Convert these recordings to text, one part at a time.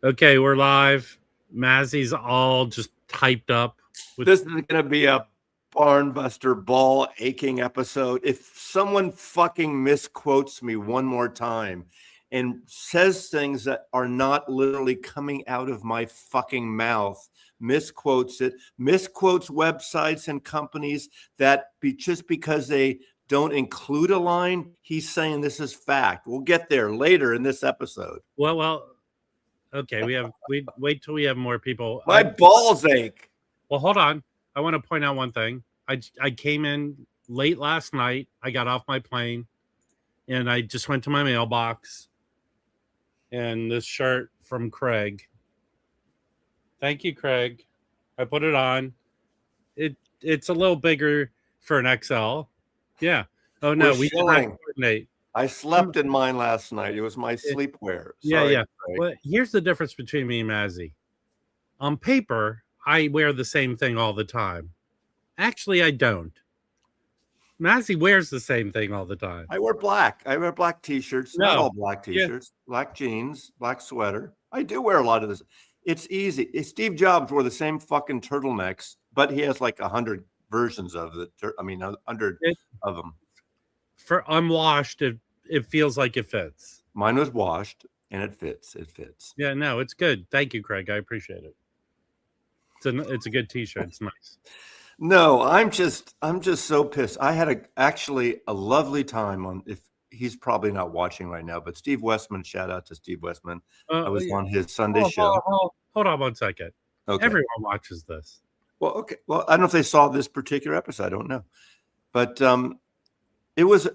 Okay, we're live. Mazzy's all just typed up. This is going to be a barnbuster ball aching episode. If someone fucking misquotes me one more time and says things that are not literally coming out of my fucking mouth, misquotes websites and companies that just because they don't include a line, he's saying this is fact. We'll get there later in this episode. Well, okay. We wait till we have more people. My balls ache. Well, hold on. I want to point out one thing. I came in late last night. I got off my plane, and I just went to my mailbox, and this shirt from Craig. Thank you, Craig. I put it on. It's a little bigger for an XL. Yeah. Oh no, we did not coordinate. I slept in mine last night. It was my sleepwear. Sorry, yeah. Well, here's the difference between me and Mazzy. On paper, I wear the same thing all the time. Actually, I don't. Mazzy wears the same thing all the time. I wear black. I wear black t-shirts. No. Not all black t-shirts. Yeah. Black jeans, black sweater. I do wear a lot of this. It's easy. Steve Jobs wore the same fucking turtlenecks, but he has like 100 versions of it. I mean, 100 of them. For unwashed, it feels like it fits. Mine was washed, and it fits. It fits. Yeah, no, it's good. Thank you, Craig. I appreciate it. It's a good t-shirt. It's nice. No, I'm just so pissed. I had actually a lovely time on. If he's probably not watching right now, but Steve Westman. Shout out to Steve Westman. I was on his Sunday show. Hold on one second. Okay. Everyone watches this. Well, okay. Well, I don't know if they saw this particular episode. I don't know, but it was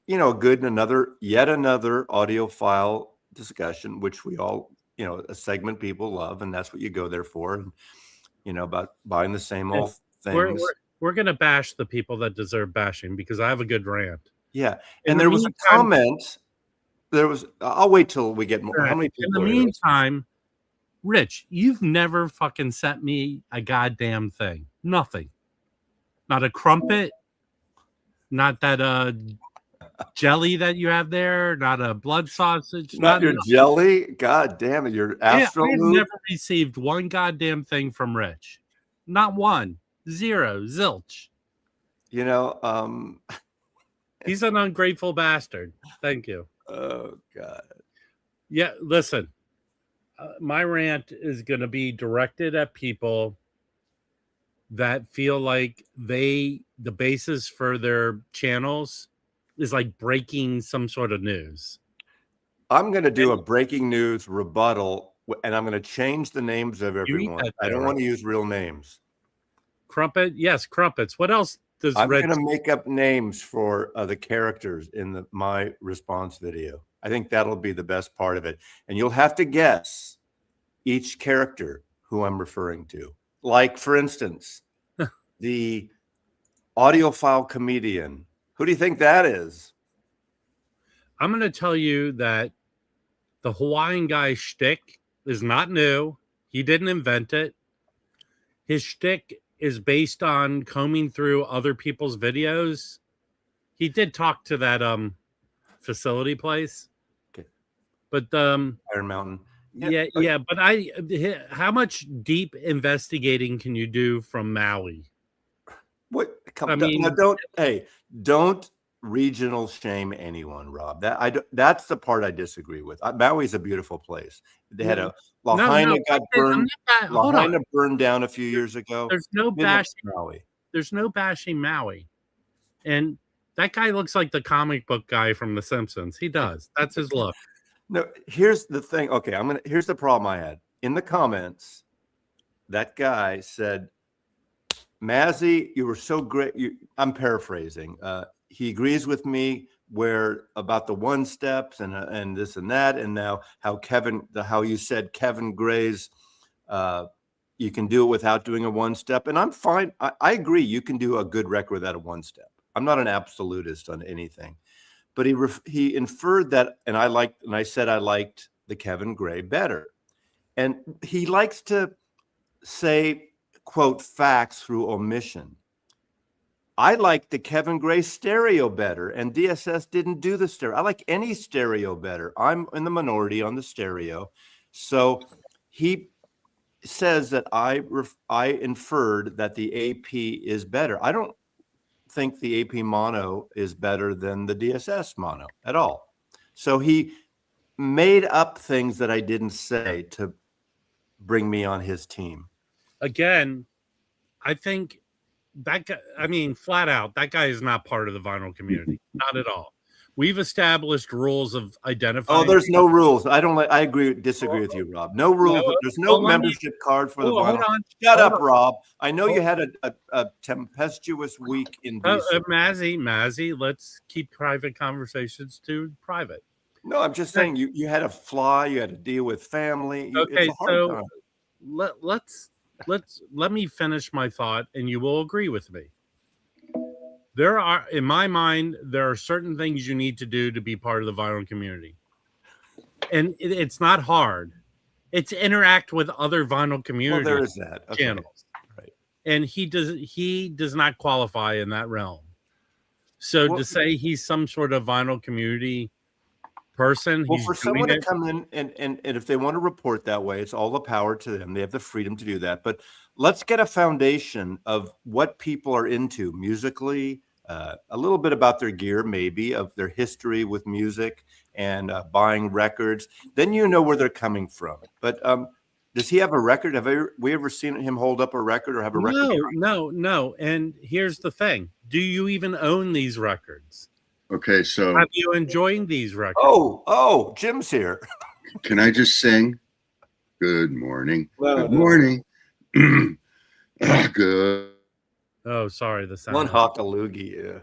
yet another audio file discussion, which we all, a segment people love, and that's what you go there for. And, about buying the same old things. We're going to bash the people that deserve bashing because I have a good rant. Yeah. And there was a comment. I'll wait till we get more. How many people? In the meantime, Rich, you've never fucking sent me a goddamn thing. Nothing. Not a crumpet. Not that jelly that you have there. Not a blood sausage. Not your jelly. God damn it! Your astro. I've never received one goddamn thing from Rich. Not one. Zero. Zilch. He's an ungrateful bastard. Thank you. Oh God. Yeah. Listen, my rant is going to be directed at people that feel like the basis for their channels is like breaking some sort of news. I'm going to do a breaking news rebuttal, and I'm going to change the names of everyone. I don't want to use real names. Crumpet? Yes, crumpets. What else does I'm going to make up names for the characters in my response video. I think that'll be the best part of it. And you'll have to guess each character who I'm referring to. Like, for instance, the audiophile comedian. Who do you think that is? I'm going to tell you that the Hawaiian guy shtick is not new. He didn't invent it. His shtick is based on combing through other people's videos. He did talk to that facility place. Okay. But Iron Mountain. Yeah, but how much deep investigating can you do from Maui? What? Don't regional shame anyone, Rob. That's the part I disagree with. Maui's a beautiful place. They had a Lahaina got burned. Lahaina burned down a few years ago. There's no bashing Maui. There's no bashing Maui, and that guy looks like the comic book guy from The Simpsons. He does. That's his look. No, here's the thing. Okay, here's the problem I had in the comments. That guy said, "Mazzy, you were so great." I'm paraphrasing. He agrees with me about the one steps and this and that, and now how you said Kevin Gray's, you can do it without doing a one step, and I'm fine. I agree. You can do a good record without a one step. I'm not an absolutist on anything, but he inferred that, and I said I liked the Kevin Gray better, and he likes to say, quote, facts through omission. I like the Kevin Gray stereo better, and DSS didn't do the stereo. I like any stereo better. I'm in the minority on the stereo. So he says that I inferred that the AP is better. I don't think the AP mono is better than the DSS mono at all. So he made up things that I didn't say to bring me on his team. Again, I think that guy, I mean, flat out, that guy is not part of the vinyl community. Not at all. We've established rules of identifying. Oh, there's no rules. I disagree with you, Rob. No rules. There's no membership card for the vinyl. Shut up, Rob. I know you had a tempestuous week in DC. Mazzy, let's keep private conversations to private. No, I'm just saying you had to fly. You had to deal with family. Okay, so let me finish my thought, and you will agree with me. There are, in my mind, there are certain things you need to do to be part of the vinyl community. And it's not hard. It's interact with other vinyl community there is that. channels. Right. And he does not qualify in that realm. So to say he's some sort of vinyl community person, well, for someone to come in and if they want to report that way, it's all the power to them. They have the freedom to do that. But let's get a foundation of what people are into musically, a little bit about their gear, maybe of their history with music and buying records. Then you know where they're coming from. But does he have a record? Have we ever seen him hold up a record or have a record? No. And here's the thing. Do you even own these records? Okay, so have you enjoying these records? Oh, Jim's here. Can I just sing? Good morning. Good morning. Good. Oh, sorry. The sound. One hot loogie, yeah.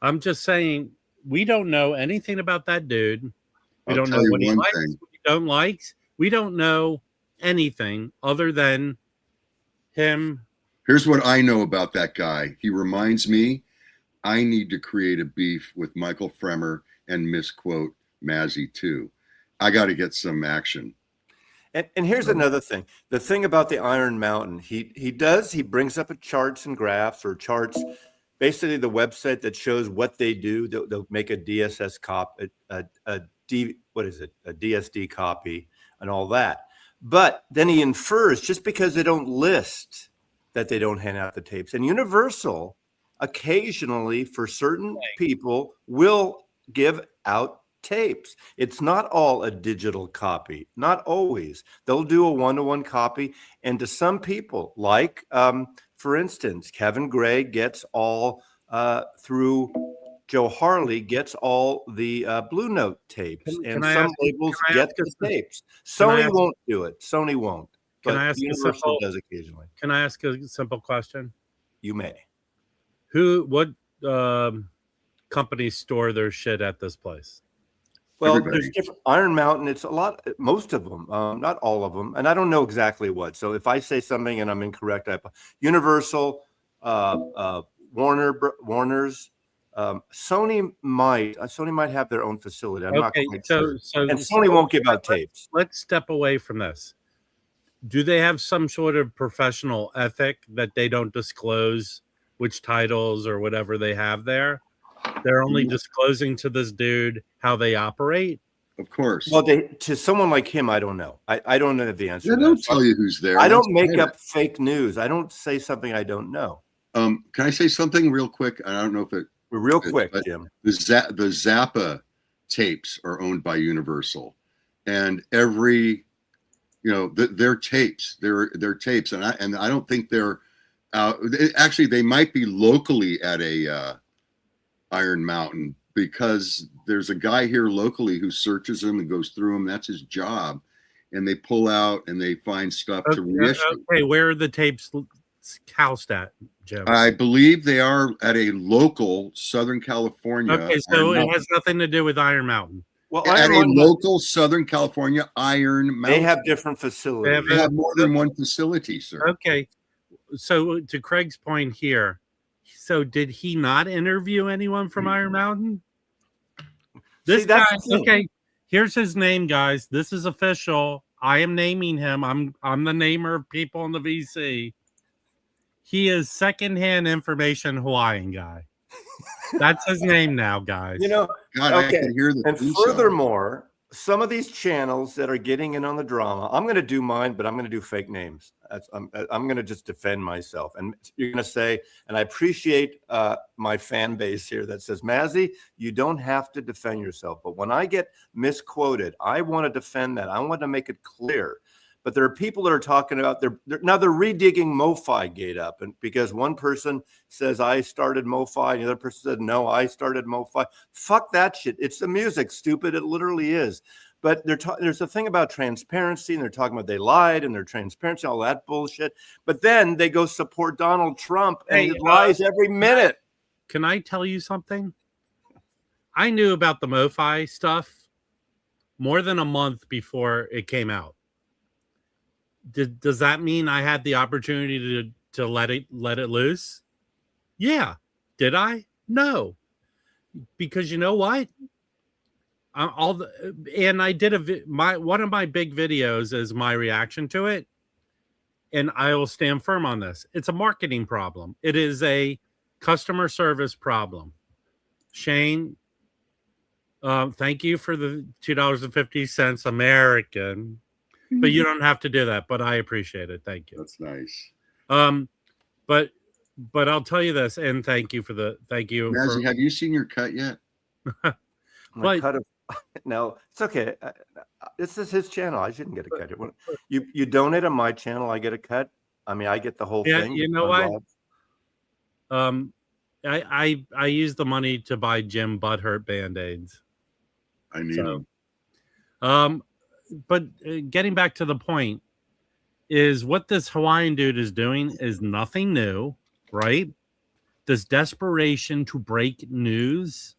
I'm just saying, we don't know anything about that dude. We don't know what he likes, what he don't like. We don't know anything other than him. Here's what I know about that guy. He reminds me I need to create a beef with Michael Fremer and misquote Mazzy too. I got to get some action. And here's another thing. The thing about the Iron Mountain, he brings up a charts and graphs or charts, basically the website that shows what they do. They'll make a DSS copy, a DSD copy and all that. But then he infers just because they don't list that they don't hand out the tapes. And Universal occasionally for certain people will give out tapes. It's not all a digital copy, not always. They'll do a one-to-one copy. And to some people, like, for instance, Kevin Gray gets all through Joe Harley gets all the Blue Note tapes. And some labels get the tapes. Sony won't do it. Sony won't. But Universal does occasionally. Can I ask a simple question? You may. What companies store their shit at this place? Well, there's different. Iron Mountain, it's a lot, most of them, not all of them, and I don't know exactly what. So if I say something and I'm incorrect, Universal, Warner's, Sony might have their own facility. I'm not quite sure. And Sony won't give out tapes. Let's step away from this. Do they have some sort of professional ethic that they don't disclose which titles or whatever they have there? They're only disclosing to this dude how they operate. Of course. Well, to someone like him, I don't know. I don't know the answer. They don't tell you who's there. I don't make up fake news. I don't say something I don't know. Can I say something real quick? I don't know if it. Real quick, Jim. The Zappa tapes are owned by Universal, and every, they're tapes. They're tapes, and I don't think they're out. Actually, they might be locally at a Iron Mountain, because there's a guy here locally who searches them and goes through them. That's his job. And they pull out and they find stuff to reissue. Okay, where are the tapes housed at, Jim? I believe they are at a local Southern California. Okay, so it has nothing to do with Iron Mountain. Well, at a local Southern California Iron Mountain. They have different facilities. They have more than one facility, sir. Okay. So to Craig's point here, so did he not interview anyone from Iron Mountain? This guy, okay, here's his name, guys. This is official. I am naming him. I'm the namer of people in the VC. He is secondhand information Hawaiian guy. That's his name now, guys. God, I can hear the and furthermore, some of these channels that are getting in on the drama, I'm going to do mine, but I'm going to do fake names. I'm going to just defend myself. And you're going to say, and I appreciate my fan base here that says, Mazzy, you don't have to defend yourself. But when I get misquoted, I want to defend that. I want to make it clear. But there are people that are talking about they're redigging MoFi Gate up, and because one person says I started MoFi, and the other person said no, I started MoFi. Fuck that shit. It's the music, stupid. It literally is. But there's a thing about transparency, and they're talking about they lied and they're transparency, all that bullshit. But then they go support Donald Trump and he lies every minute. Can I tell you something? I knew about the MoFi stuff more than a month before it came out. Does that mean I had the opportunity to let it loose? Yeah. Did I? No. Because you know what? And I did one of my big videos is my reaction to it, and I will stand firm on this. It's a marketing problem. It is a customer service problem. Shane, thank you for the $2.50 American. But you don't have to do that. But I appreciate it. Thank you. That's nice. But I'll tell you this, and thank you. Mazzy, have you seen your cut yet? No, it's okay. This is his channel. I shouldn't get a cut. You donate on my channel, I get a cut. I mean, I get the whole thing. You know what? I use the money to buy Jim Butthurt Band-Aids. I need them. But getting back to the point is what this Hawaiian dude is doing is nothing new, right? This desperation to break news.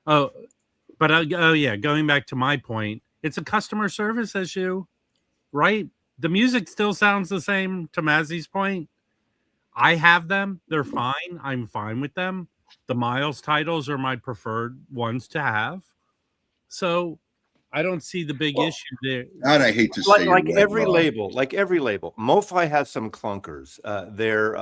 Going back to my point, it's a customer service issue, right? The music still sounds the same, to Mazzy's point. I have them. They're fine. I'm fine with them. The Miles titles are my preferred ones to have. So I don't see the big issue there. God, I hate to say like every label. MoFi has some clunkers. They're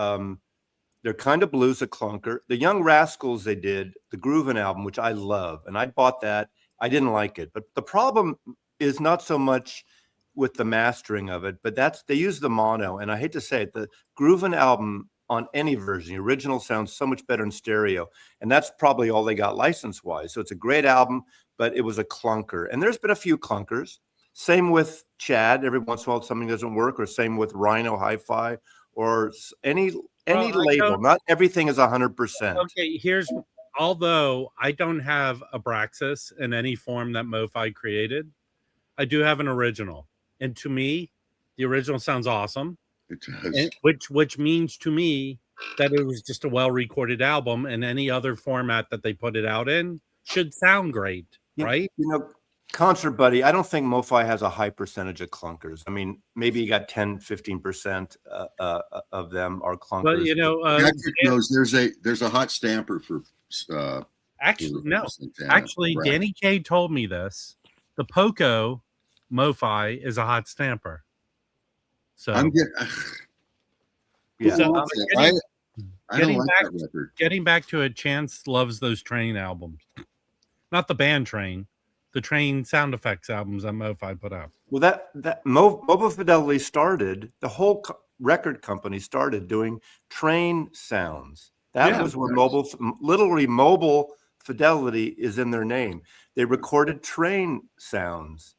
kind of blues a clunker. The Young Rascals, they did the Groovin' album, which I love, and I bought that. I didn't like it, but the problem is not so much with the mastering of it, but they use the mono, and I hate to say it, the Groovin' album on any version, the original sounds so much better in stereo, and that's probably all they got license-wise. So it's a great album, but it was a clunker, and there's been a few clunkers. Same with Chad. Every once in a while, something doesn't work, or same with Rhino Hi-Fi, or any label. Not everything is 100%. Okay, although I don't have Abraxas in any form that MoFi created, I do have an original, and to me, the original sounds awesome. It does. Which means to me that it was just a well-recorded album, and any other format that they put it out in should sound great, right? Concert Buddy, I don't think MoFi has a high percentage of clunkers. I mean, maybe you got 10-15% of them are clunkers. But Patrick knows there's a hot stamper for Actually, Danny Kaye told me this. The Poco MoFi is a hot stamper. So I don't like that record. Getting back to it, Chance loves those Train albums. Not the band Train, the Train sound effects albums that MoFi put out. Well, that Mobile Fidelity started, the whole record company started doing Train sounds. That was where Mobile Fidelity is in their name. They recorded Train sounds.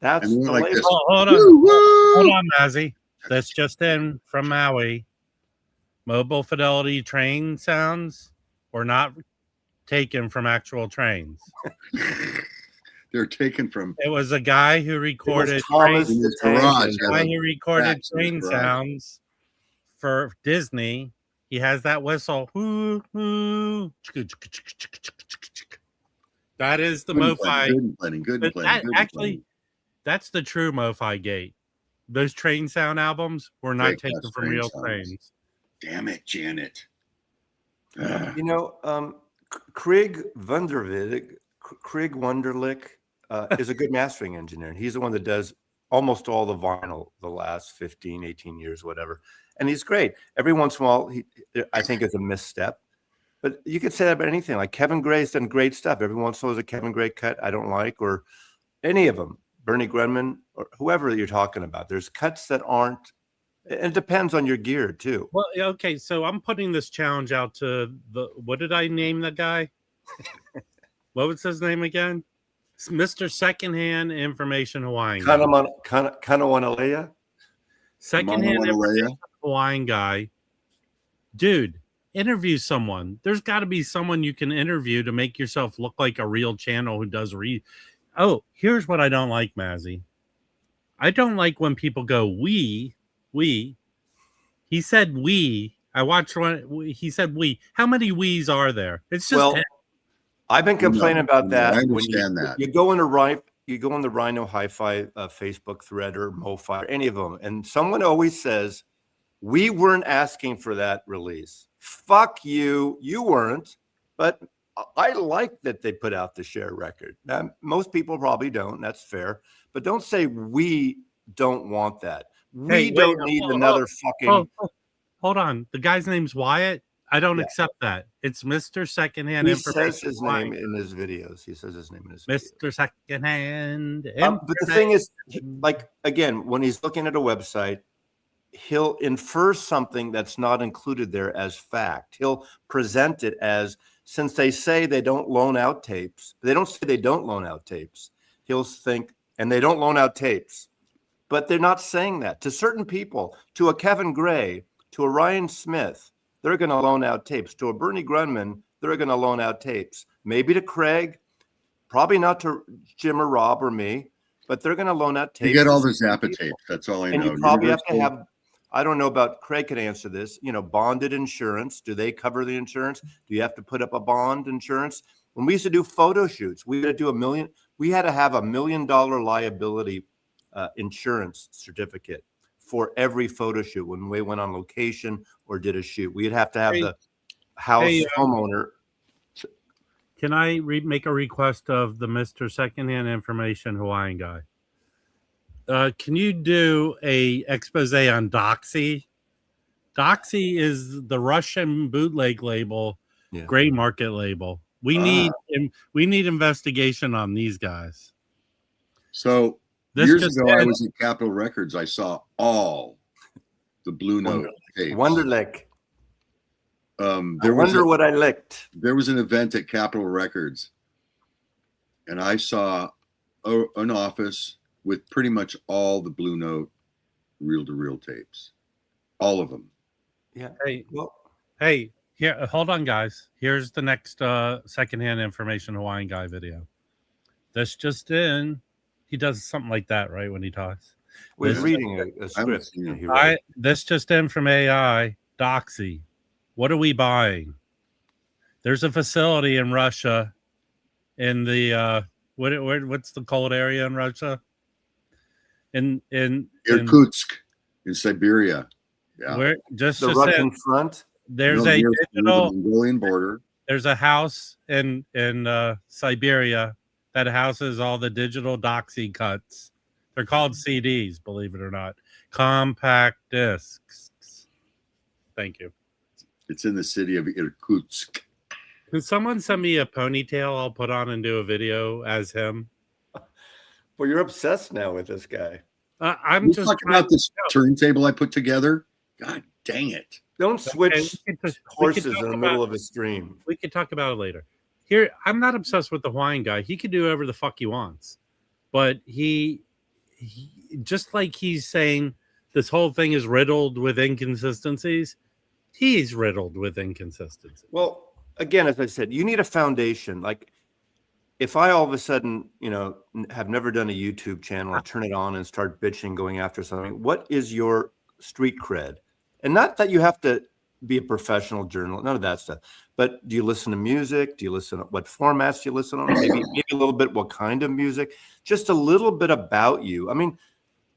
That's the label. Hold on, Mazzy. That's just in from Maui. Mobile Fidelity Train sounds were not taken from actual trains. They're taken from. It was a guy who recorded train sounds for Disney. He has that whistle. That is the MoFi. That's the true MoFi Gate. Those Train sound albums were not taken from real trains. Damn it, Janet. Craig Wunderlich is a good mastering engineer. And he's the one that does almost all the vinyl the last 15, 18 years, whatever. And he's great. Every once in a while, I think it's a misstep. But you could say that about anything. Like Kevin Gray's done great stuff. Every once in a while, there's a Kevin Gray cut I don't like, or any of them, Bernie Grunman or whoever you're talking about. There's cuts that aren't. It depends on your gear too. Well, okay, so I'm putting this challenge out to what did I name the guy? What was his name again? It's Mr. Secondhand Information Hawaiian guy. Kanawanalea? Secondhand Information Hawaiian guy. Dude, interview someone. There's got to be someone you can interview to make yourself look like a real channel who does Oh, here's what I don't like, Mazzy. I don't like when people go, we. He said we. I watched one. He said we. How many we's are there? It's just 10. I've been complaining about that. I understand that. You go into the Rhino Hi-Fi Facebook thread or MoFi or any of them, and someone always says, "We weren't asking for that release." Fuck you. You weren't. But I like that they put out the share record. Now, most people probably don't. That's fair. But don't say we don't want that. We don't need another fucking. Hold on. The guy's name's Wyatt. I don't accept that. It's Mr. Secondhand Information. He says his name in his videos. He says his name in his videos. Mr. Secondhand. But the thing is, like, again, when he's looking at a website, he'll infer something that's not included there as fact. He'll present it as, since they say they don't loan out tapes, they don't say they don't loan out tapes. He'll think, and they don't loan out tapes. But they're not saying that. To certain people, to a Kevin Gray, to a Ryan Smith, they're going to loan out tapes. To a Bernie Grunman, they're going to loan out tapes. Maybe to Craig, probably not to Jim or Rob or me, but they're going to loan out tapes. You get all the Zappa tapes. That's all I know. And you probably have to have, I don't know about, Craig could answer this, bonded insurance. Do they cover the insurance? Do you have to put up a bond insurance? When we used to do photo shoots, we had to do we had to have $1 million liability insurance certificate for every photo shoot when we went on location or did a shoot. We'd have to have the house homeowner. Can I make a request of the Mr. Secondhand Information Hawaiian guy? Can you do a expose on Doxy? Doxy is the Russian bootleg label, gray market label. We need investigation on these guys. So years ago, I was at Capitol Records. I saw all the Blue Note tapes. Wonderlick. What I licked. There was an event at Capitol Records, and I saw an office with pretty much all the Blue Note reel-to-reel tapes, all of them. Yeah. Hey, here, hold on, guys. Here's the next Secondhand Information Hawaiian guy video. This just in. He does something like that, right, when he talks. We're reading a script. This just in from AI. Doxy. What are we buying? There's a facility in Russia, in the what's the cold area in Russia? In Irkutsk, in Siberia. Yeah. Where just Russian front. There's a digital the Mongolian border. There's a house in Siberia that houses all the digital Doxy cuts. They're called CDs, believe it or not. Compact discs. Thank you. It's in the city of Irkutsk. Can someone send me a ponytail I'll put on and do a video as him? Well, you're obsessed now with this guy. I'm just talking about this turntable I put together. God dang it. Don't switch horses in the middle of a stream. We can talk about it later. Here, I'm not obsessed with the Hawaiian guy. He can do whatever the fuck he wants. But he just like he's saying this whole thing is riddled with inconsistencies, he's riddled with inconsistencies. Well, again, as I said, you need a foundation. Like, if I all of a sudden, have never done a YouTube channel, I turn it on and start bitching, going after something, what is your street cred? And not that you have to be a professional journalist, none of that stuff. But do you listen to music? Do you listen to what formats do you listen on? Maybe a little bit what kind of music? Just a little bit about you. I mean,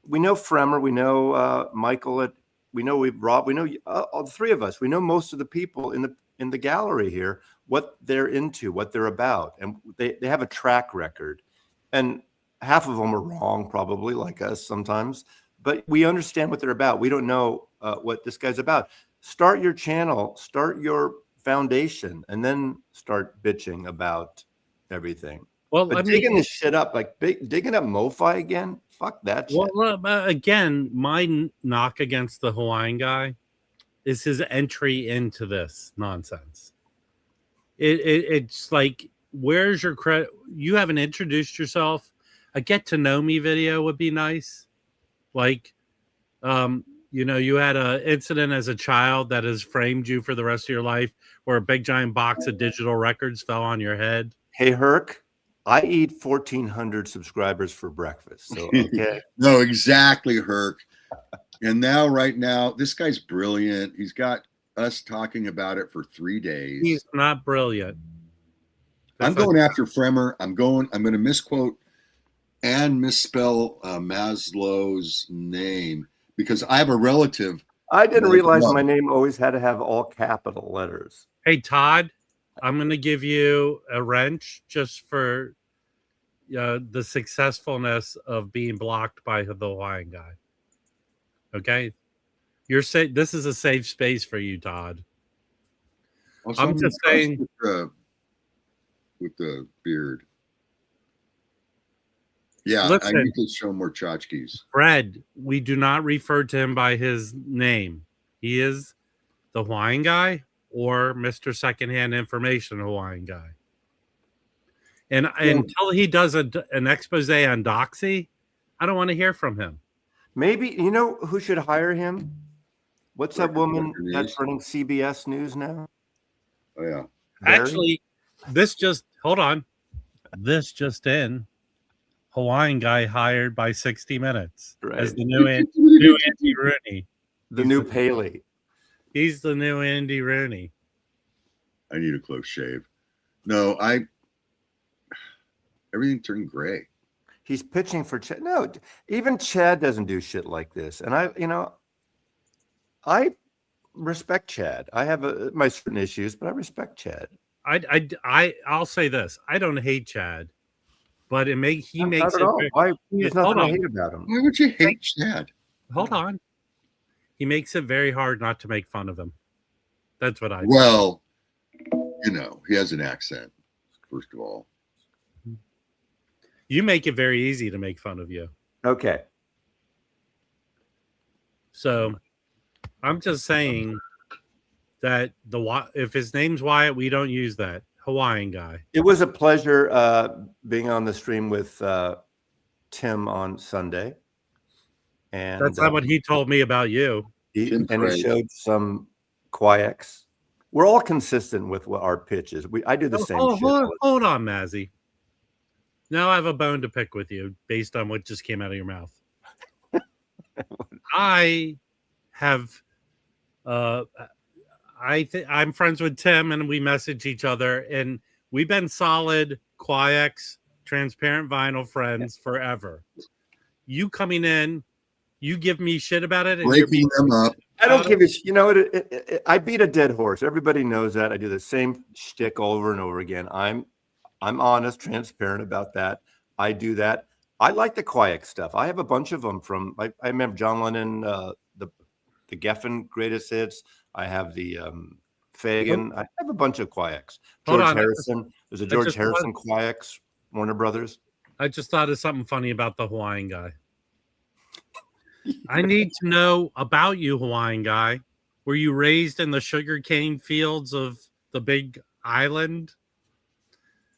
we know Fremer, we know Michael, we know Rob, we know all the three of us. We know most of the people in the gallery here, what they're into, what they're about, and they have a track record. And half of them are wrong, probably, like us sometimes. But we understand what they're about. We don't know what this guy's about. Start your channel, start your foundation, and then start bitching about everything. Well, But let digging me. this shit up, like digging up MoFi again, fuck that shit. Well, again, my knock against the Hawaiian guy is his entry into this nonsense. It's like, where's your credit? You haven't introduced yourself. A get to know me video would be nice. Like, you had an incident as a child that has framed you for the rest of your life, where a big giant box of digital records fell on your head. Hey, Herc, I eat 1,400 subscribers for breakfast. So, okay. No, exactly, Herc. And now, right now, this guy's brilliant. He's got us talking about it for 3 days. He's not brilliant. I'm going after Fremer. I'm going to misquote and misspell Maslow's name because I have a relative. I didn't realize my name always had to have all capital letters. Hey, Todd, I'm going to give you a wrench just for the successfulness of being blocked by the Hawaiian guy. Okay? You're safe. This is a safe space for you, Todd. Also, I'm just saying. With the beard. Yeah, Listen, I need to show more tchotchkes. Fred, we do not refer to him by his name. He is the Hawaiian guy or Mr. Secondhand Information Hawaiian guy. And until he does an expose on Doxy, I don't want to hear from him. Maybe, you know who should hire him? What's that woman that's running CBS News now? Oh, yeah. Actually, hold on. This just in. Hawaiian guy hired by 60 Minutes as the new Andy Rooney. The new Paley. He's the new Andy Rooney. I need a close shave. No, everything turned gray. He's pitching for Chad. No, even Chad doesn't do shit like this. And I respect Chad. I have my certain issues, but I respect Chad. I'll say this. I don't hate Chad, but he makes it. Why? There's nothing to hate about him. Why would you hate Chad? Hold on. He makes it very hard not to make fun of him. That's what I think. Well, he has an accent, first of all. You make it very easy to make fun of you. Okay. So I'm just saying that if his name's Wyatt, we don't use that. Hawaiian guy. It was a pleasure being on the stream with Tim on Sunday. And that's not what he told me about you. He showed some Quieks. We're all consistent with what our pitch is. I do the same shit. Hold on, Mazzy. Now I have a bone to pick with you based on what just came out of your mouth. I'm friends with Tim and we message each other and we've been solid Quieks, transparent vinyl friends forever. You coming in, you give me shit about it. And breaking them up. I don't give a shit. You know what? I beat a dead horse. Everybody knows that. I do the same shtick over and over again. I'm honest, transparent about that. I do that. I like the Quiek stuff. I have a bunch of them from. I remember John Lennon, the Geffen greatest hits. I have the Fagan. I have a bunch of Quieks. George Harrison. There's a George Harrison Quieks. Warner Brothers. I just thought of something funny about the Hawaiian guy. I need to know about you, Hawaiian guy. Were you raised in the sugarcane fields of the Big Island?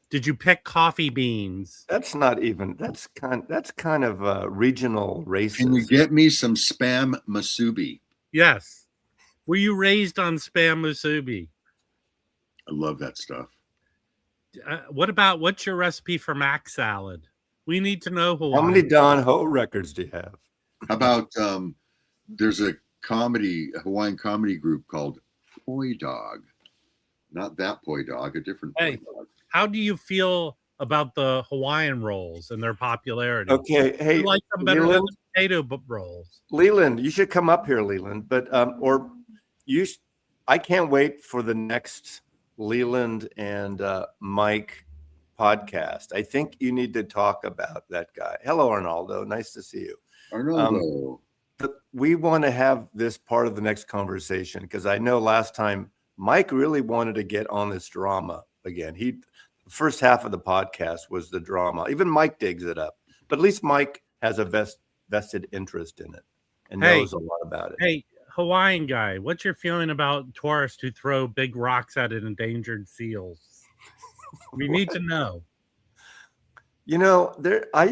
Did you pick coffee beans? That's not even. That's kind of regional racism. Can you get me some spam musubi? Yes. Were you raised on spam musubi? I love that stuff. What's your recipe for mac salad? We need to know Hawaii. How many Don Ho records do you have? How about there's a Hawaiian comedy group called Poi Dog. Not that Poi Dog, a different Poi Dog. How do you feel about the Hawaiian rolls and their popularity? Okay, hey, you like them better than the potato rolls. Leland, you should come up here, Leland. But I can't wait for the next Leland and Mike podcast. I think you need to talk about that guy. Hello, Arnaldo. Nice to see you. Arnaldo. We want to have this part of the next conversation because I know last time Mike really wanted to get on this drama again. first half of the podcast was the drama. Even Mike digs it up, but at least Mike has a vested interest in it and knows a lot about it. Hey, Hawaiian guy, what's your feeling about tourists who throw big rocks at endangered seals? We need to know. You know, I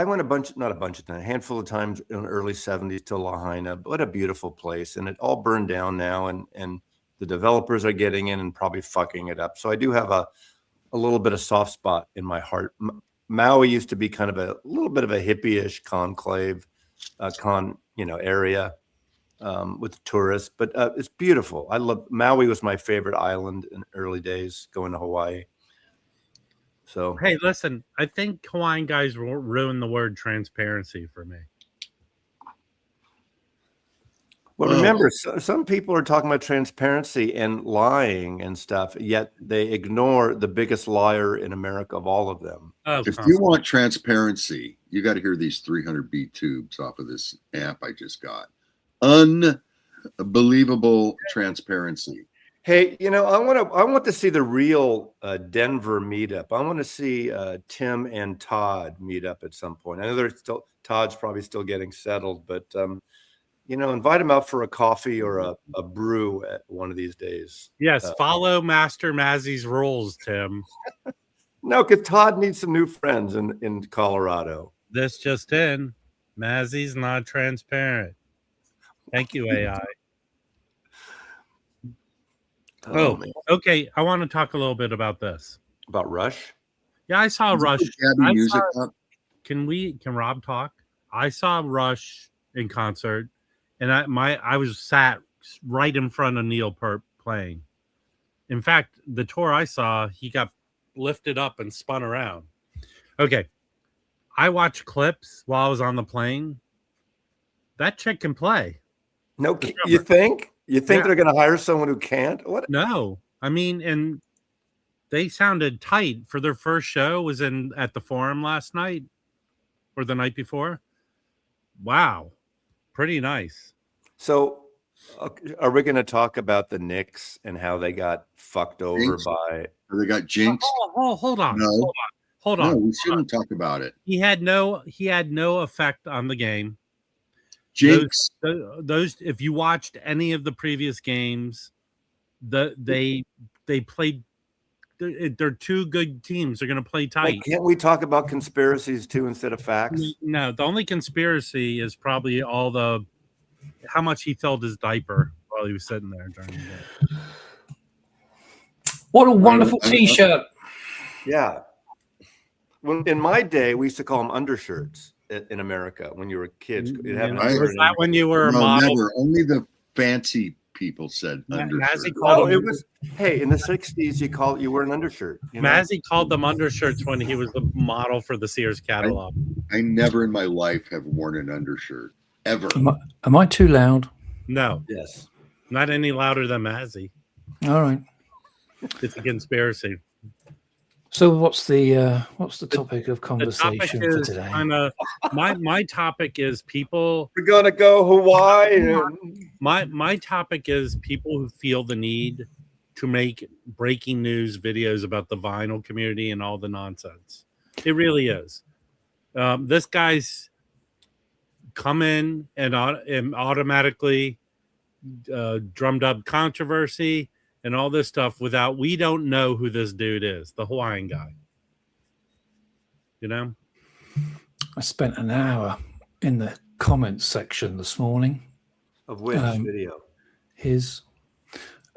went a handful of times in the early 70s to Lahaina. What a beautiful place. And it all burned down now. And the developers are getting in and probably fucking it up. So I do have a little bit of soft spot in my heart. Maui used to be kind of a little bit of a hippie-ish conclave, area with tourists, but it's beautiful. Maui was my favorite island in early days going to Hawaii. So hey, listen, I think Hawaiian guys ruined the word transparency for me. Well, remember, some people are talking about transparency and lying and stuff, yet they ignore the biggest liar in America of all of them. If you want transparency, you got to hear these 300B tubes off of this amp I just got. Unbelievable transparency. Hey, I want to see the real Denver meetup. I want to see Tim and Todd meet up at some point. I know Todd's probably still getting settled, but invite him out for a coffee or a brew at one of these days. Yes, follow Master Mazzy's rules, Tim. No, because Todd needs some new friends in Colorado. This just in, Mazzy's not transparent. Thank you, AI. Oh, okay. I want to talk a little bit about this. About Rush? Yeah, I saw Rush. Can Rob talk? I saw Rush in concert, and I was sat right in front of Neil Peart playing. In fact, the tour I saw, he got lifted up and spun around. Okay. I watched clips while I was on the plane. That chick can play. No, you think? You think they're going to hire someone who can't? What? No, I mean, and they sounded tight for their first show. Was at the Forum last night or the night before. Wow, pretty nice. So, are we going to talk about the Knicks and how they got fucked over by? They got jinxed. Oh, hold on. No. Hold on. No, we shouldn't talk about it. He had no effect on the game. Jinx. Those if you watched any of the previous games, they played. They're two good teams. They're going to play tight. Well, can't we talk about conspiracies too instead of facts? No, the only conspiracy is probably how much he filled his diaper while he was sitting there during the game. What a wonderful T-shirt! Yeah. In my day, we used to call them undershirts in America when you were kids. Was that when you were a model? Never. Only the fancy people said undershirt. Hey, in the 60s, you were an undershirt. Mazzy called them undershirts when he was the model for the Sears catalog. I never in my life have worn an undershirt, ever. Am I too loud? No. Yes. Not any louder than Mazzy. All right. It's a conspiracy. So what's the topic of conversation for today? My topic is people. We're gonna go Hawaii. My topic is people who feel the need to make breaking news videos about the vinyl community and all the nonsense. It really is. This guy's come in and automatically drummed up controversy and all this stuff we don't know who this dude is, the Hawaiian guy. I spent an hour in the comments section this morning. Of which video? His.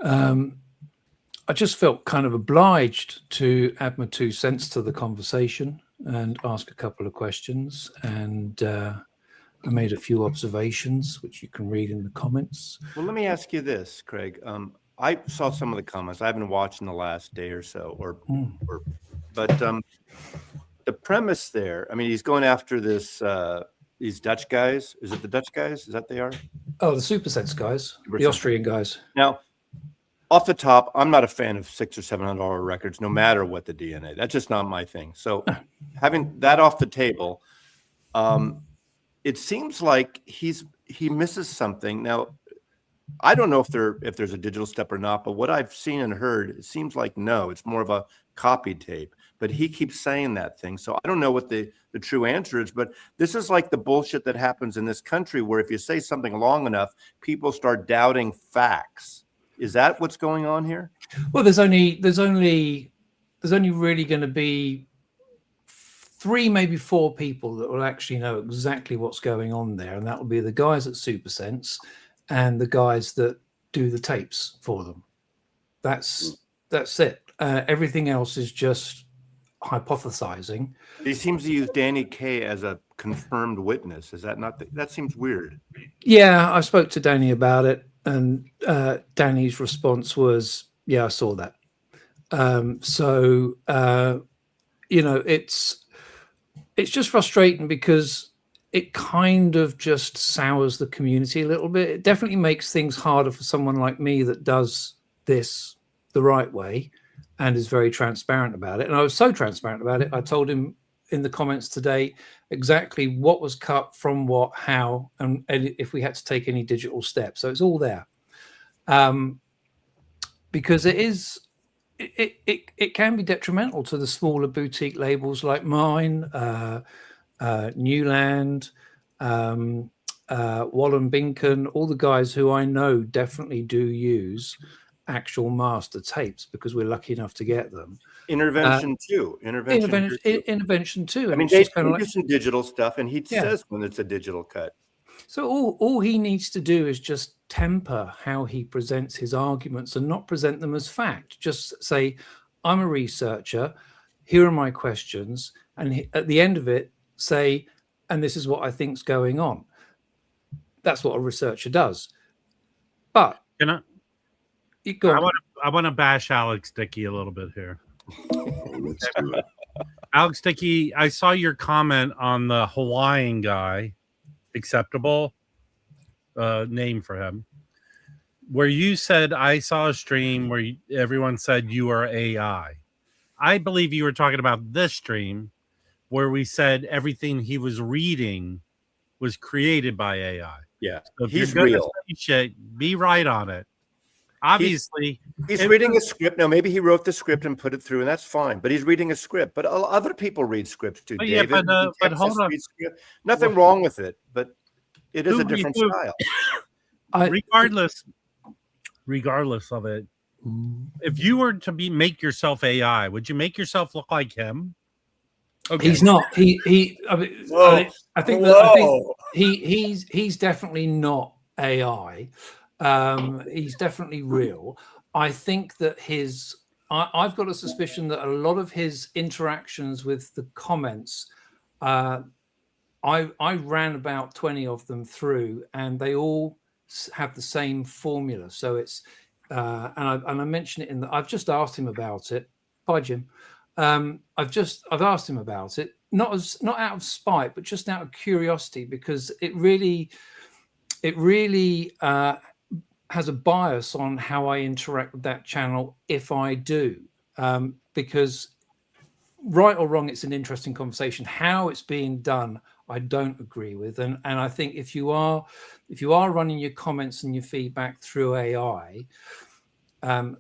I just felt kind of obliged to add my 2 cents to the conversation and ask a couple of questions. And I made a few observations, which you can read in the comments. Well, let me ask you this, Craig. I saw some of the comments. I haven't watched in the last day or so, but the premise there. I mean, he's going after these Dutch guys. Is it the Dutch guys? Is that they are? Oh, the Supersense guys, the Austrian guys. Now, off the top, I'm not a fan of $600 or $700 records, no matter what the DNA. That's just not my thing. So, having that off the table, it seems like he misses something now. I don't know if there's a digital step or not, but what I've seen and heard, it seems like no. It's more of a copied tape, but he keeps saying that thing. So I don't know what the true answer is, but this is like the bullshit that happens in this country where if you say something long enough, people start doubting facts. Is that what's going on here? Well, there's only really going to be 3, maybe 4 people that will actually know exactly what's going on there, and that will be the guys at SuperSense and the guys that do the tapes for them. That's it. Everything else is just hypothesizing. He seems to use Danny Kaye as a confirmed witness. Is that not? That seems weird. Yeah, I spoke to Danny about it, and Danny's response was, "Yeah, I saw that." It's just frustrating because it kind of just sours the community a little bit. It definitely makes things harder for someone like me that does this the right way and is very transparent about it. And I was so transparent about it. I told him in the comments today exactly what was cut from what, how, and if we had to take any digital steps. So it's all there. Because it can be detrimental to the smaller boutique labels like mine, Newland, Wallen Binken, all the guys who I know definitely do use actual master tapes because we're lucky enough to get them. Intervention too. Intervention too. I mean, they do some digital stuff, and he says when it's a digital cut. So all he needs to do is just temper how he presents his arguments and not present them as fact. Just say, I'm a researcher, here are my questions, and at the end of it, say, and this is what I think's going on. That's what a researcher does. But I want to bash Alex Dickey a little bit here. Let's do it. Alex Dickey, I saw your comment on the Hawaiian guy. Acceptable name for him, where you said, I saw a stream where everyone said you are AI. I believe you were talking about this stream where we said everything he was reading was created by AI. Yeah, so if he's you're real. Shit, be right on it. Obviously, he's reading a script. Now, maybe he wrote the script and put it through, and that's fine. But he's reading a script. But other people read scripts too, David. Yeah, but hold on. Nothing wrong with it, but it is a different style. Regardless of it, if you were to make yourself AI, would you make yourself look like him? Okay. He's not. I think he's definitely not AI. He's definitely real. I think that I've got a suspicion that a lot of his interactions with the comments, I ran about 20 of them through, and they all have the same formula. So it's and I mentioned it I've just asked him about it. Bye, Jim. I've asked him about it, not out of spite, but just out of curiosity, because it really has a bias on how I interact with that channel if I do, because right or wrong, it's an interesting conversation. How it's being done, I don't agree with, and I think if you are running your comments and your feedback through AI,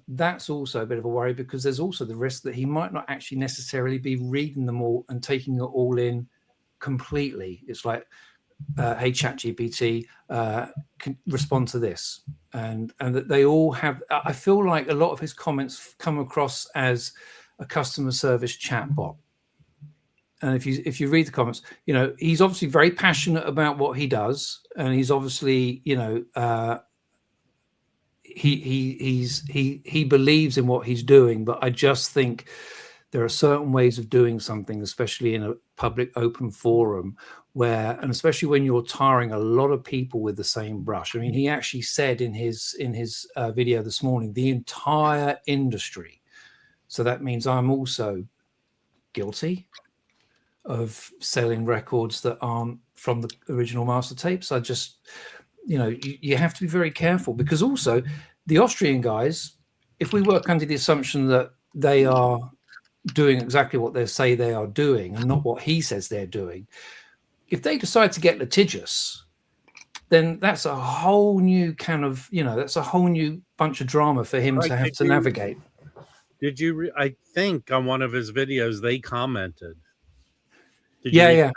that's also a bit of a worry, because there's also the risk that he might not actually necessarily be reading them all and taking it all in completely. It's like, hey, ChatGPT, can respond to this, and that they all have. I feel like a lot of his comments come across as a customer service chatbot. And if you read the comments, he's obviously very passionate about what he does, and he's obviously, he believes in what he's doing. But I just think there are certain ways of doing something, especially in a public open forum, and especially when you're tarring a lot of people with the same brush. I mean, he actually said in his video this morning, the entire industry. So that means I'm also guilty of selling records that aren't from the original master tapes. I just, you have to be very careful, because also the Austrian guys, if we work under the assumption that they are doing exactly what they say they are doing and not what he says they're doing, if they decide to get litigious, then that's a whole new kind of, that's a whole new bunch of drama for him to have to navigate. Did you? I think on one of his videos they commented. Did you Yeah, read yeah.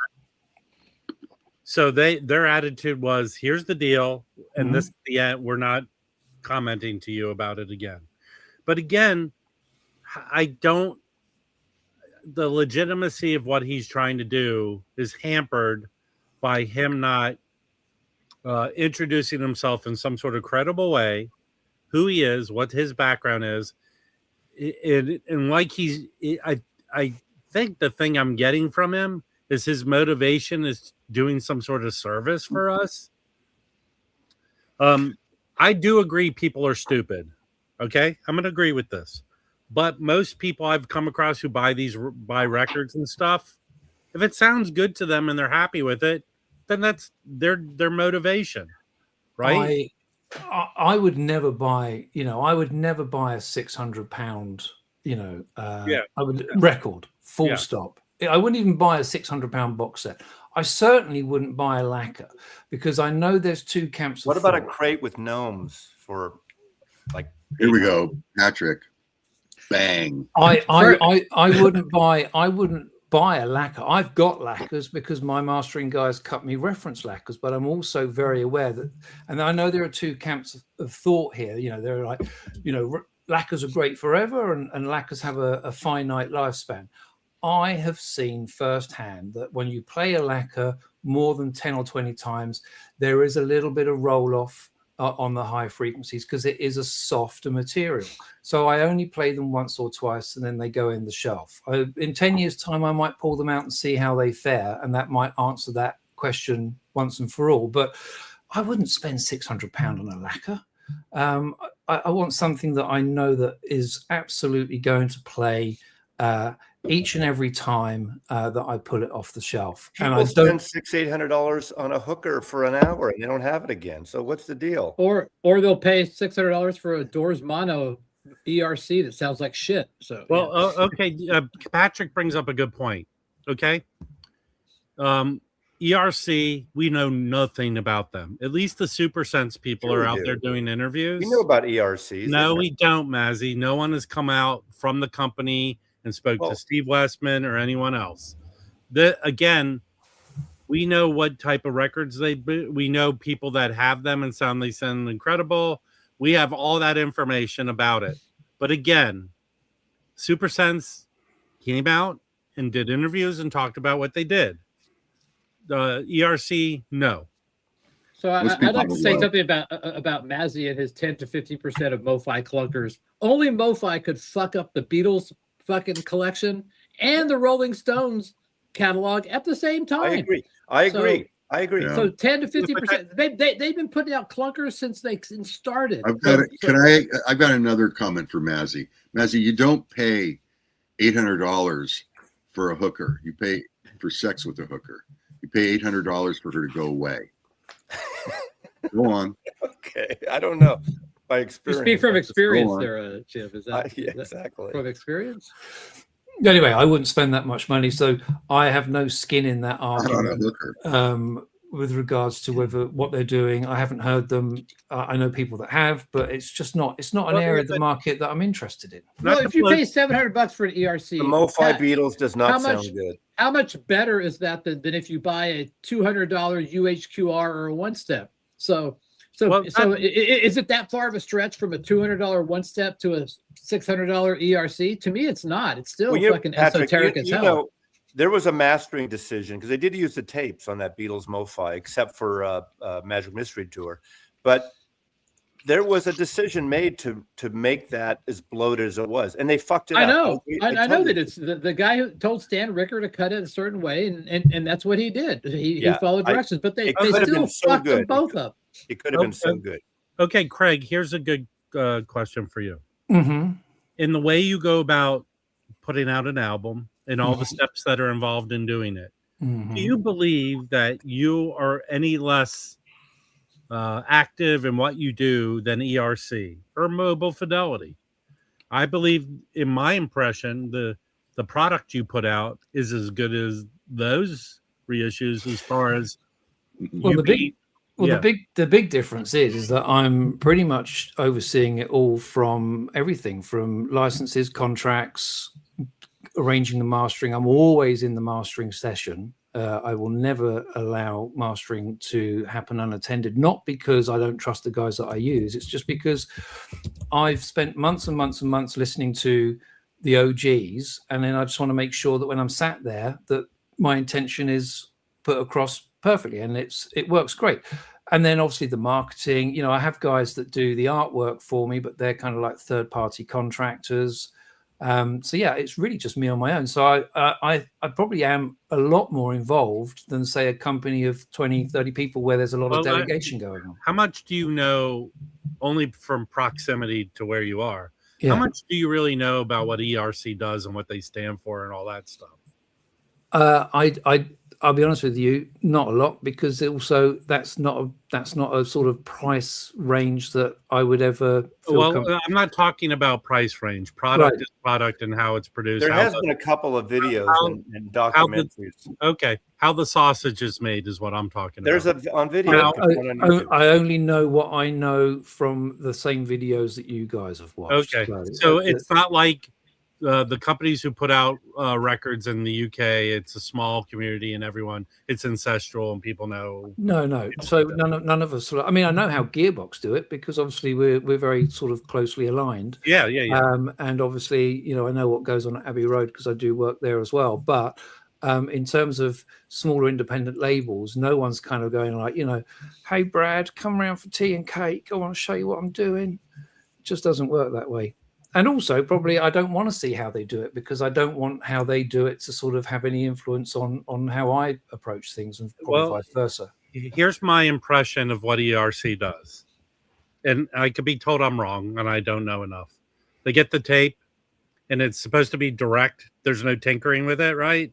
So their attitude was, here's the deal, and Mhm. this is the end. We're not commenting to you about it again. But again, I don't. The legitimacy of what he's trying to do is hampered by him not introducing himself in some sort of credible way, who he is, what his background is, and like I think the thing I'm getting from him is his motivation is doing some sort of service for us. I do agree people are stupid. Okay, I'm going to agree with this, but most people I've come across who buy records and stuff, if it sounds good to them and they're happy with it, then that's their motivation, right? I would never buy, I would never buy a £600, Yeah. I would record, full Yeah. stop. I wouldn't even buy a £600 box set. I certainly wouldn't buy a lacquer because I know there's two camps. What about a crate with gnomes for like? Here we go, Patrick. Bang. I wouldn't buy a lacquer. I've got lacquers because my mastering guys cut me reference lacquers, but I'm also very aware that, and I know there are two camps of thought here. They're like, lacquers are great forever and lacquers have a finite lifespan. I have seen firsthand that when you play a lacquer more than 10 or 20 times, there is a little bit of roll off on the high frequencies because it is a softer material. So I only play them once or twice and then they go in the shelf. In 10 years' time, I might pull them out and see how they fare, and that might answer that question once and for all. But I wouldn't spend £600 on a lacquer. I want something that I know that is absolutely going to play each and every time that I pull it off the shelf. People and I don't spend $600-800 on a hooker for an hour and they don't have it again. So what's the deal? Or they'll pay $600 for a Doors Mono ERC that sounds like shit. So Well, okay. Patrick brings up a good point. Okay. ERC, we know nothing about them. At least the Super Sense people Sure are we out do. there doing interviews. We know about ERCs. No, we don't, Mazzy. No one has come out from the company and spoke to Steve Westman or anyone else. Again, we know what type of records we know people that have them and they sound incredible. We have all that information about it. But again, Super Sense came out and did interviews and talked about what they did. The ERC, no. So I'd like to say something about Mazzy and his 10 to 50% of MoFi clunkers. Only MoFi could fuck up the Beatles fucking collection and the Rolling Stones catalog at the same time. I agree. Yeah. So 10 to 50%. They've been putting out clunkers since they started. I've got another comment for Mazzy. Mazzy, you don't pay $800 for a hooker. You pay for sex with a hooker. You pay $800 for her to go away. Go on. Okay, I don't know. By experience. You speak from experience there, Jim. Is that exactly from experience? Anyway, I wouldn't spend that much money, so I have no skin in that argument. Not on a hooker. With regards to what they're doing, I haven't heard them. I know people that have, but it's just not. It's not an area of the market that I'm interested in. Well, if you pay $700 for an ERC, the MoFi Beatles does not sound good. How much better is that than if you buy a $200 UHQR or a one step? So is it that far of a stretch from a $200 one step to a $600 ERC? To me, it's not. It's still fucking esoteric as hell. There was a mastering decision because they did use the tapes on that Beatles MoFi, except for Magic Mystery Tour. But there was a decision made to make that as bloated as it was, and they fucked it up. I know that it's the guy who told Stan Ricker to cut it a certain way, and that's what he did. He followed directions, but they still fucked them both up. It could have been so good. Okay, Craig, here's a good question for you. Mm-hmm. In the way you go about putting out an album and all the steps that are involved in doing it, do you believe that you are any less active in what you do than ERC or Mobile Fidelity? I believe, in my impression, the product you put out is as good as those reissues as far as Well, Yeah. the big difference is that I'm pretty much overseeing it all, from everything from licenses, contracts, arranging the mastering. I'm always in the mastering session. I will never allow mastering to happen unattended, not because I don't trust the guys that I use. It's just because I've spent months and months and months listening to the OGs, and then I just want to make sure that when I'm sat there, that my intention is put across perfectly, and it works great. And then obviously the marketing, I have guys that do the artwork for me, but they're kind of like third-party contractors. So yeah, it's really just me on my own. So I probably am a lot more involved than, say, a company of 20, 30 people where there's a lot of delegation going on. How much do you know, only from proximity to where you are? Yeah. How much do you really know about what ERC does and what they stand for and all that stuff? I'll be honest with you, not a lot, because also that's not a sort of price range that I would ever feel I'm not talking about price range. Product is product, and how it's produced. There has been a couple of videos and documentaries. How the sausage is made is what I'm talking about. There's on video. I only know what I know from the same videos that you guys have watched. Okay, so it's not like the companies who put out records in the UK. It's a small community, and it's ancestral, and people know. No. So none of us. I mean, I know how Gearbox do it, because obviously we're very sort of closely aligned. Yeah. And obviously, I know what goes on at Abbey Road because I do work there as well. But in terms of smaller independent labels, no one's kind of going like, hey Brad, come around for tea and cake. I want to show you what I'm doing. It just doesn't work that way. And also, probably, I don't want to see how they do it, because I don't want how they do it to sort of have any influence on how I approach things, and vice versa. Here's my impression of what ERC does. And I could be told I'm wrong, and I don't know enough. They get the tape, and it's supposed to be direct. There's no tinkering with it, right?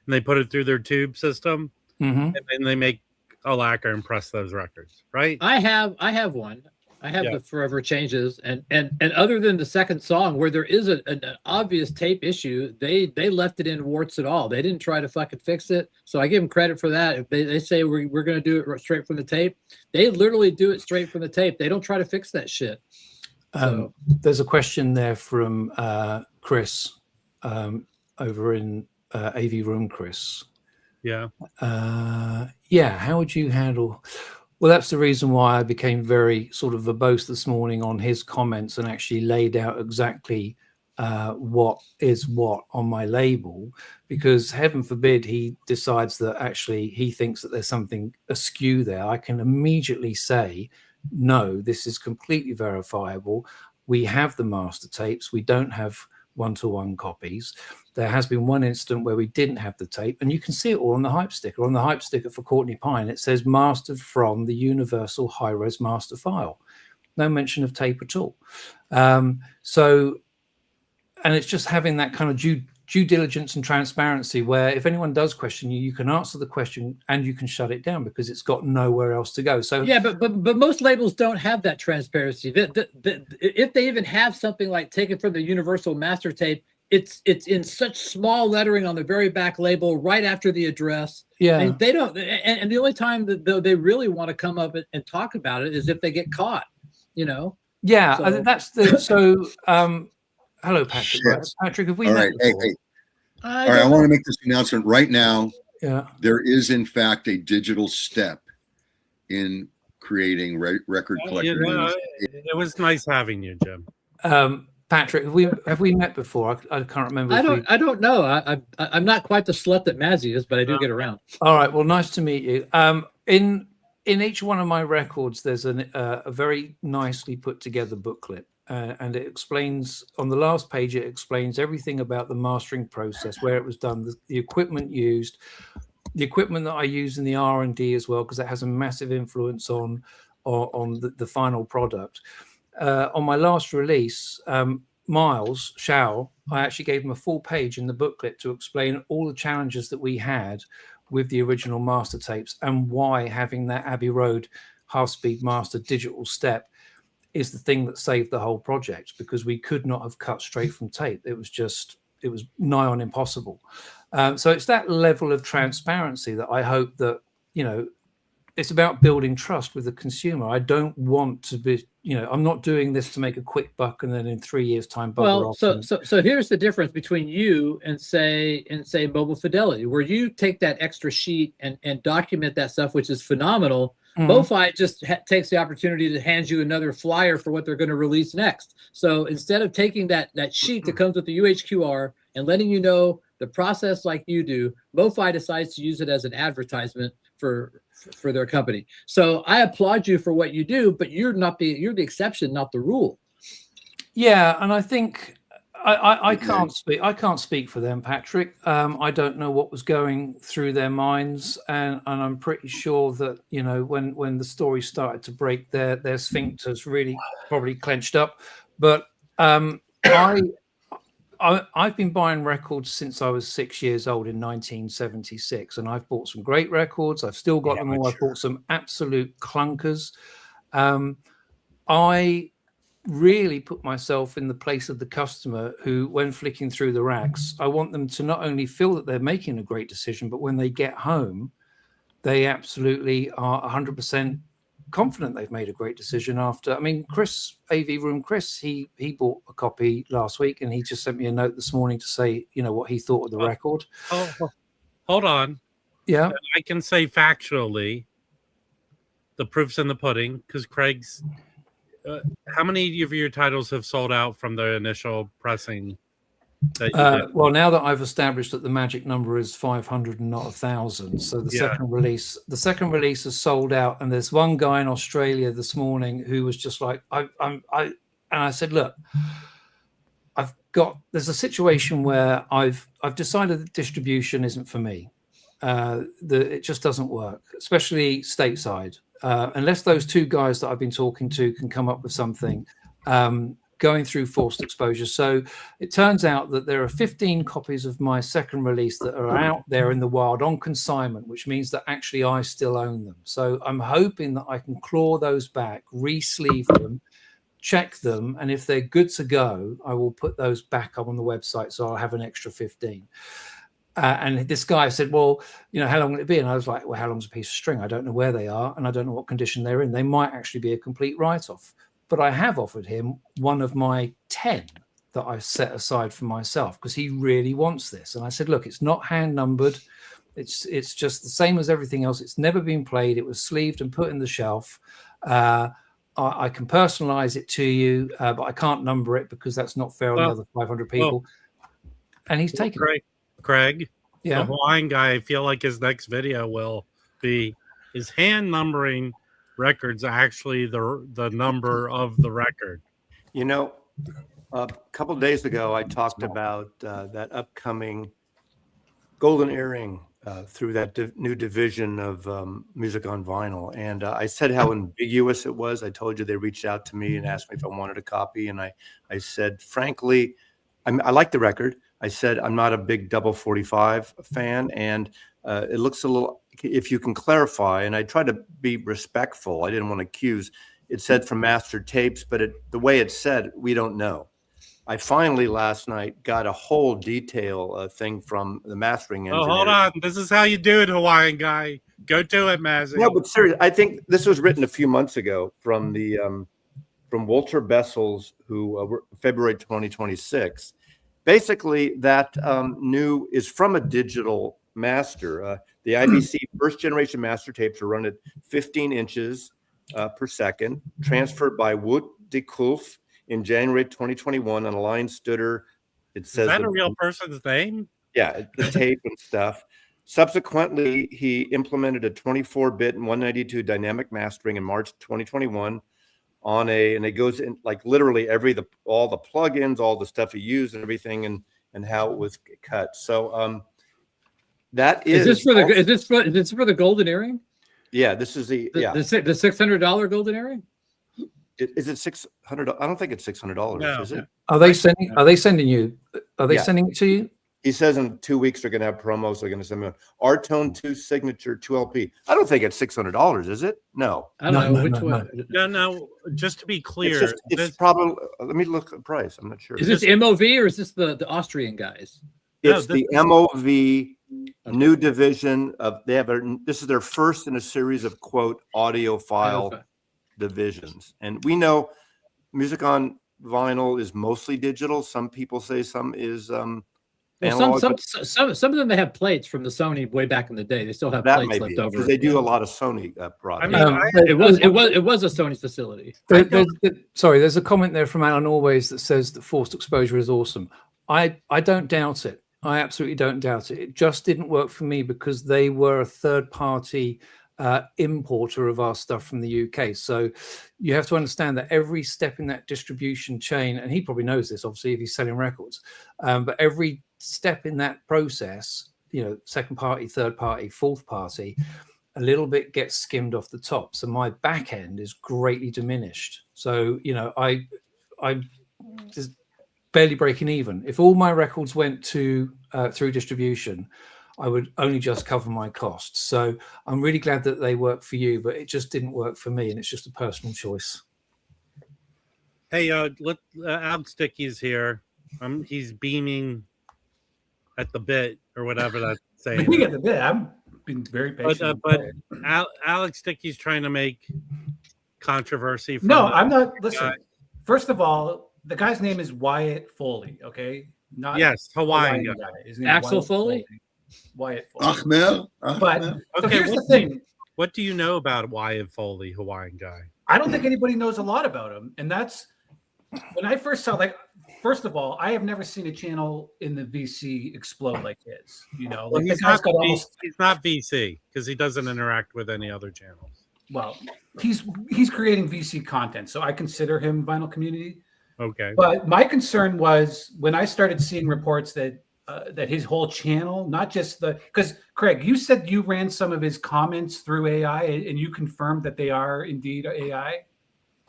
And they put it through their tube system, and then they make a lacquer and press those records, right? I have one. I have the Forever Changes, and other than the second song where there is an obvious tape issue, they left it in warts and all. They didn't try to fucking fix it. So I give them credit for that. If they say we're going to do it straight from the tape, they literally do it straight from the tape. They don't try to fix that shit. So. There's a question there from Chris over in AV Room, Chris. Yeah. How would you handle... Well, that's the reason why I became very sort of verbose this morning on his comments, and actually laid out exactly what is what on my label, because heaven forbid he decides that actually he thinks that there's something askew there. I can immediately say, no, this is completely verifiable. We have the master tapes. We don't have one-to-one copies. There has been one incident where we didn't have the tape, and you can see it all on the hype sticker. On the hype sticker for Courtney Pine, it says mastered from the Universal high-res master file. No mention of tape at all. And it's just having that kind of due diligence and transparency, where if anyone does question you, you can answer the question and you can shut it down, because it's got nowhere else to go. So yeah, but most labels don't have that transparency. If they even have something like taken from the Universal master tape, it's in such small lettering on the very back label right after the address. Yeah, and they don't. And the only time that they really want to come up and talk about it is if they get caught. Yeah, so. That's the so. Hello, Patrick. Patrick, have we met before? All right, I want to make this announcement right now. Yeah, there is in fact a digital step in creating record collector. It was nice having you, Jim. Patrick, have we met before? I can't remember. I don't know. I'm not quite the slut that Mazzy is, but I do get around. All right. Well, nice to meet you. In each one of my records, there's a very nicely put together booklet. And it explains, on the last page, it explains everything about the mastering process, where it was done, the equipment used, the equipment that I use in the R&D as well, because that has a massive influence on the final product. On my last release, Miles Shao, I actually gave him a full page in the booklet to explain all the challenges that we had with the original master tapes, and why having that Abbey Road half-speed master digital step is the thing that saved the whole project, because we could not have cut straight from tape. It was nigh on impossible. So it's that level of transparency that I hope that, it's about building trust with the consumer. I don't want to be, I'm not doing this to make a quick buck and then in 3 years' time bugger off. So here's the difference between you and say Mobile Fidelity, where you take that extra sheet and document that stuff, which is phenomenal. MoFi just takes the opportunity to hand you another flyer for what they're going to release next. So instead of taking that sheet that comes with the UHQR and letting you know the process like you do, MoFi decides to use it as an advertisement for their company. So I applaud you for what you do, but you're the exception, not the rule. Yeah, and I think I can't speak for them, Patrick. I don't know what was going through their minds, and I'm pretty sure that when the story started to break, their sphincters really probably clenched up. But I've been buying records since I was 6 years old in 1976, and I've bought some great records. I've still got them all. I've bought some absolute clunkers. I really put myself in the place of the customer who, when flicking through the racks, I want them to not only feel that they're making a great decision, but when they get home, they absolutely are 100% confident they've made a great decision after. I mean, Chris, AV Room Chris, he bought a copy last week, and he just sent me a note this morning to say, what he thought of the record. Oh, hold on. Yeah. I can say factually, the proof's in the pudding, because Craig's... how many of your titles have sold out from the initial pressing? Well, now that I've established that the magic number is 500 and not 1,000, so the second release has sold out. And there's one guy in Australia this morning who was just like, and I said, look, there's a situation where I've decided that distribution isn't for me. It just doesn't work, especially stateside. Unless those two guys that I've been talking to can come up with something, going through forced exposure. So it turns out that there are 15 copies of my second release that are out there in the wild on consignment, which means that actually I still own them. So I'm hoping that I can claw those back, re-sleeve them, check them, and if they're good to go, I will put those back up on the website, so I'll have an extra 15. And this guy said, well, how long will it be? And I was like, well, how long's a piece of string? I don't know where they are, and I don't know what condition they're in. They might actually be a complete write-off. But I have offered him one of my 10 that I've set aside for myself because he really wants this. And I said, look, it's not hand numbered. It's just the same as everything else. It's never been played. It was sleeved and put in the shelf. I can personalize it to you, but I can't number it because that's not fair on the other 500 people. And he's taken it. Craig, yeah, the Hawaiian guy, I feel like his next video will be, is hand numbering records actually the number of the record? A couple of days ago, I talked about that upcoming golden earring through that new division of music on vinyl. And I said how ambiguous it was. I told you they reached out to me and asked me if I wanted a copy. And I said, frankly, I like the record. I said, I'm not a big double 45 fan. And it looks a little, if you can clarify, and I tried to be respectful. I didn't want to accuse. It said from master tapes, but the way it said, we don't know. I finally last night got a whole detail thing from the mastering engineer. Oh, hold on. This is how you do it, Hawaiian guy. Go to it, Mazzy. No, but seriously, I think this was written a few months ago from from Walter Bessels, who February 2026. Basically, that new is from a digital master. The IBC first generation master tapes are run at 15 inches per second, transferred by Wood de Kulf in January 2021 on a line Stutter. It says, is that a real person's name? Yeah, the tape and stuff. Subsequently, he implemented a 24-bit and 192 dynamic mastering in March 2021 and it goes in like literally all the plugins, all the stuff he used and everything, and how it was cut. So that is this for the golden earring? Yeah, this is the $600 golden earring. Is it $600? I don't think it's $600. No. Is it? Are they sending you? Are they sending it to you? He says in 2 weeks they're going to have promos. They're going to send me an R-Tone 2 Signature 2LP. I don't think it's $600, is it? No. I don't know which one. No. Just to be clear, it's probably. Let me look at the price. I'm not sure. Is this MOV or is this the Austrian guys? It's the MOV new division of. This is their first in a series of quote audiophile divisions, and we know music on vinyl is mostly digital. Some people say some is analog. Some of them, they have plates from the Sony way back in the day. They still have that plates may left be over because they do a lot of Sony I products. mean, it was a Sony facility. There's a comment there from Alan Always that says that forced exposure is awesome. I don't doubt it. I absolutely don't doubt it. It just didn't work for me because they were a third-party importer of our stuff from the UK. So you have to understand that every step in that distribution chain, and he probably knows this, obviously, if he's selling records, but every step in that process, second party, third party, fourth party, a little bit gets skimmed off the top. So my back end is greatly diminished. So, I just barely breaking even. If all my records went to through distribution, I would only just cover my costs. So I'm really glad that they work for you, but it just didn't work for me, and it's just a personal choice. Hey, Alex Dickey's here. He's beaming at the bit or whatever that's saying. Beaming at the bit. I've been very patient. But Alex Dickey's trying to make controversy. No, I'm not. Listen, first of all, the guy's name is Wyatt Foley. Okay, not Hawaiian guy. His name Axel Foley. Wyatt Foley. Ahmed. But so Okay, here's the thing. What do you know about Wyatt Foley, Hawaiian guy? I don't think anybody knows a lot about him, and that's when I first saw. First of all, I have never seen a channel in the VC explode like his. Well, he's not VC because he doesn't interact with any other channels. Well, he's creating VC content, so I consider him vinyl community. Okay. But my concern was when I started seeing reports that his whole channel, not just because Craig, you said you ran some of his comments through AI, and you confirmed that they are indeed AI.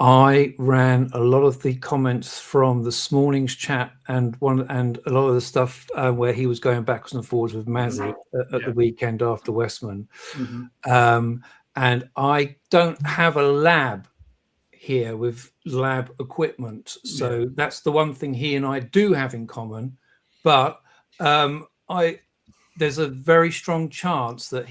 I ran a lot of the comments from this morning's chat and a lot of the stuff where he was going backwards and forwards with Mazzy at the weekend after Westman. Mm-hmm. And I don't have a lab here with lab equipment. So that's the one thing he and I do have in common. But there's a very strong chance that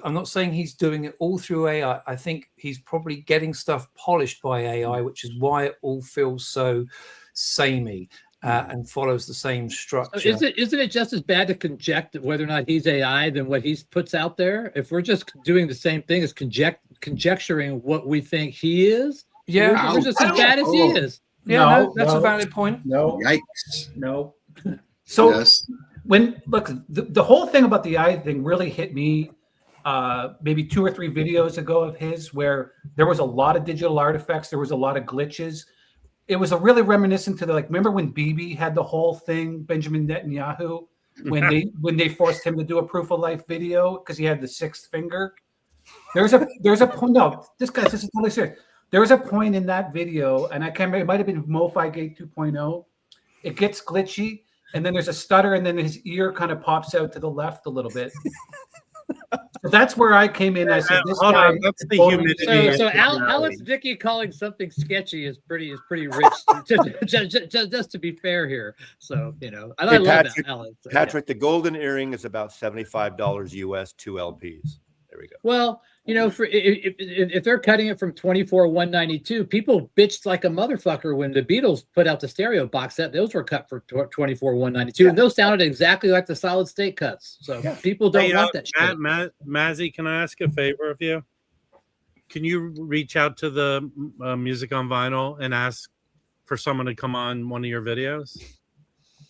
I'm not saying he's doing it all through AI. I think he's probably getting stuff polished by AI, which is why it all feels so samey and follows the same structure. So isn't it just as bad to conject whether or not he's AI than what he puts out there? If we're just doing the same thing as conjecturing what we think he is, we're just as bad as he is. Yeah, that's a valid point. No, Yikes. No. So yes. The whole thing about the AI thing really hit me maybe 2 or 3 videos ago of his where there was a lot of digital artifacts. There was a lot of glitches. It was a really reminiscent to remember when Bibi had the whole thing, Benjamin Netanyahu, when they forced him to do a proof of life video because he had the 6th finger. There's a point. No, this is totally serious. There was a point in that video, and I can't remember, it might have been MoFi Gate 2.0. It gets glitchy, and then there's a stutter, and then his ear kind of pops out to the left a little bit. So that's where I came in. I said, "This guy." That's the humidity. So Alex Dickey calling something sketchy is pretty rich. just to be fair here. So and I love that, Alex. Patrick, the golden earring is about $75 US, 2 LPs. There we go. Well, if they're cutting it from 24,192, people bitched like a motherfucker when the Beatles put out the stereo box set. Those were cut for 24,192, and those sounded exactly like the solid state cuts. So people don't want that shit. Mazzy, can I ask a favor of you? Can you reach out to the Music on Vinyl and ask for someone to come on one of your videos?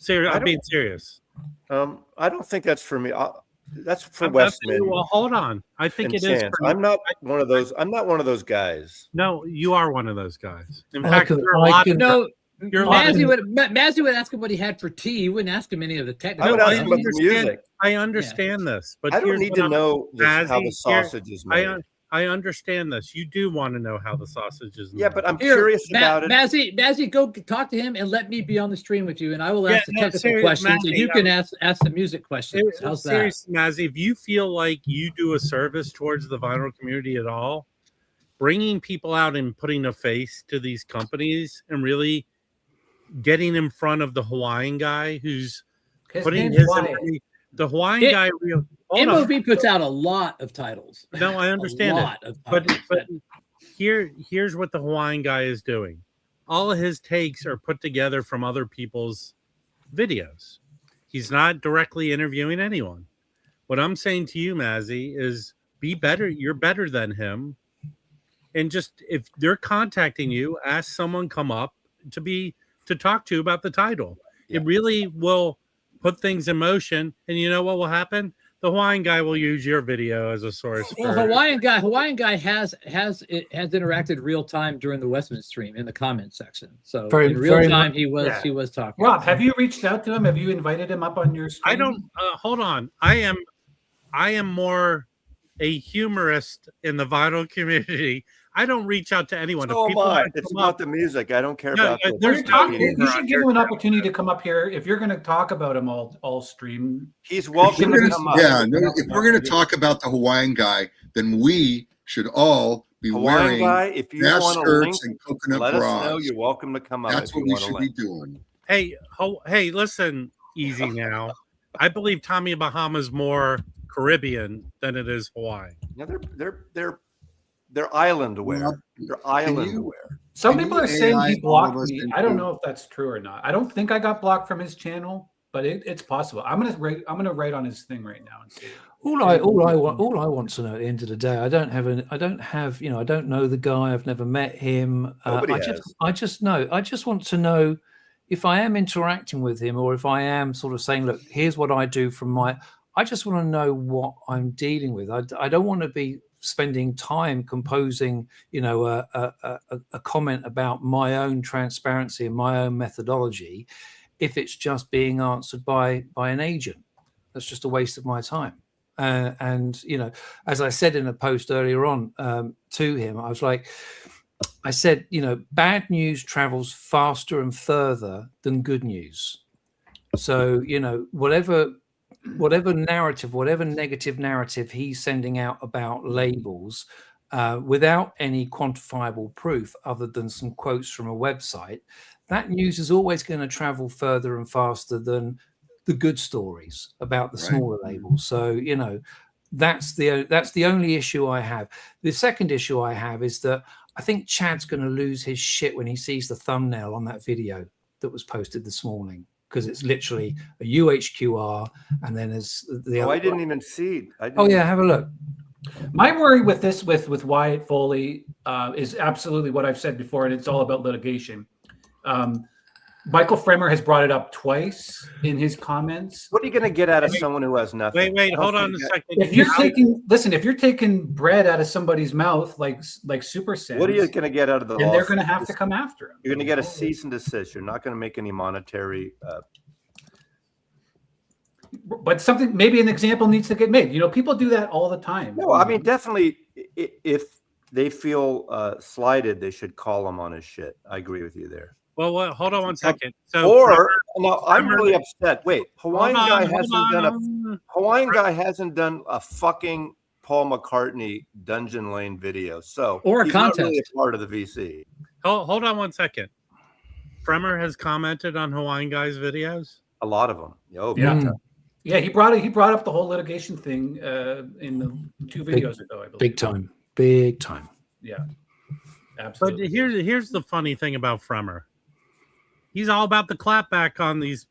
I'm being serious. I don't think that's for me. That's for Westman. Well, hold on. I think it is. I'm not one of those. I'm not one of those guys. No, you are one of those guys. In fact, Mazzy would ask him what he had for tea. You wouldn't ask him any of the technical. I would ask him about the music. I understand this, but I don't need to know how the sausage is made. I understand this. You do want to know how the sausage is made. Yeah, but I'm curious about it. Mazzy, go talk to him and let me be on the stream with you, and I will ask the technical questions, and you can ask the music questions. How's that? Seriously, Mazzy, if you feel like you do a service towards the vinyl community at all, bringing people out and putting a face to these companies and really getting in front of the Hawaiian guy who's His putting name's his Wyatt. the Hawaiian guy. Hold on. MOV puts out a lot of titles. No, I understand a it. lot of But titles. here's what the Hawaiian guy is doing. All of his takes are put together from other people's videos. He's not directly interviewing anyone. What I'm saying to you, Mazzy, is be better. You're better than him. And just if they're contacting you, ask someone come up to talk to you about the title. Yeah. It really will put things in motion. And you know what will happen? The Hawaiian guy will use your video as a source. Well, Hawaiian guy has interacted real time during the Westman stream in the comment section. So in real time he was talking. Rob, have you reached out to him? Have you invited him up on your stream? I don't. Hold on. I am more a humorist in the vinyl community. I don't reach out to anyone. So am I. It's about the music. I don't care about the you should give him an opportunity to come up here. If you're going to talk about him all stream, he's welcome to come up. Yeah, no, if we're going to talk about the Hawaiian guy, then we should all be wearing if you want skirts and coconut let bras. us know. You're welcome to come up. That's what we should be doing. Hey, listen, easy now. I believe Tommy Bahama's more Caribbean than it is Hawaii. Yeah, they're island aware. They're island aware. Some people are saying he blocked me. I don't know if that's true or not. I don't think I got blocked from his channel, but it's possible. I'm gonna write on his thing right now and see. All I want to know at the end of the day, I don't know the guy. I've never met him. I just want to know if I am interacting with him or if I am sort of saying, look, here's what I do I just want to know what I'm dealing with. I don't want to be spending time composing, a comment about my own transparency and my own methodology if it's just being answered by an agent. That's just a waste of my time. And as I said in a post earlier on to him, I said, bad news travels faster and further than good news. So, whatever narrative, whatever negative narrative he's sending out about labels without any quantifiable proof other than some quotes from a website, that news is always going to travel further and faster than the good stories about the smaller labels. So, that's the only issue I have. The second issue I have is that I think Chad's going to lose his shit when he sees the thumbnail on that video that was posted this morning, because it's literally a UHQR and then there's the other. I didn't even see. Have a look. My worry with this, with Wyatt Foley, is absolutely what I've said before, and it's all about litigation. Michael Fremer has brought it up twice in his comments. What are you going to get out of someone who has nothing? Wait, hold on a second. If you're taking bread out of somebody's mouth, like Super Sense, what are you going to get out of the lawsuit? And they're going to have to come after him. You're going to get a cease and desist. You're not going to make any monetary. But something, maybe an example needs to get made. People do that all the time. No, I mean, definitely, if they feel slighted, they should call him on his shit. I agree with you there. Well, hold on one second. I'm really upset. Wait, Hawaiian guy hasn't done a fucking Paul McCartney Dungeon Lane video, or a he's contest. not really a part of the VC. Hold on one second. Fremer has commented on Hawaiian guy's videos. A lot of them. Yeah, he brought up the whole litigation thing in the 2 videos ago, I believe. Big time. Yeah, absolutely. But here's the funny thing about Fremer. He's all about the clapback on this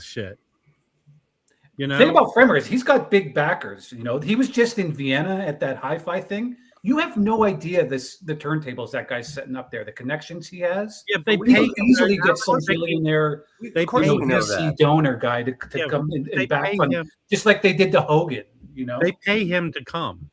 shit. The thing about Fremer is he's got big backers. He was just in Vienna at that hi-fi thing. You have no idea the turntables that guy's setting up there, the connections he has. Yeah, they easily get some billionaire VC donor guy to come and back fund, just like they did to Hogan. They pay him to come.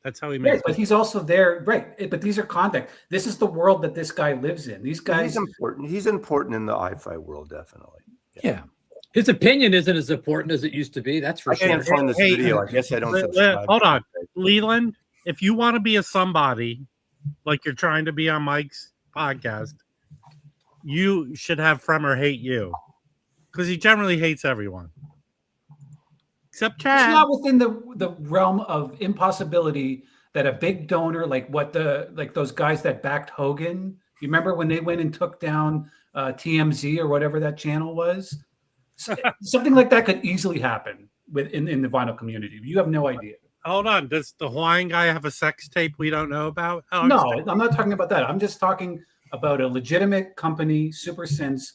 That's how he makes. Right, but he's also there, right? But these are contacts. This is the world that this guy lives in. These guys. He's important. He's important in the hi-fi world, definitely. Yeah. His opinion isn't as important as it used to be. That's for sure. I can't find this video. I guess I don't subscribe. Hold on, Leland. If you want to be a somebody, like you're trying to be on Mike's podcast, you should have Fremer hate you, because he generally hates everyone. Except Chad. It's not within the realm of impossibility that a big donor like those guys that backed Hogan. You remember when they went and took down TMZ or whatever that channel was? Something like that could easily happen in the vinyl community. You have no idea. Hold on. Does the Hawaiian guy have a sex tape we don't know about? No, I'm not talking about that. I'm just talking about a legitimate company, Super Sense.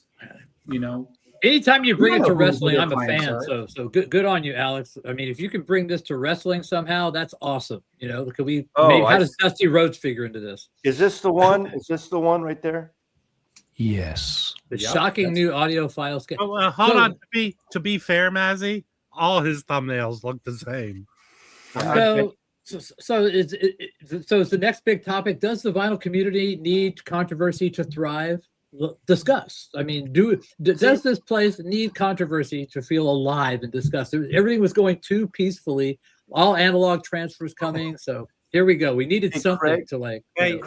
Anytime you bring it to wrestling, I'm a clients fan. are. So good on you, Alex. I mean, if you can bring this to wrestling somehow, that's awesome. Could we? How does Dusty Rhodes figure into this? Is this the one? Is this the one right there? Yes. The shocking new audio files. Hold on. To be fair, Mazzy, all his thumbnails look the same. So is the next big topic? Does the vinyl community need controversy to thrive? Discuss. I mean, does this place need controversy to feel alive and discuss? Everything was going too peacefully. All analog transfers coming. So here we go. We needed something Craig, to like. Craig,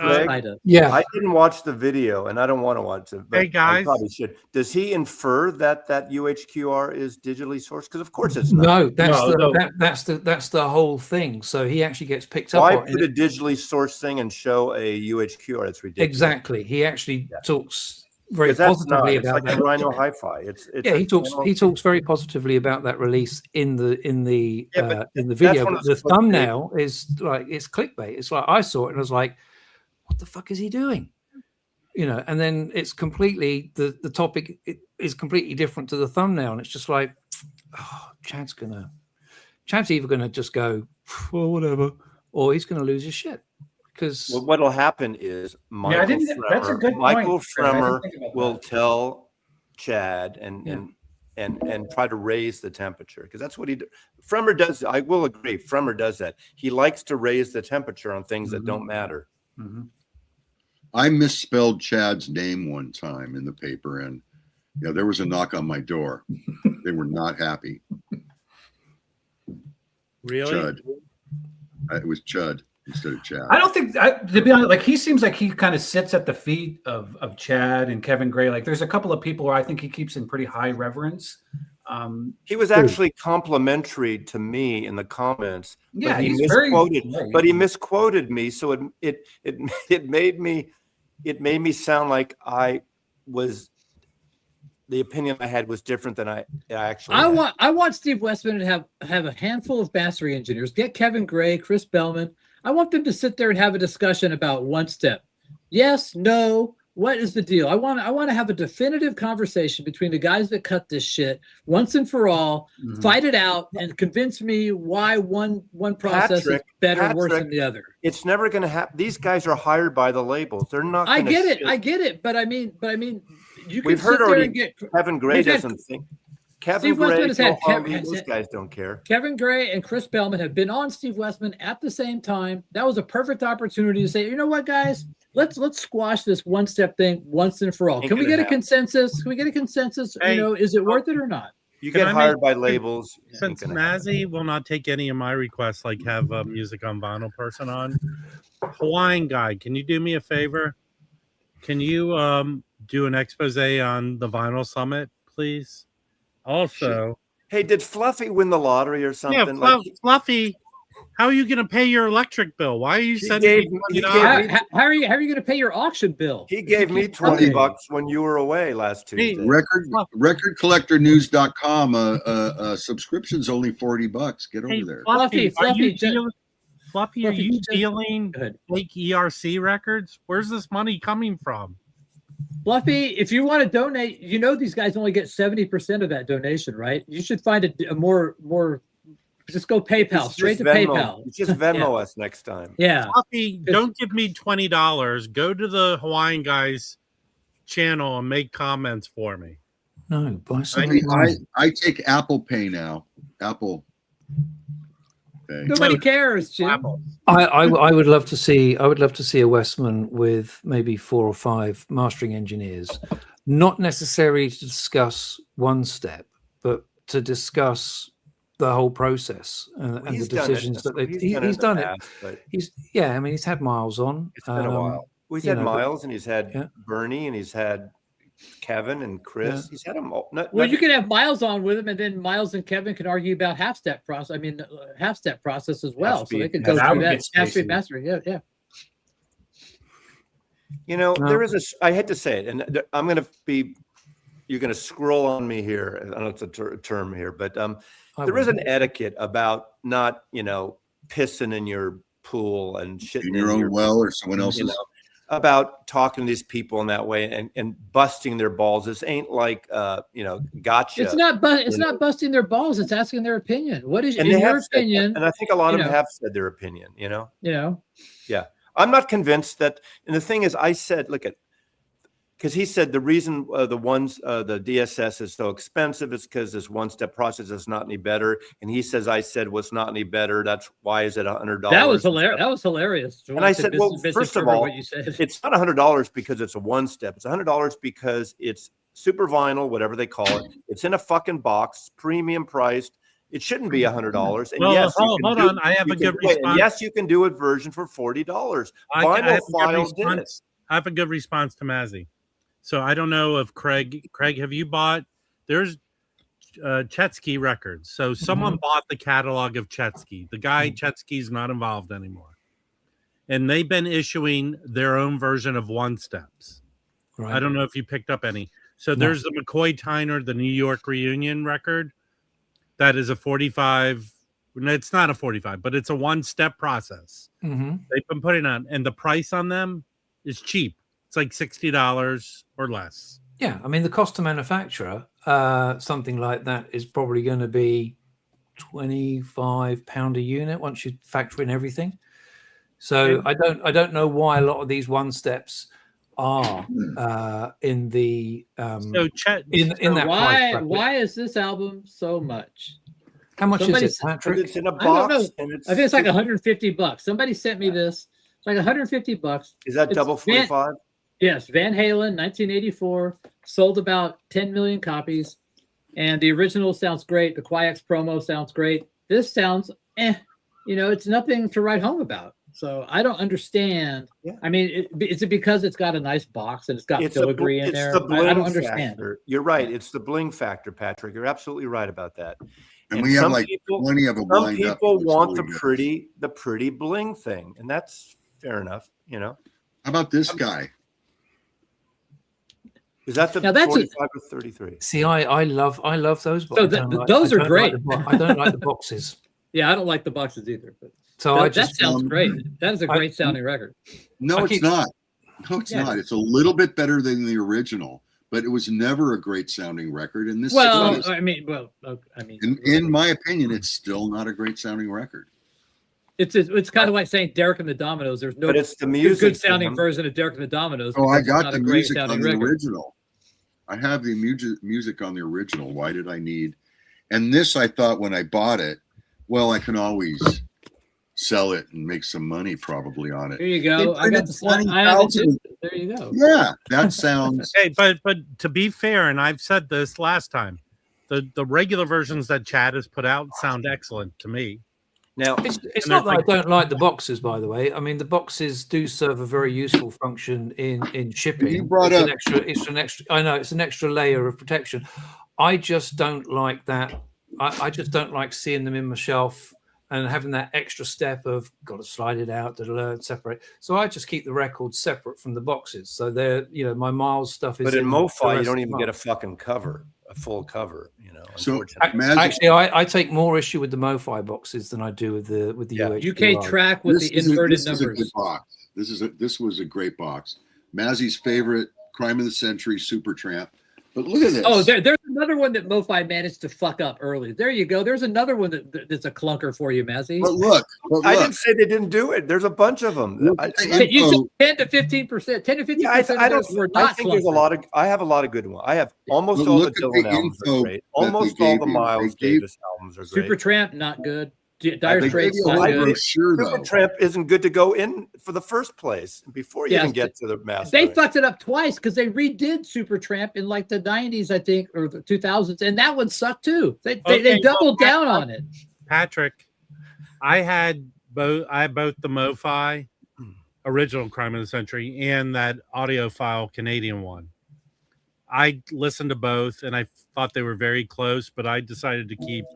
Yeah. I didn't watch the video, and I don't want to watch it. But Hey, guys. I probably should. Does he infer that UHQR is digitally sourced? Because of course it's not. No, No. that's the whole thing. So he actually gets picked up Why on put a digitally sourced thing and show a UHQR? It's ridiculous. Exactly. He actually talks very 'Cause that's positively it's about like that. a Rhino Hi-Fi. It's he talks very positively about that release in the but video. what But it's the supposed to be. thumbnail is like it's clickbait. It's like I saw it and I was like, what the fuck is he doing? And then it's completely the topic is completely different to the thumbnail, and it's just like, oh, Chad's either gonna just go, well, whatever, or he's gonna lose his shit. Because what'll happen is Michael that's a good Michael point, Fred. I Fremer didn't think about will that. tell Chad and try to raise the temperature, because that's what Fremer does. I will agree. Fremer does that. He likes to raise the temperature on things that don't matter. Mm-hmm. I misspelled Chad's name one time in the paper, and there was a knock on my door. They were not happy. Really? Chud. It was Chud instead of Chad. I don't think, to be honest, like he seems like he kind of sits at the feet of Chad and Kevin Gray. Like there's a couple of people where I think he keeps in pretty high reverence. He was actually complimentary to me in the comments. Yeah, but he he's misquoted. very. But he misquoted me, so it made me sound like the opinion I had was different than I actually. I want Steve Westman to have a handful of mastering engineers. Get Kevin Gray, Chris Bellman. I want them to sit there and have a discussion about one step. Yes, no. What is the deal? I want to have a definitive conversation between the guys that cut this shit once and for all, fight it out, and convince me why one process is better or worse than the other. It's never going to happen. These guys are hired by the labels. They're not. I get it. But I mean, you can We've heard sit there already. and get Kevin Gray doesn't think. Kevin Steve Gray, Westman has had Phil Harvey, those guys don't care. Kevin Gray and Chris Bellman have been on Steve Westman at the same time. That was a perfect opportunity to say, you know what, guys, let's squash this one step thing once and for all. Can we get a consensus? Can we get a consensus? Hey, is it worth it or not? You get hired by labels. Since Mazzy will not take any of my requests, like have a music on vinyl person on, Hawaiian guy, can you do me a favor? Can you do an expose on the Vinyl Summit, please? Also, hey, did Fluffy win the lottery or something? Yeah, Fluffy, how are you going to pay your electric bill? Why are you sending me $20? How are you going to pay your auction bill? He gave me $20 when you were away last Tuesday. Recordcollectornews.com. Subscription's only $40. Get over there. Fluffy, are you dealing fake ERC records? Where's this money coming from? Fluffy, if you want to donate, these guys only get 70% of that donation, right? You should find a more. Just go PayPal, straight to PayPal. Just Venmo us next time. Yeah. Fluffy, don't give me $20. Go to the Hawaiian guys channel and make comments for me. No, buy something. I take Apple Pay now. Apple Pay. Nobody cares, Jim. I would love to see a Westman with maybe 4 or 5 mastering engineers, not necessarily to discuss one step, but to discuss the whole process and the decisions that he's done it. He's had Miles on. It's been a while. Well, he's had Miles and he's had Bernie and he's had Kevin and Chris. Yeah. He's had them all. You can have Miles on with him, and then Miles and Kevin can argue about half-step process. Half-step process as well, so they can go through that half-step mastering. Yeah. There is I hate to say it, and I'm going to be you're going to scroll on me here. I don't know if it's a term here, but there is wouldn't. an etiquette about not, pissing in your pool and shitting In your own well or someone else's. About talking to these people in that way and busting their balls. This ain't like, gotcha. It's not busting their balls. It's asking their opinion. What is, And in they your have said, opinion? and I think a lot of them have said their opinion, Yeah. I'm not convinced that, and the thing is, I said, look at, because he said the reason the DSS is so expensive is because this one-step process is not any better. And he says, I said, what's not any better. That's why is it $100? That was hilarious. That was hilarious. And I said, well, first of all, what you said. It's not $100 because it's a one-step. It's $100 because it's super vinyl, whatever they call it. It's in a fucking box, premium priced. It shouldn't be $100. And Well, yes, hold on. I have a good response. Yes, you can do a version for $40. I have a good response to Mazzy. So I don't know if Craig, have you bought? There's Chetsky Records. So someone bought the catalog of Chetsky. The guy Chetsky's not involved anymore, and they've been issuing their own version of one steps. Right. I don't know if you picked up any. So there's the McCoy Tyner, the New York Reunion record. That is a 45. It's not a 45, but it's a one-step process. They've been putting on, and the price on them is cheap. It's like $60 or less. Yeah, I mean the cost to manufacture something like that is probably going to be £25 a unit once you factor in everything. So I don't know why a lot of these one steps are in the why is this album so much? How much is it, Patrick? It's in a box. I think it's like $150. Somebody sent me this. It's like $150. Is that double 45? Yes, Van Halen, 1984, sold about 10 million copies, and the original sounds great. The Quiax promo sounds great. This sounds, it's nothing to write home about. So I don't understand. Yeah. I mean, is it because it's got a nice box and it's got filigree in there? I don't understand. You're right. It's the bling factor, Patrick. You're absolutely right about that. And we have like plenty of them. Some people want the pretty bling thing, and that's fair enough. How about this guy? Is that the 45 or 33? See, I love those. So those are great. I don't like the boxes. Yeah, I don't like the boxes either. But so that sounds great. That is a great sounding record. No, it's not. No, it's not. It's a little bit better than the original, but it was never a great sounding record. And this, in my opinion, it's still not a great sounding record. It's kind of like saying Derek and the Dominoes. There's no, but it's the music good sounding version of Derek and the Dominoes. Oh, I got the music on the original. I have the music on the original. Why did I need? And this, I thought when I bought it, well, I can always sell it and make some money probably on it. There you go. I got the there you go. Yeah, that sounds. Hey, but to be fair, and I've said this last time, the regular versions that Chad has put out sound excellent to me. Now, it's not that I don't like the boxes, by the way. I mean, the boxes do serve a very useful function in shipping. You brought up it's an extra. I know it's an extra layer of protection. I just don't like that. I just don't like seeing them in my shelf and having that extra step of got to slide it out, separate. So I just keep the records separate from the boxes. So they're, my Miles stuff is. But in MoFi, you don't even get a fucking cover, a full cover. So actually, I take more issue with the MoFi boxes than I do with the UK track with the inverted numbers. Is a good box. This was a great box. Mazzy's favorite Crime of the Century, Supertramp. But look at this. Oh, there's another one that MoFi managed to fuck up early. There you go. There's another one that's a clunker for you, Mazzy. But look. I didn't say they didn't do it. There's a bunch of them. You said 10 to 15%. 10 to 15%. I think there's a lot of. I have a lot of good ones. I have almost all the Dylan albums are great. Almost all the Miles Davis albums are great. Supertramp, not good. Dire Straits, not good. Supertramp isn't good to go in for the first place before you even get to the master. They fucked it up twice because they redid Supertramp in like the 90s, I think, or the 2000s, and that one sucked too. They doubled down on it. Patrick, I had both the MoFi original Crime of the Century and that audiophile Canadian one. I listened to both and I thought they were very close, but I decided to keep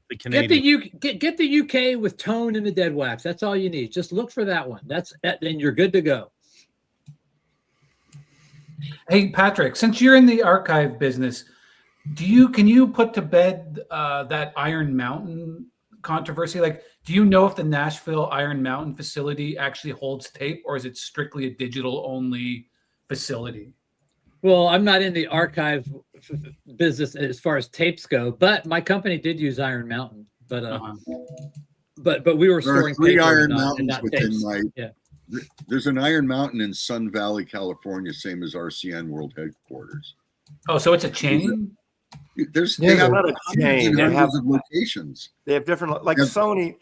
the Canadian. Get the UK with Tone and the Dead Wax. That's all you need. Just look for that one. Then you're good to go. Hey, Patrick, since you're in the archive business, Can you put to bed that Iron Mountain controversy? Like, do you know if the Nashville Iron Mountain facility actually holds tape, or is it strictly a digital only facility? Well, I'm not in the archive business as far as tapes go, but my company did use Iron Mountain. But but we were There are storing 3 paper Iron and Mountains not within tapes. my. Yeah. There's an Iron Mountain in Sun Valley, California, same as RCN World Headquarters. Oh, so it's a chain? There's Yeah, they have not a chain. hundreds They and have- hundreds of locations. They have different, like They have- Sony,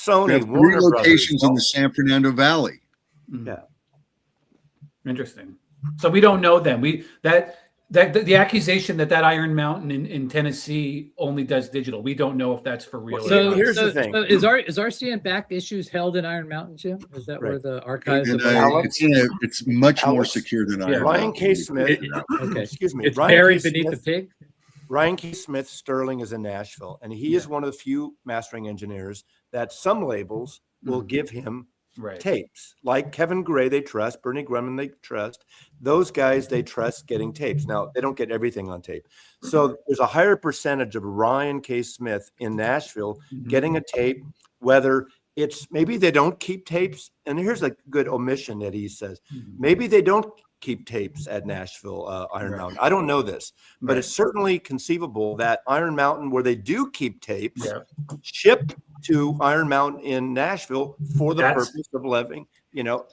They have 3 Warner locations in the Brothers. San Fernando Valley. Yeah. Interesting. So we don't know then. The accusation that Iron Mountain in Tennessee only does digital. We don't know if that's for real. or So not. here's the thing. So is RCN back issues held in Iron Mountain, Jim? Is that where Right. the archives? And, of Alex- it's much more Alex- secure than Yeah. Iron Ryan Mountain. K. Smith. Okay. Excuse me. It's Ryan K. buried beneath Smith- the pig. Ryan K. Smith Sterling is in Nashville, and he is one of the few mastering engineers that some labels will give him Right. tapes. Like Kevin Gray, they trust. Bernie Grumman, they trust. Those guys, they trust getting tapes. Now, they don't get everything on tape. So there's a higher percentage of Ryan K. Smith in Nashville getting a tape, whether it's maybe they don't keep tapes. And here's a good omission that he says. Maybe they don't keep tapes at Nashville Iron Mountain. I don't know this, but it's certainly conceivable that Iron Mountain, where they do keep tapes, ship to Iron Mountain in Nashville for the That's- purpose of living.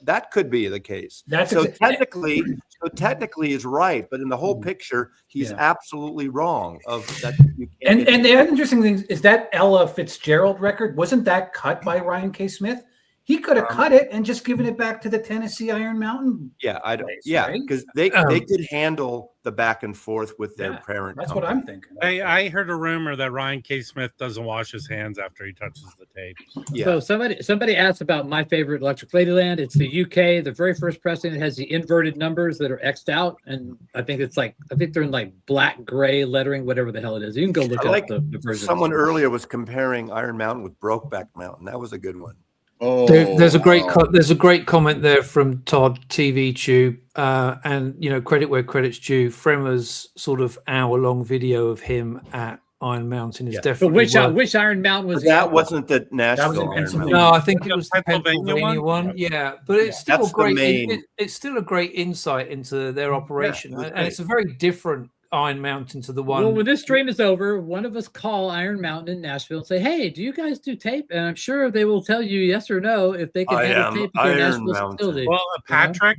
That could be the case. That's So exa- technically is right, but in the whole picture, he's Yeah. absolutely wrong. Of that, you can't And get- and the other interesting thing is that Ella Fitzgerald record, wasn't that cut by Ryan K. Smith? He could have cut it and just given it back to the Tennessee Iron Mountain. yeah, I don't. place, Yeah, right? because they could handle the back and forth with their Yeah, parent. That's what company. I'm thinking. I heard a rumor that Ryan K. Smith doesn't wash his hands after he touches the tape. Yeah. So somebody asked about my favorite Electric Ladyland. It's the UK. The very first pressing, it has the inverted numbers that are X'd out, and I think they're in like black gray lettering, whatever the hell it is. You can go look I up like the version. Someone earlier was comparing Iron Mountain with Brokeback Mountain. That was a good one. Oh, There's a great wow. there's a great comment there from Todd TV Tube, and credit where credit's due. Fremmer's sort of hour-long video of him at Iron Mountain is But definitely which Iron Mountain was But that wasn't the Nashville in Iron Pennsylvania. Mountain. No, I think it was the Pennsylvania Pennsylvania one? one. Yeah, but it's still That's the great. main- It's still a great insight into their operation, it was and it's a very different Iron Mountain to the one. Well, when this stream is over, one of us call Iron Mountain in Nashville and say, "Hey, do you guys do tape?" And I'm sure they will tell you yes or no if they can I handle am tape at their Iron Nashville Mountain. facility. Well, Patrick,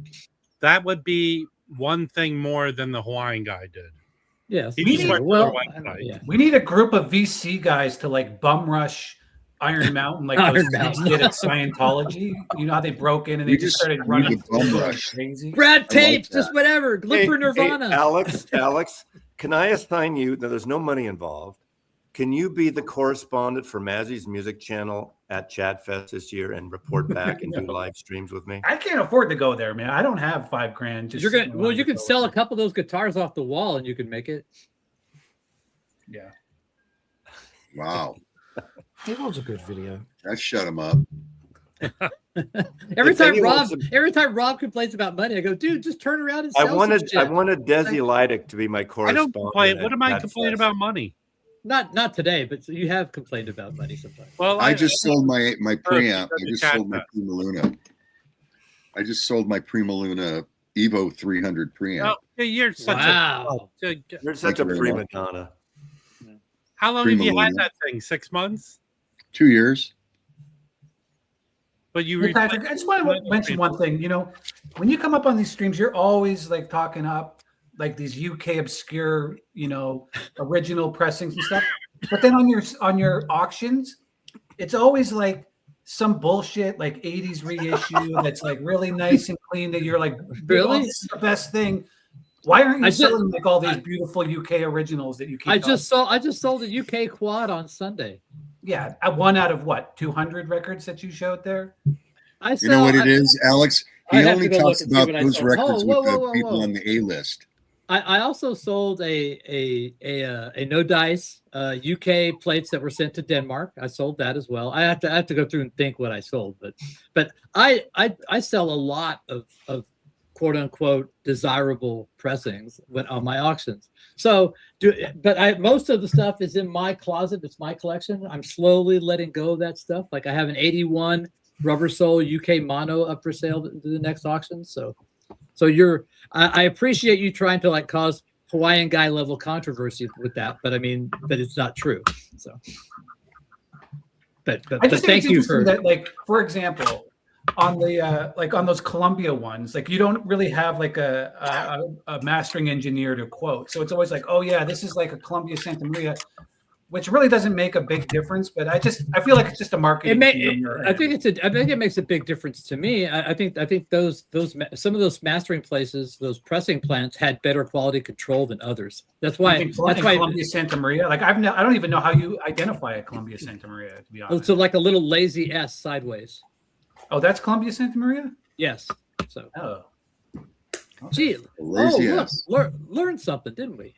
that would be one thing more than the Hawaiian guy did. Yes. He just went to well, the website. yeah. We need a group of VC guys to like bum rush Iron Mountain like Iron those guys Mountain. did at Scientology. You know how they broke in and We they just just started need running a bum through rush. crazy. Brad tapes, that. just whatever. Look for Nirvana. Alex, can I assign you? Now, there's no money involved. Can you be the correspondent for Mazzy's music channel at Chat Fest this year and report back and do live streams with me? I can't afford to go there, man. I don't have $5,000. Just You're gonna sitting well, around you to can go sell a there. couple of those guitars off the wall and you can make it. Yeah. Wow. It was a good video. That shut him up. Every If time anyone's a- every time Rob complains about money, I go, dude, just turn around and I sell wanted some shit. Desi Leidick to be my I correspondent. don't complain. What at am I Chat complaining Fest. about money? Not today, but you have complained about money sometimes. Well, I just sold my preamp. I because just of sold my Chat Prima Luna. I just sold my Prima Luna Evo 300 preamp. Oh, you're such Wow. a. You're such Thank a you very prima much. donna. How long Prima have you had Luna. that thing? 6 months? 2 years. But you Hey, Patrick, I just want to mention one thing. You know, when you come up on these streams, you're always like talking up like these UK obscure, original pressings and stuff. But then on your auctions, it's always like some bullshit like 80s reissue that's like really nice and clean that you're like, Really? "Oh, this is the best thing." Why aren't you I just- selling like all these beautiful UK originals that you keep? I just sold a UK quad on Sunday. yeah, one out of what 200 records that you showed there. You know what it is, Alex? I He have only to go talks look and see about what I those sold. records Whoa, with whoa, the whoa, people whoa. on the A list. I also sold a no dice UK plates that were sent to Denmark. I sold that as well. I have to go through and think what I sold, but I sell a lot of quote unquote desirable pressings went on my auctions. So most of the stuff is in my closet. It's my collection. I'm slowly letting go of that stuff. Like I have an 81 rubber sole UK mono up for sale to the next auction. So I appreciate you trying to like cause Hawaiian guy level controversy with that, but I mean, but it's not true. So, but thank you for that. Like, for example, on the like on those Columbia ones, like you don't really have like a mastering engineer to quote. So it's always like, oh yeah, this is like a Columbia Santa Maria, which really doesn't make a big difference. But I feel like it's just a marketing. I think it makes a big difference to me. I think some of those mastering places, those pressing plants had better quality control than others. That's why Columbia Santa Maria. Like I don't even know how you identify a Columbia Santa Maria, to be honest. So like a little lazy S sideways. Oh, that's Columbia Santa Maria? Yes. So. Oh. Gee. Look, learned something, didn't we?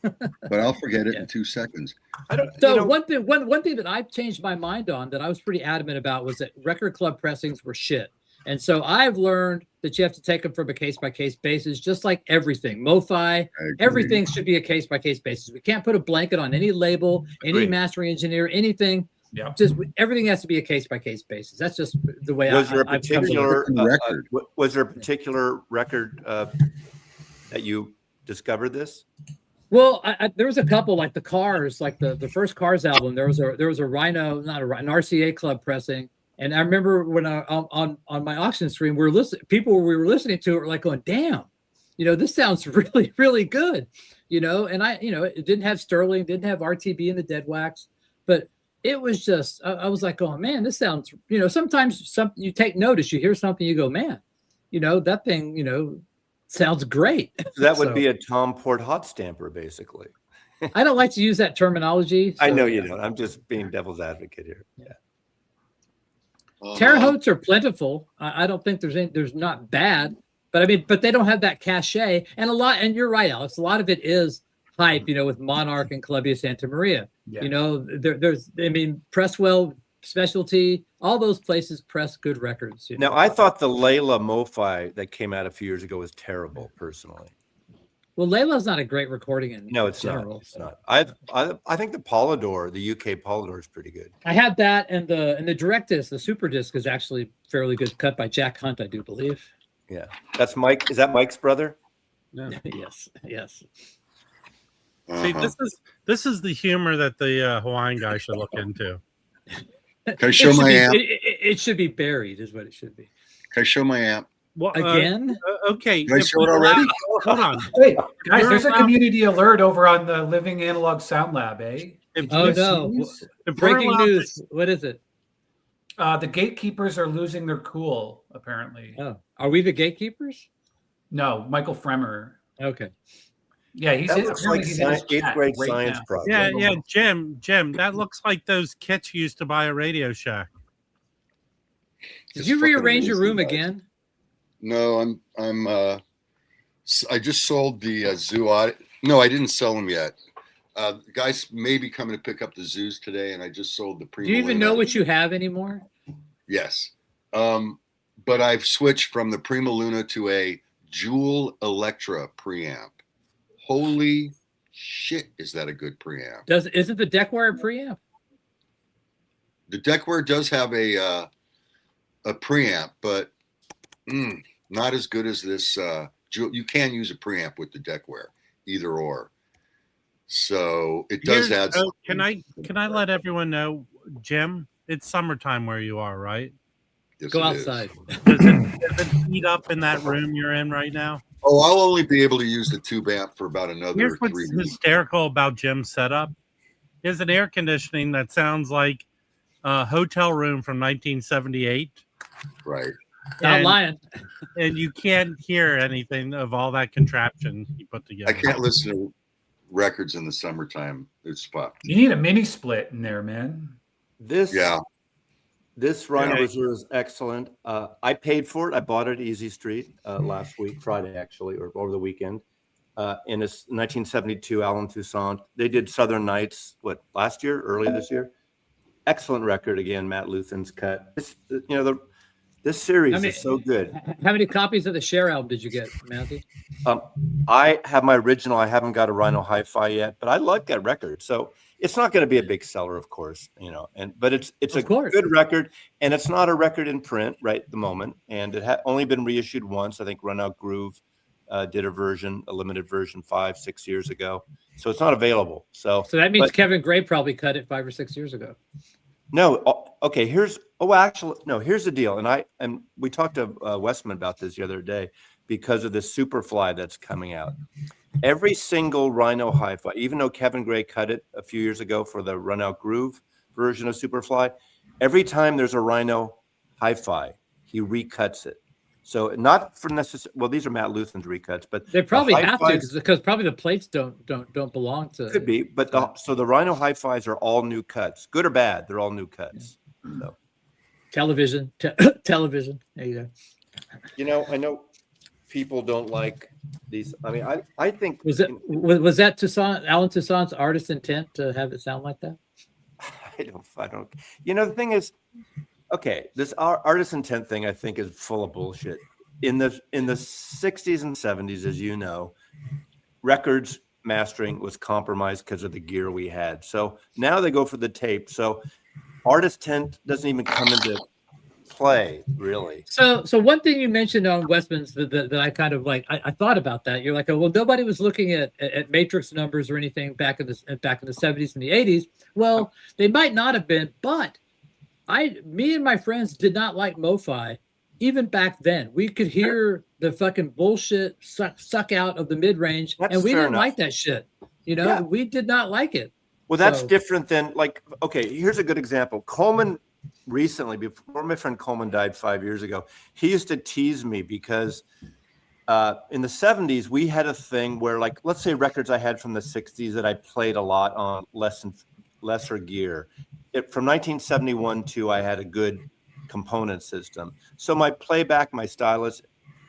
But I'll forget it in 2 seconds. One thing that I've changed my mind on that I was pretty adamant about was that record club pressings were shit. And so I've learned that you have to take them from a case-by-case basis, just like everything. MoFi, everything should be a case-by-case basis. We can't put a blanket on any label, any mastering engineer, anything. Yeah. Just everything has to be a case-by-case basis. That's just the way Was there a particular record that you discovered this? Well, there was a couple, like the Cars, like the first Cars album. There was a Rhino, an RCA club pressing, and I remember when on my auction stream, we were listening to it were like going, damn, this sounds really, really good, And it didn't have Sterling, didn't have RTB in the dead wax, but it was just I was like, oh man, this sounds. Sometimes you take notice, you hear something, you go, man, that thing, sounds great. So that would be a Tom Port hot stamper, basically. I don't like to use that terminology. I know you don't. I'm just being devil's advocate here. Yeah. Terre Hautes are plentiful. I don't think there's not bad, but I mean, but they don't have that cachet. And you're right, Alex. A lot of it is hype, with Monarch and Columbia Santa Maria. Yeah. There's Presswell, Specialty, all those places press good records. Now, I thought the Layla MoFi that came out a few years ago was terrible, personally. Well, Layla's not a great recording in general. It's not. I think the Polydor, the UK Polydor, is pretty good. I had that, and the direct disc, the super disc, is actually fairly good, cut by Jack Hunt, I do believe. Yeah, that's Mike. Is that Mike's brother? No. Yes. See, this is the humor that the Hawaiian guy should look into. Can I show my amp? It should be buried, is what it should be. Can I show my amp? Well, again? Okay. Can I show it already? Hold on. Wait, guys, there's a community alert over on the Living Analog Sound Lab, eh? Breaking news. What is it? The gatekeepers are losing their cool, apparently. Oh, are we the gatekeepers? No, Michael Fremer. Okay. Yeah, he's like eighth grade science project. Yeah, Jim, that looks like those kits you used to buy at Radio Shack. Did you rearrange your room again? No, I just sold the Zoo Audit. No, I didn't sell them yet. The guys may be coming to pick up the zoos today, and I just sold the Prima. Do you even know what you have anymore? Yes. But I've switched from the Prima Luna to a Jewel Electra preamp. Holy shit, is that a good preamp? Isn't the Deckware a preamp? The Deckware does have a preamp, but not as good as this. You can use a preamp with the Deckware, either or. So it does add. Can I let everyone know, Jim? It's summertime where you are, right? Yes, Go outside. Does it heat up in that room you're in right now? Oh, I'll only be able to use the tube amp for about another 3 what's weeks. Hysterical about Jim's setup. He has an air conditioning that sounds like a hotel room from 1978. Right. Not lying. And you can't hear anything of all that contraption he put together. I can't listen to records in the summertime. It's fucked. You need a mini split in there, man. This Rhino Reserve is excellent. I paid for it. I bought it at Easy Street last week, Friday actually, or over the weekend. In a 1972 Alan Toussaint. They did Southern Nights, early this year? Excellent record again, Matt Luthen's cut. This series is so good. How many copies of the Cher album did you get, Matthew? I have my original. I haven't got a Rhino Hi-Fi yet, but I like that record. So it's not going to be a big seller, of course, but it's a good record, and it's not a record in print right at the moment, and it had only been reissued once. I think Run Out Groove did a limited version 5-6 years ago, so it's not available. So that means Kevin Gray probably cut it 5 or 6 years ago. No, okay. Here's the deal, and we talked to Westman about this the other day because of the Superfly that's coming out. Every single Rhino Hi-Fi, even though Kevin Gray cut it a few years ago for the Run Out Groove version of Superfly, every time there's a Rhino Hi-Fi, he recuts it. So not for necessary. Well, these are Matt Luthen's recuts, but they probably have to because probably the plates don't belong to. Could be, but so the Rhino Hi-Fis are all new cuts, good or bad. They're all new cuts. So. Television. There you go. I know people don't like these. I mean, I think was that Toussaint, Alan Toussaint's artist intent to have it sound like that? I don't. The thing is. Okay, this artist intent thing I think is full of bullshit. In the 60s and 70s, as you know, records mastering was compromised because of the gear we had. So now they go for the tape. So artist intent doesn't even come into play, really. So one thing you mentioned on Westman's that I kind of like, I thought about that. You're like, oh, well, nobody was looking at matrix numbers or anything back in the 70s and the 80s. Well, they might not have been, but me and my friends did not like MoFi even back then. We could hear the fucking bullshit suck out of the mid-range, and we didn't like that shit. We did not like it. Well, that's different than okay, here's a good example. Coleman recently, before my friend Coleman died 5 years ago, he used to tease me because in the 70s, we had a thing where, let's say records I had from the 60s that I played a lot on lesser gear. From 1971 to I had a good component system. So my playback, my stylus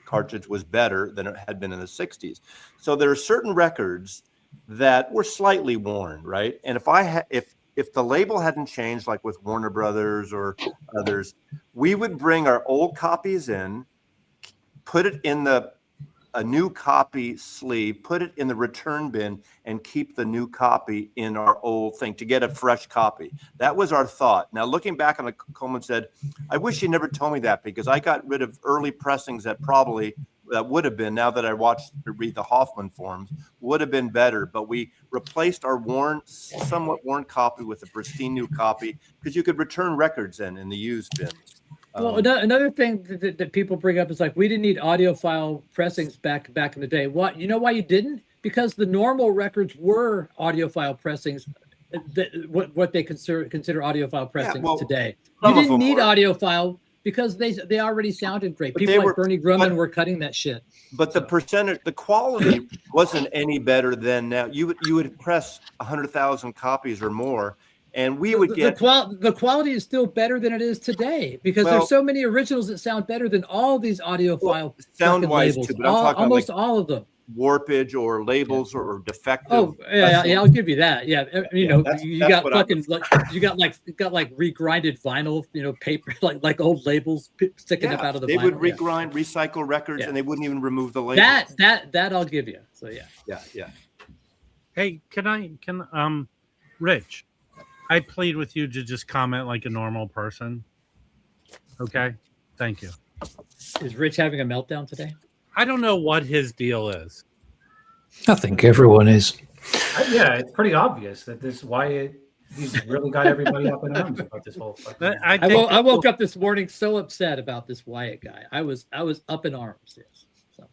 cartridge was better than it had been in the 60s. So there are certain records that were slightly worn, right? And if the label hadn't changed, like with Warner Brothers or others, we would bring our old copies in, put it in a new copy sleeve, put it in the return bin, and keep the new copy in our old thing to get a fresh copy. That was our thought. Now, looking back on it, Coleman said, I wish you never told me that because I got rid of early pressings that would have been, now that I read the Hoffman forms, would have been better. But we replaced our somewhat worn copy with a pristine new copy because you could return records in the used bins. Well, another thing that people bring up is we didn't need audiophile pressings back in the day. What you know why you didn't? Because the normal records were audiophile pressings. What they consider audiophile pressings today. You didn't need audiophile because they already sounded great. People like Bernie Grumman were cutting that shit. But the quality wasn't any better than now. You would press 100,000 copies or more. And we would get the quality is still better than it is today because there's so many originals that sound better than all these audiophile sound wise labels. Too, but I'm talking almost all of them. Warpage or labels or defective. Oh yeah, I'll give you that. Yeah, you got fucking you got regrinded vinyl, paper like old labels sticking up out of the. They vinyl. would regrind, recycle records, and they wouldn't even remove the labels. That I'll give you. So yeah. Hey, can Rich? I plead with you to just comment like a normal person. Okay? Thank you. Is Rich having a meltdown today? I don't know what his deal is. I think everyone is. Yeah, it's pretty obvious that this Wyatt, he's really got everybody up in arms about this whole thing. I woke up this morning so upset about this Wyatt guy. I was up in arms. Yes. So.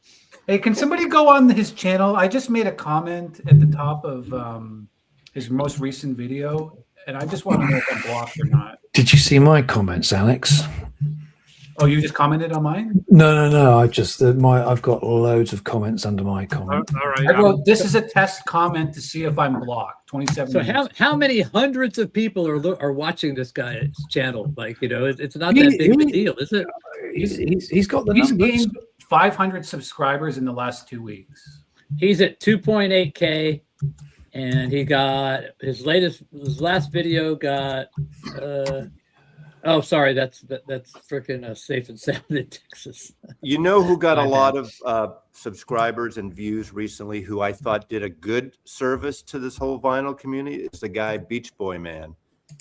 Hey, can somebody go on his channel? I just made a comment at the top of his most recent video. And I just want to know if I'm blocked or not. Did you see my comments, Alex? Oh, you just commented on mine? No. I've got loads of comments under my comment. All right. I wrote, this is a test comment to see if I'm blocked. 27. So how many hundreds of people are watching this guy's channel? It's not that big of a deal, is it? He's got the numbers. Gained 500 subscribers in the last 2 weeks. He's at 2.8K. And he got his last video got Oh, sorry, that's freaking safe and sound in Texas. You know who got a My lot bad. of subscribers and views recently, who I thought did a good service to this whole vinyl community, is the guy Beach Boy Man,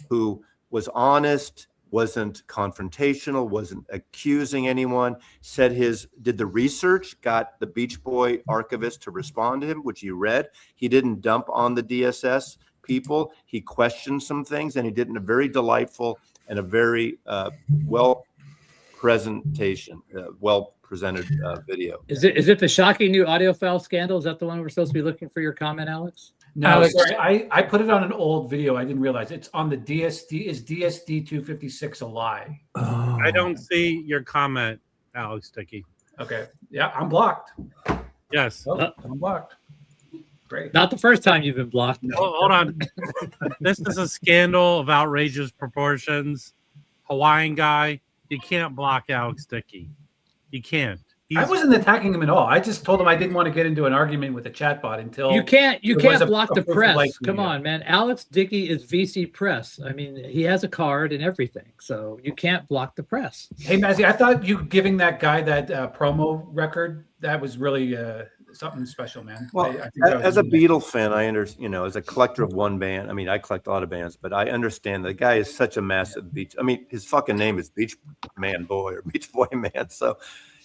who was honest, wasn't confrontational, wasn't accusing anyone, did the research, got the Beach Boy archivist to respond to him, which he read. He didn't dump on the DSS people. He questioned some things, and he did in a very delightful and a very well presented video. Is it the shocking new audio file scandal? Is that the one we're supposed to be looking for your comment, Alex? No, Alex- sorry, I put it on an old video. I didn't realize it's on the DSD. Is DSD 256 a lie? Oh. I don't see your comment, Alex Dickey. Okay, yeah, I'm blocked. Yes. Oh, I'm blocked. Great. Not the first time you've been blocked. Hold on. This is a scandal of outrageous proportions. Hawaiian guy, you can't block Alex Dickey. You can't. I wasn't attacking him at all. I just told him I didn't want to get into an argument with a chatbot until You can't It was block a the proof of press. life Come video. on, man. Alex Dickey is VC Press. I mean, he has a card and everything, so you can't block the press. Hey, Mazzy, I thought you giving that guy that promo record, that was really something special, man. Well, I think that was as a really nice. Beatle fan, I understand, as a collector of one band, I mean, I collect a lot of bands, but I understand the guy is such a massive his fucking name is Beach Man Boy or Beach Boy Man. So,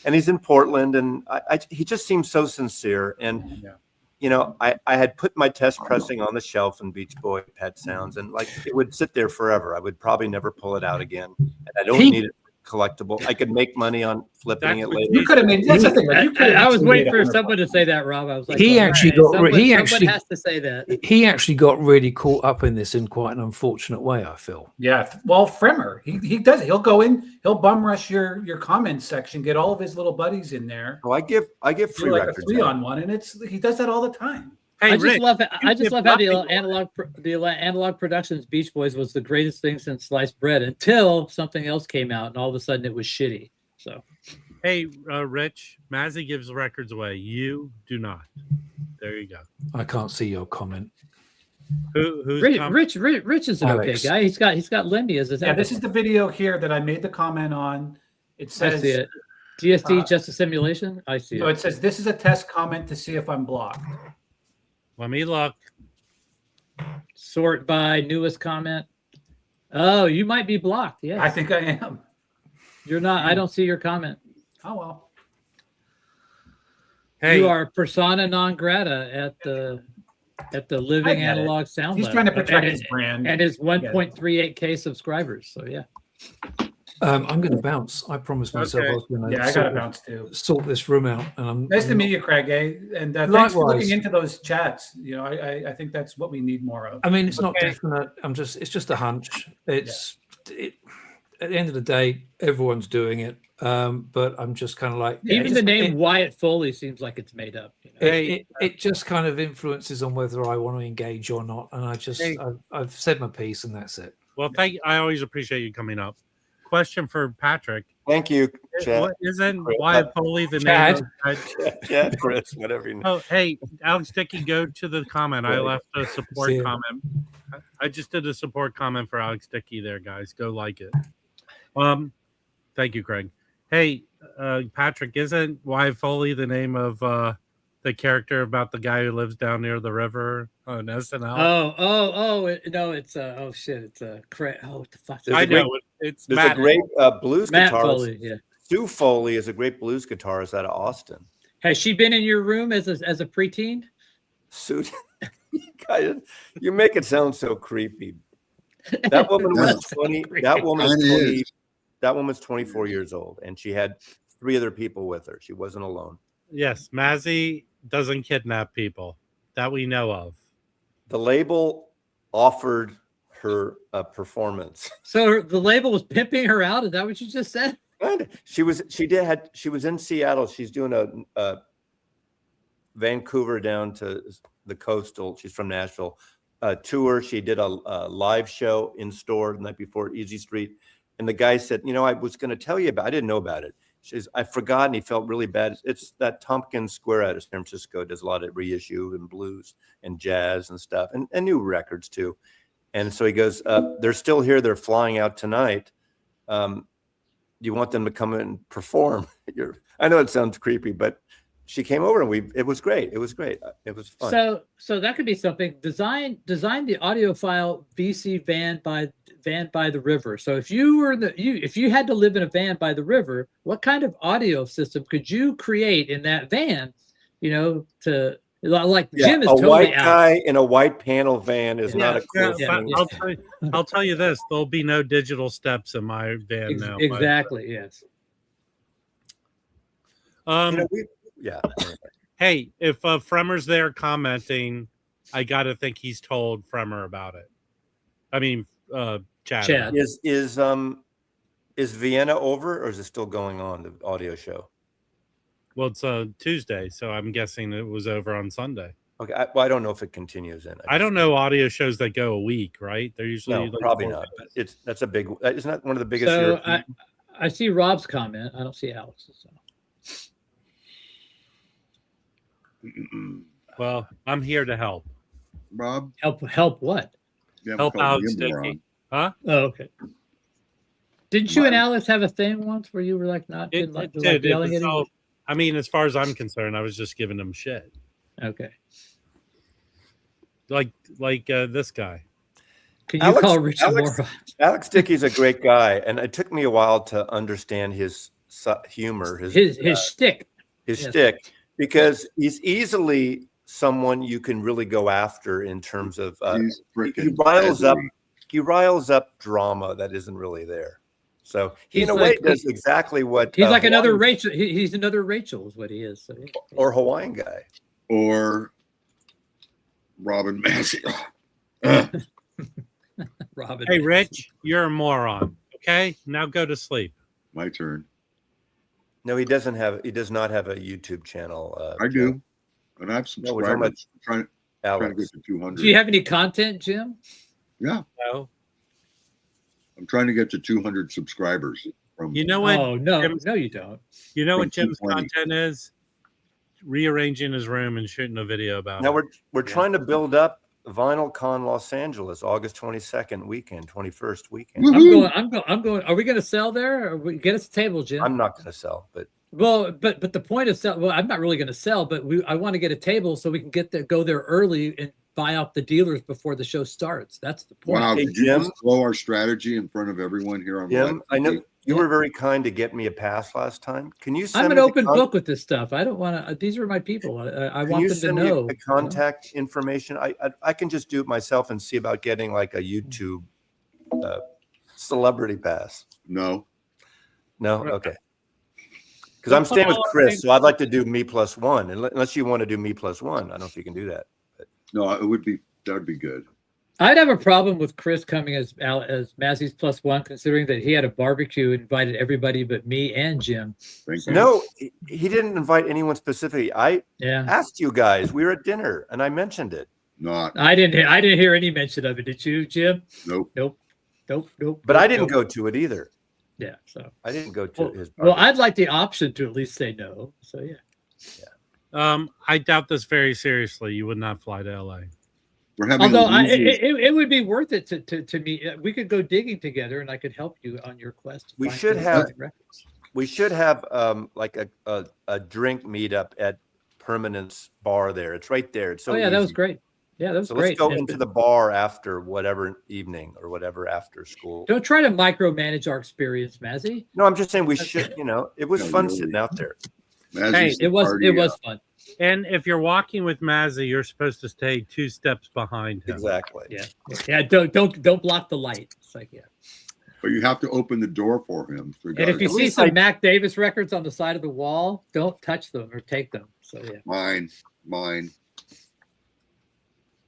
and he's in Portland, and he just seems so sincere. And, Yeah. I had put my test pressing on the shelf in Beach Boy Pet Sounds, and like it would sit there forever. I would probably never pull it out again. And I don't need it collectible. I could make money on flipping it later. You could have made that's the thing. Like, you could I was have waiting made for someone to say that, Rob. I was like, He all actually right, got- someone, he someone actually- has to say that. He actually got really caught up in this in quite an unfortunate way, I feel. Yeah, well, Fremer, he does it. He'll go in, he'll bum rush your comments section, get all of his little buddies in there. Well, I give Do free like a records. 3-on-1, and he does that all the time. Hey, I just Rick, love how give the nothing analog productions Beach Boys was the greatest thing since sliced bread until something else came out, and all of a sudden it was shitty. So Hey, Rich, Mazzy gives records away. You do not. There you go. I can't see your comment. Who's Rich is an Alex. okay guy. He's got Lemmy as his. Yeah, this is the video here that I made the comment on. It I says see it. DSD just a simulation. I see so it. it says this is a test comment to see if I'm blocked. Let me look. Sort by newest comment. Oh, you might be blocked. Yes, I think I am. you're not. I don't see your comment. Oh well. Hey, You are persona non grata at the Living get it. Analog Sound He's Lab. trying to protect And- his brand. and his 1.38K subscribers. So yeah. I'm going to bounce. I promised myself I was going Yeah, I got to bounce too. sort this room out. And I'm Nice to I'm meet you, Craig. And thanks for Likewise. looking into those chats. I think that's what we need more of. I mean, it's not Okay. definite. It's just a hunch. At the end of the day, everyone's doing it. But I'm just kind of like, Yeah, Even the name Wyatt Foley seems like it's made up. You know? it just kind of influences on whether I want to engage or not. And I've said my piece and that's it. well, I always appreciate you coming up. Question for Patrick. Thank you, Chad. Isn't Wyatt Foley the Chad. name of Chad, Chris, whatever you know. Oh, hey, Alex Dickey, go to the comment. I Right. left a support See ya. comment. I just did a support comment for Alex Dickey there, guys. Go like it. Thank you, Craig. Hey, Patrick, isn't Wyatt Foley the name of the character about the guy who lives down near the river on SNL? No, it's oh shit, it's Craig. Oh, what the fuck? There's I a great- know. It's There's Matt. a great blues Matt guitarist. Foley. Yeah. Stu Foley is a great blues guitarist out of Austin. Has she been in your room as a preteen? Suit. You make it sound so creepy. That woman was 20. That woman was Mine 20. is. That woman's 24 years old, and she had 3 other people with her. She wasn't alone. Yes, Mazzy doesn't kidnap people that we know of. The label offered her a performance. So the label was pimping her out. Is that what you just said? She was in Seattle. She's doing a Vancouver down to the coastal. She's from Nashville. Tour. She did a live show in store the night before at Easy Street. And the guy said, I was going to tell you about, I didn't know about it. She says, I forgot, and he felt really bad. It's that Tompkins Square out of San Francisco does a lot of reissue and blues and jazz and stuff and new records too. And so he goes, they're still here. They're flying out tonight. you want them to come and perform. I know it sounds creepy, but she came over and it was great. It was great. It was fun. So that could be something. Design the audiophile VC van by the river. So if you were if you had to live in a van by the river, what kind of audio system could you create in that van? To like Jim is a totally white out. guy in a white panel van is not a cool thing. I'll tell you this: there'll be no digital steps in my van now. Exactly. Yes. Yeah. Hey, if Fremer's there commenting, I got to think he's told Fremer about it. I mean, Chad. Is Vienna over, or is it still going on, the audio show? Well, it's Tuesday, so I'm guessing it was over on Sunday. Okay, I don't know if it continues in. I don't know audio shows that go a week, right? They're usually probably not. But that's a big. Isn't that one of the biggest? So I see Rob's comment. I don't see Alex's. So. Well, I'm here to help. Rob, help what? Help out, Sticky. Huh? Oh, okay. Didn't you and Alex have a thing once where you were like not yelling at him? I mean, as far as I'm concerned, I was just giving him shit. Okay. Like this guy. Can you call Richard Moore? Alex Dickey's a great guy, and it took me a while to understand his humor, his shtick, shtick, because he's easily someone you can really go after in terms of he riles up drama that isn't really there. So he, in a way, does exactly what he's like another Rachel. He's another Rachel, is what he is. So, or Hawaiian guy, or Robin Massey. Robin. Hey, Rich, you're a moron. Okay, now go to sleep. My turn. No, he does not have a YouTube channel. I do, and I have subscribers. Trying to get to 200. Do you have any content, Jim? Yeah. No. I'm trying to get to 200 subscribers. You know what? Oh no, no, you don't. You know what Jim's content is? Rearranging his room and shooting a video about it. Now we're trying to build up Vinyl Con Los Angeles, August 22nd weekend, 21st weekend. I'm going. Are we going to sell there? Or get us a table, Jim? I'm not going to sell, but the point of sell. Well, I'm not really going to sell, but I want to get a table so we can go there early and buy off the dealers before the show starts. That's the point. Wow, did you just blow our strategy in front of everyone here on Jim? I know you were very kind to get me a pass last time. Can you send I'm me an open book with this stuff. I don't want to. These are my people. I want them to know the contact information. I can just do it myself and see about getting like a YouTube celebrity pass. No. Okay. Because I'm staying with Chris, so I'd like to do me plus one. Unless you want to do me plus one, I don't know if you can do that. But. No, that would be good. I'd have a problem with Chris coming as Massey's plus one, considering that he had a barbecue and invited everybody but me and Jim. No, he didn't invite anyone specifically. I asked you guys. We were at dinner, and I mentioned it. I didn't hear any mention of it. Did you, Jim? Nope. But I didn't go to it either. Yeah, so I didn't go to his. Well, I'd like the option to at least say no. So yeah. I doubt this very seriously. You would not fly to LA. Although it would be worth it to me. We could go digging together, and I could help you on your quest. We should have like a drink meetup at Permanence Bar there. It's right there. It's so easy. That was great. Yeah, that was great. Let's go into the bar after whatever evening or whatever after school. Don't try to micromanage our experience, Mazzy. No, I'm just saying we should. It was fun sitting out there. Hey, it was fun. And if you're walking with Mazzy, you're supposed to stay 2 steps behind him. Exactly. Yeah. Don't block the light. It's like But you have to open the door for him. And if you see some Mac Davis records on the side of the wall, don't touch them or take them. So Mine.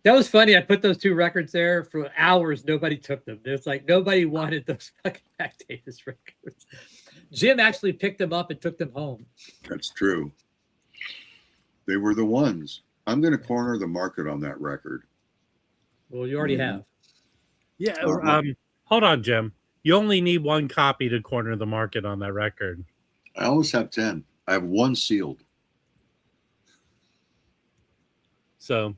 That was funny. I put those 2 records there for hours. Nobody took them. It's like nobody wanted those fucking Mac Davis records. Jim actually picked them up and took them home. That's true. They were the ones. I'm going to corner the market on that record. Well, you already have. Yeah. Hold on, Jim. You only need 1 copy to corner the market on that record. I always have 10. I have 1 sealed. So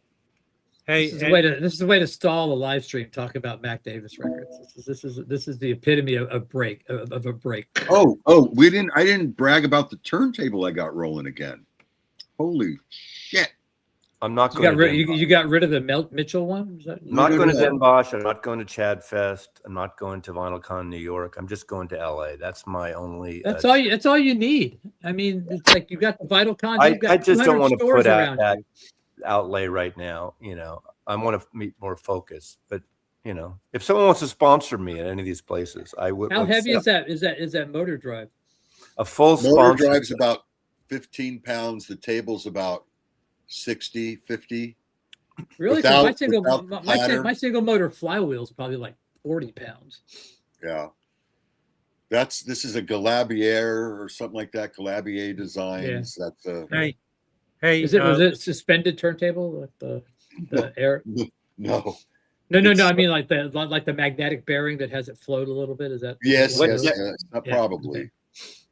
Hey, this is a way to stall the live stream. Talk about Mac Davis records. This is the epitome of a break. Oh, I didn't brag about the turntable I got rolling again. Holy shit! I'm not You going got to rid. You got rid of the Mitchell one. I'm not No, going to no. Den Bosch. I'm not going to Chad Fest. I'm not going to VinylCon New York. I'm just going to LA. That's my only. That's all. That's all you need. I mean, it's like you got the VinylCon. I You've got just don't 200 want to stores put out around that you. outlay right now. You know, I want to be more focused. But you know, if someone wants to sponsor me at any of these places, I would. How heavy is accept that? Is that motor drive? a full Motor sponsor? drive's about 15 pounds. The table's about 60, 50. Really? 'Cause Without- my single without the ladder. my single motor flywheel is probably like 40 pounds. Yeah. This is a Galabier or something like that. Galabier Designs. That's a hey, Was it suspended turntable? Like the air? no. No. It's- I mean like the magnetic bearing that has it float a little bit. Is that? Yes, What- yes, yeah. yes. Yeah, Probably. okay.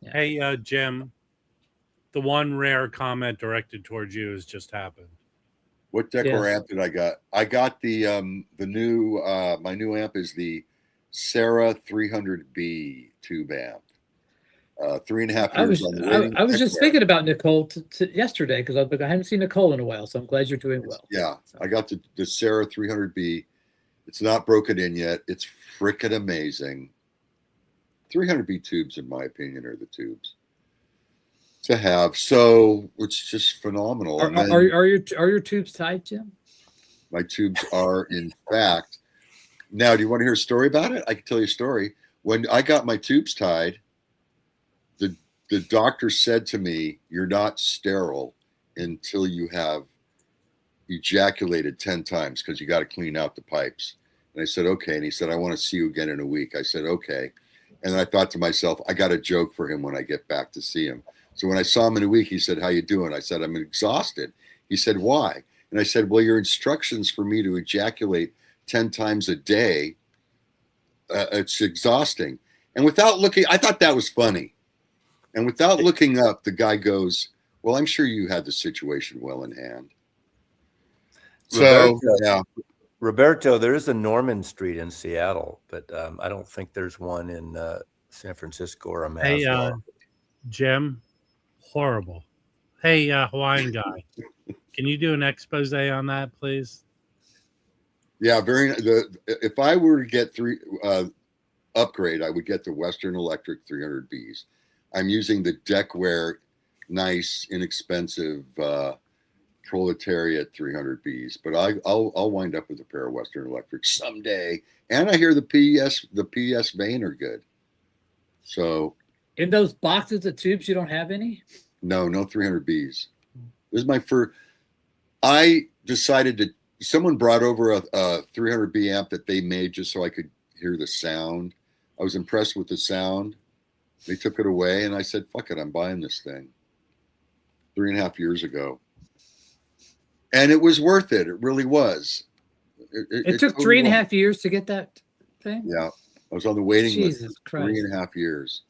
Yeah. Hey, Jim, the one rare comment directed towards you has just happened. What decor Yes. amp did I got? I got the new my new amp is the Sarah 300B tube amp. 3.5 years on the waiting I was just decor. thinking about Nicole yesterday because I haven't seen Nicole in a while, so I'm glad you're doing well. Yeah, I got the Sarah 300B. It's not broken in yet. It's freaking amazing. 300B tubes, in my opinion, are the tubes to have. So it's just phenomenal. And then Are your tubes tied, Jim? my tubes are, in fact. Now, do you want to hear a story about it? I can tell you a story. When I got my tubes tied, the doctor said to me, "You're not sterile until you have ejaculated 10 times because you got to clean out the pipes." And I said, "Okay." And he said, "I want to see you again in a week." I said, "Okay." And then I thought to myself, I got a joke for him when I get back to see him. So when I saw him in a week, he said, "How you doing?" I said, "I'm exhausted." He said, "Why?" And I said, "Well, your instructions for me to ejaculate 10 times a day, it's exhausting." And without looking, I thought that was funny. And without looking up, the guy goes, "Well, I'm sure you had the situation well in hand." So, yeah. Roberto, there is a Norman Street in Seattle, but I don't think there's one in San Francisco or a Hey, Maslow. Jim, horrible. Hey, Hawaiian guy, can you do an expose on that, please? Yeah, if I were to get upgrade, I would get the Western Electric 300Bs. I'm using the Deckware nice, inexpensive proletariat 300Bs, but I'll wind up with a pair of Western Electric someday. And I hear the PS Vane are good. So In those boxes of tubes, you don't have any? no 300Bs. This is my first. I decided to. Someone brought over a 300B amp that they made just so I could hear the sound. I was impressed with the sound. They took it away, and I said, "Fuck it, I'm buying this thing." 3.5 years ago, and it was worth it. It really was. It took totally 3.5 years to get that thing. Yeah, I was on the waiting list Jesus for Christ. 3.5 years.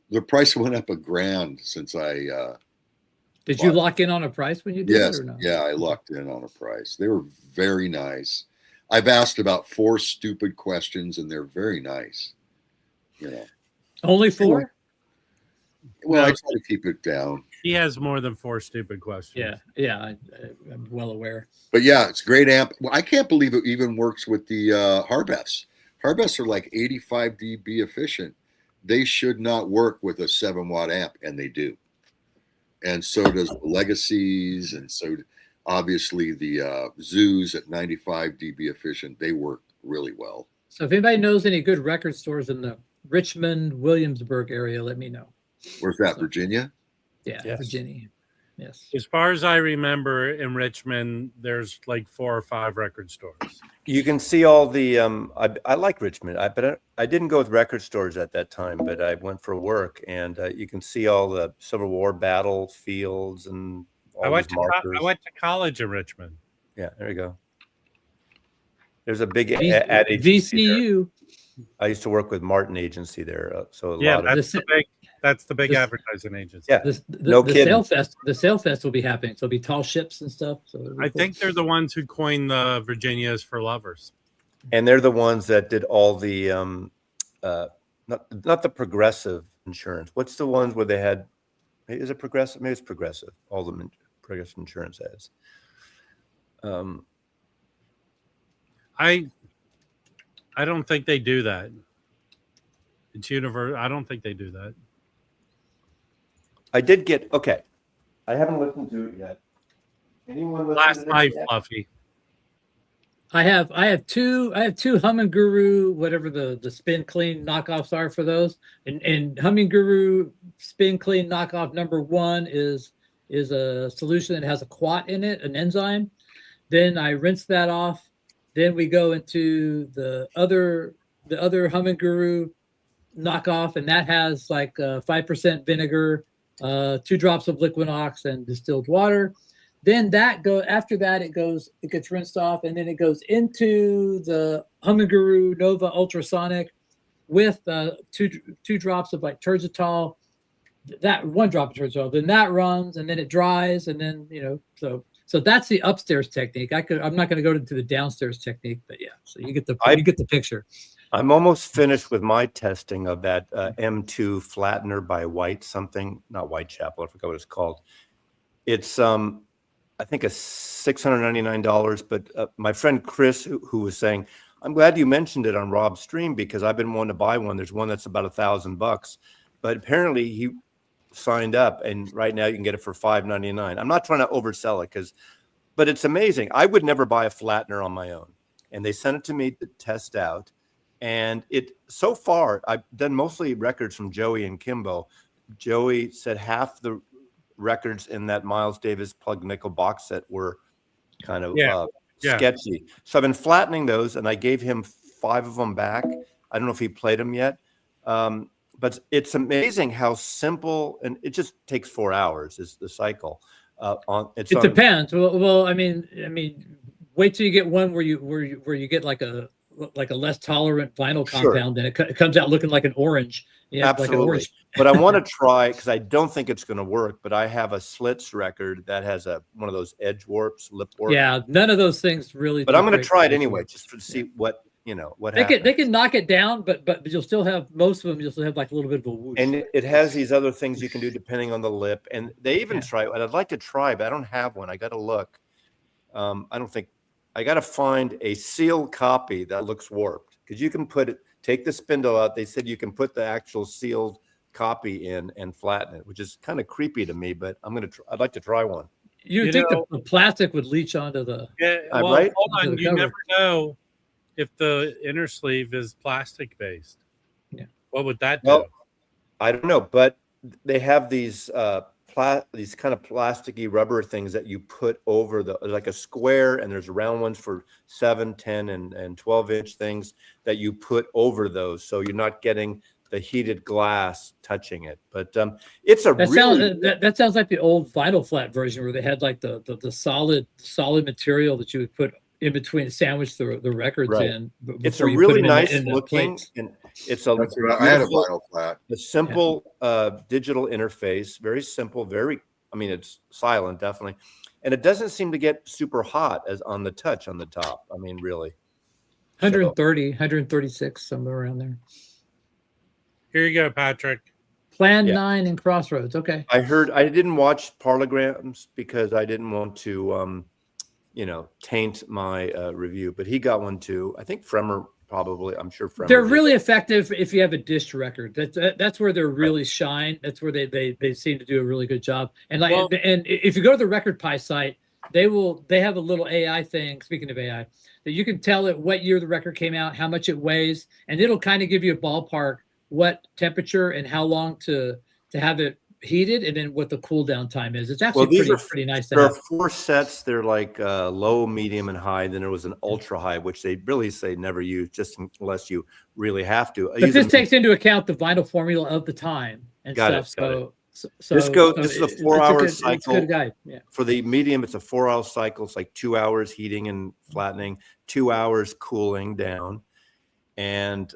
The price went up $1,000 since I. Did you lock in on a price when you did Yes, it or no? yeah, I locked in on a price. They were very nice. I've asked about 4 stupid questions, and they're very nice. You know. Only 4? Well, No. I try to keep it down. He has more than 4 stupid questions. Yeah, I'm well aware. But yeah, it's a great amp. Well, I can't believe it even works with the Harbeths. Harbeths are like 85 dB efficient. They should not work with a 7-watt amp, and they do. And so does the Legacies, and so obviously the Zoos at 95 dB efficient. They work really well. So if anybody knows any good record stores in the Richmond, Williamsburg area, let me know. Where's that, Virginia? Yeah, Yes. Virginia. Yes. As far as I remember, in Richmond, there's like 4 or 5 record stores. You can see all the. I like Richmond, but I didn't go with record stores at that time. But I went for work, and you can see all the Civil War battlefields and all I went these markers. I went to college in Richmond. Yeah, there you go. There's a big V- ad agency there. VCU. I used to work with Martin Agency there, so a Yeah, lot of. that's That's the big This- advertising agency. Yeah. The No kidding. the sail fest will be happening. So it'll be tall ships and stuff. So it'll be I cool. think they're the ones who coined the Virginias for lovers. And they're the ones that did all the not the Progressive insurance. What's the ones where they had? Is it Progressive? Maybe it's Progressive. All the Progressive insurance has. I don't think they do that. It's universal. I don't think they do that. I did get okay. I haven't listened to it yet. Anyone listen Last to this night, yet? Fluffy. I have two Humming Guru, whatever the spin clean knockoffs are for those. And Humming Guru spin clean knockoff number 1 is a solution that has a quat in it, an enzyme. Then I rinse that off. Then we go into the other Humming Guru knockoff, and that has like 5% vinegar, 2 drops of Liquinox, and distilled water. Then after that it gets rinsed off, and then it goes into the Humming Guru Nova Ultrasonic with two drops of like Tergitol, that 1 drop of Tergitol. Then that runs, and then it dries, and then so that's the upstairs technique. I'm not going to go into the downstairs technique, but yeah. So you get the picture. I'm almost finished with my testing of that M2 flattener by not Whitechapel. I forgot what it's called. It's I think a $699. But my friend Chris, who was saying, I'm glad you mentioned it on Rob's stream because I've been wanting to buy one. There's one that's about $1,000, but apparently he signed up, and right now you can get it for $599. I'm not trying to oversell it but it's amazing. I would never buy a flattener on my own, and they sent it to me to test out. And so far, I've done mostly records from Joey and Kimbo. Joey said half the records in that Miles Davis Plug Nickel box set were kind of sketchy. So I've been flattening those, and I gave him 5 of them back. I don't know if he played them yet. But it's amazing how simple, and it just takes 4 hours is the cycle. It Depends. Well, I mean, wait till you get one where you get like a less tolerant vinyl compound, and it comes out looking like an orange. Yeah, absolutely. Like an orange. But I want to try, because I don't think it's going to work. But I have a Slits record that has one of those edge warps, lip warps. Yeah, none of those things really. But I'm going to try it anyway, just to see what happens. They can knock it down, but you'll still have most of them. You'll still have like a little bit of a whoosh. And it has these other things you can do depending on the lip. And they even try, and I'd like to try, but I don't have one. I got to look. I got to find a sealed copy that looks warped, because you can take the spindle out. They said you can put the actual sealed copy in and flatten it, which is kind of creepy to me, but I'd like to try one. You think the plastic would leach onto the? Yeah, well, right? hold on. You cover. never know if the inner sleeve is plastic based. Yeah. What would that do? Well, I don't know, but they have these these kind of plasticky rubber things that you put over like a square, and there's round ones for 7, 10, and 12-inch things that you put over those, so you're not getting the heated glass touching it. But it's that sounds like the old vinyl flat version where they had like the solid material that you would put in between, sandwich the records in. It's a really nice looking, and it's I had a vinyl flat. A simple digital interface, very simple, it's silent, definitely. And it doesn't seem to get super hot as on the touch on the top. I mean, really. 130, 136, somewhere around there. Here you go, Patrick. Plan 9 in Crossroads. Okay. I didn't watch Parlograms because I didn't want to, taint my review, but he got one too. I think Fremer probably. I'm sure Fremer. They're really effective if you have a disc record. That's where they're really shine. That's where they seem to do a really good job. And and if you go to the Record Pie site, they have a little AI thing. Speaking of AI, that you can tell it what year the record came out, how much it weighs, and it'll kind of give you a ballpark what temperature and how long to have it heated, and then what the cool down time is. It's actually pretty nice. There are 4 sets. They're like low, medium, and high. Then there was an ultra high, which they really say never use, just unless you really have to. But this takes into account the vinyl formula of the time and stuff. This is a 4-hour cycle. It's a good guide. Yeah. For the medium, it's a 4-hour cycle. It's like 2 hours heating and flattening, 2 hours cooling down. And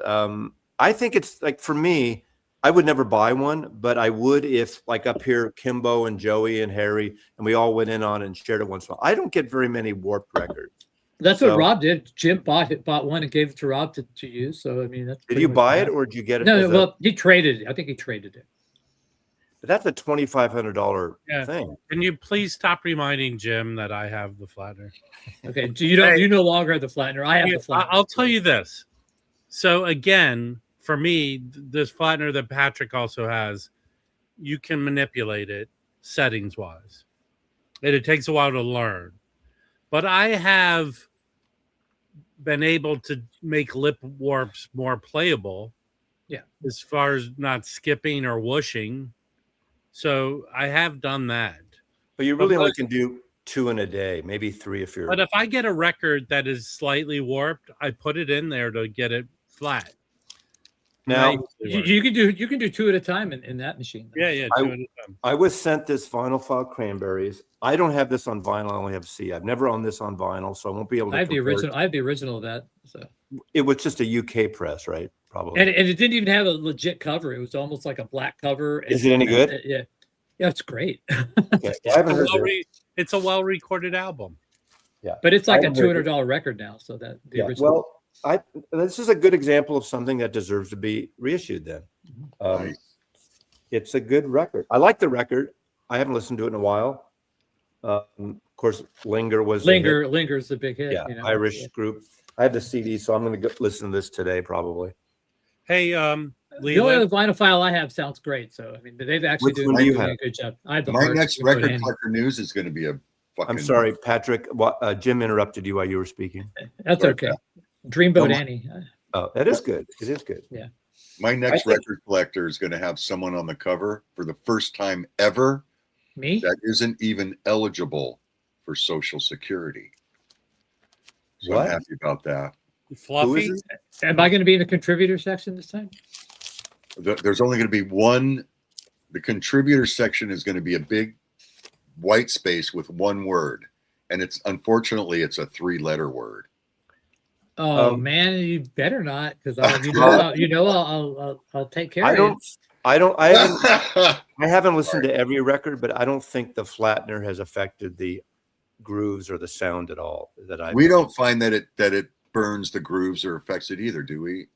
I think it's like, for me, I would never buy one, but I would if, like up here, Kimbo and Joey and Harry, and we all went in on it and shared it once in a while. I don't get very many warped records. That's So- what Rob did. Jim bought one and gave it to Rob to use. So I mean, that's Did pretty you much buy what it or did you get it? No, as a- well, he traded it. I think he traded it. that's a $2,500 Yeah. thing. Can you please stop reminding Jim that I have the flattener? Okay, so you no longer have the flattener. I have the flattener. I'll tell you this. So again, for me, this flattener that Patrick also has, you can manipulate it settings wise. And it takes a while to learn. But I have been able to make lip warps more playable. Yeah. As far as not skipping or whooshing. So I have done that. But you really only can do 2 in a day, maybe 3 if you're. But if I get a record that is slightly warped, I put it in there to get it flat. Now, you can do 2 at a time in that machine. Yeah, yeah. I was sent this Vinyl File Cranberries. I don't have this on vinyl. I only have C. I've never owned this on vinyl, so I won't be able to. I have the compare it. original. I have the original of that. So It was just a UK press, right? Probably. and it didn't even have a legit cover. It was almost like a black cover. Is it any good? Yeah, it's great. Okay. I haven't heard it. It's a well-recorded album. Yeah, But it's like I a haven't heard it. $200 record now. So that the Yeah, original. well, this is a good example of something that deserves to be reissued. Then, Nice. it's a good record. I like the record. I haven't listened to it in a while. Of course, Linger was a hit. Linger's the big hit. Yeah, you know? Irish Yeah. group. I have the CD, so I'm going to listen to this today probably. Hey, The only Leland, other vinyl file I have sounds great. So I mean, they've actually Which one do you doing have? a good job. I have the My hard next Dreamboat record Annie. collector news is going to be a fucking. I'm sorry, Patrick. Jim interrupted you while you were speaking. That's Sorry, okay. Dreamboat No, Annie. Oh, that is good. It is good. My next think- record collector is going to have someone on the cover for the first time ever Me? that isn't even eligible for Social Security. So What? I'm happy about that. Who is Fluffy. it? Am I going to be in the contributor section this time? There's only going to be one. The contributor section is going to be a big white space with one word, and it's unfortunately it's a 3-letter word. Oh Um, man, you better not, because I'll take care I of don't. you. I haven't listened to every record, but I don't think the flattener has affected the grooves or the sound at all. That I We don't find that it burns the grooves or affects it either, do we?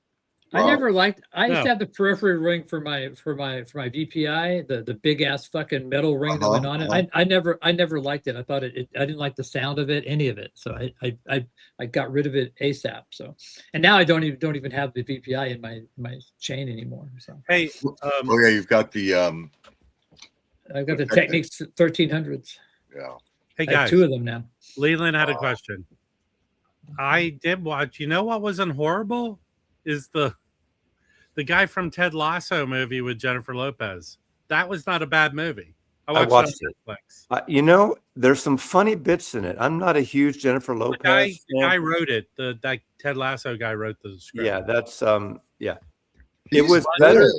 I never liked. I used No. to have the periphery ring for my VPI, the big ass fucking metal ring that went on it. I never liked it. I thought I didn't like the sound of it, any of it. So I got rid of it ASAP. So, and now I don't even have the VPI in my chain anymore. So Hey, Oh yeah, you've got the I've got the Technics 1300s. yeah. hey I have guys, 2 of them now. Leland had a question. I did watch. You know what wasn't horrible? Is the guy from Ted Lasso movie with Jennifer Lopez. That was not a bad movie. I watched it. on Netflix. You know, there's some funny bits in it. I'm not a huge Jennifer Lopez. The guy fan. wrote it. That Ted Lasso guy wrote the script. Yeah, that's yeah. He's It was good. better.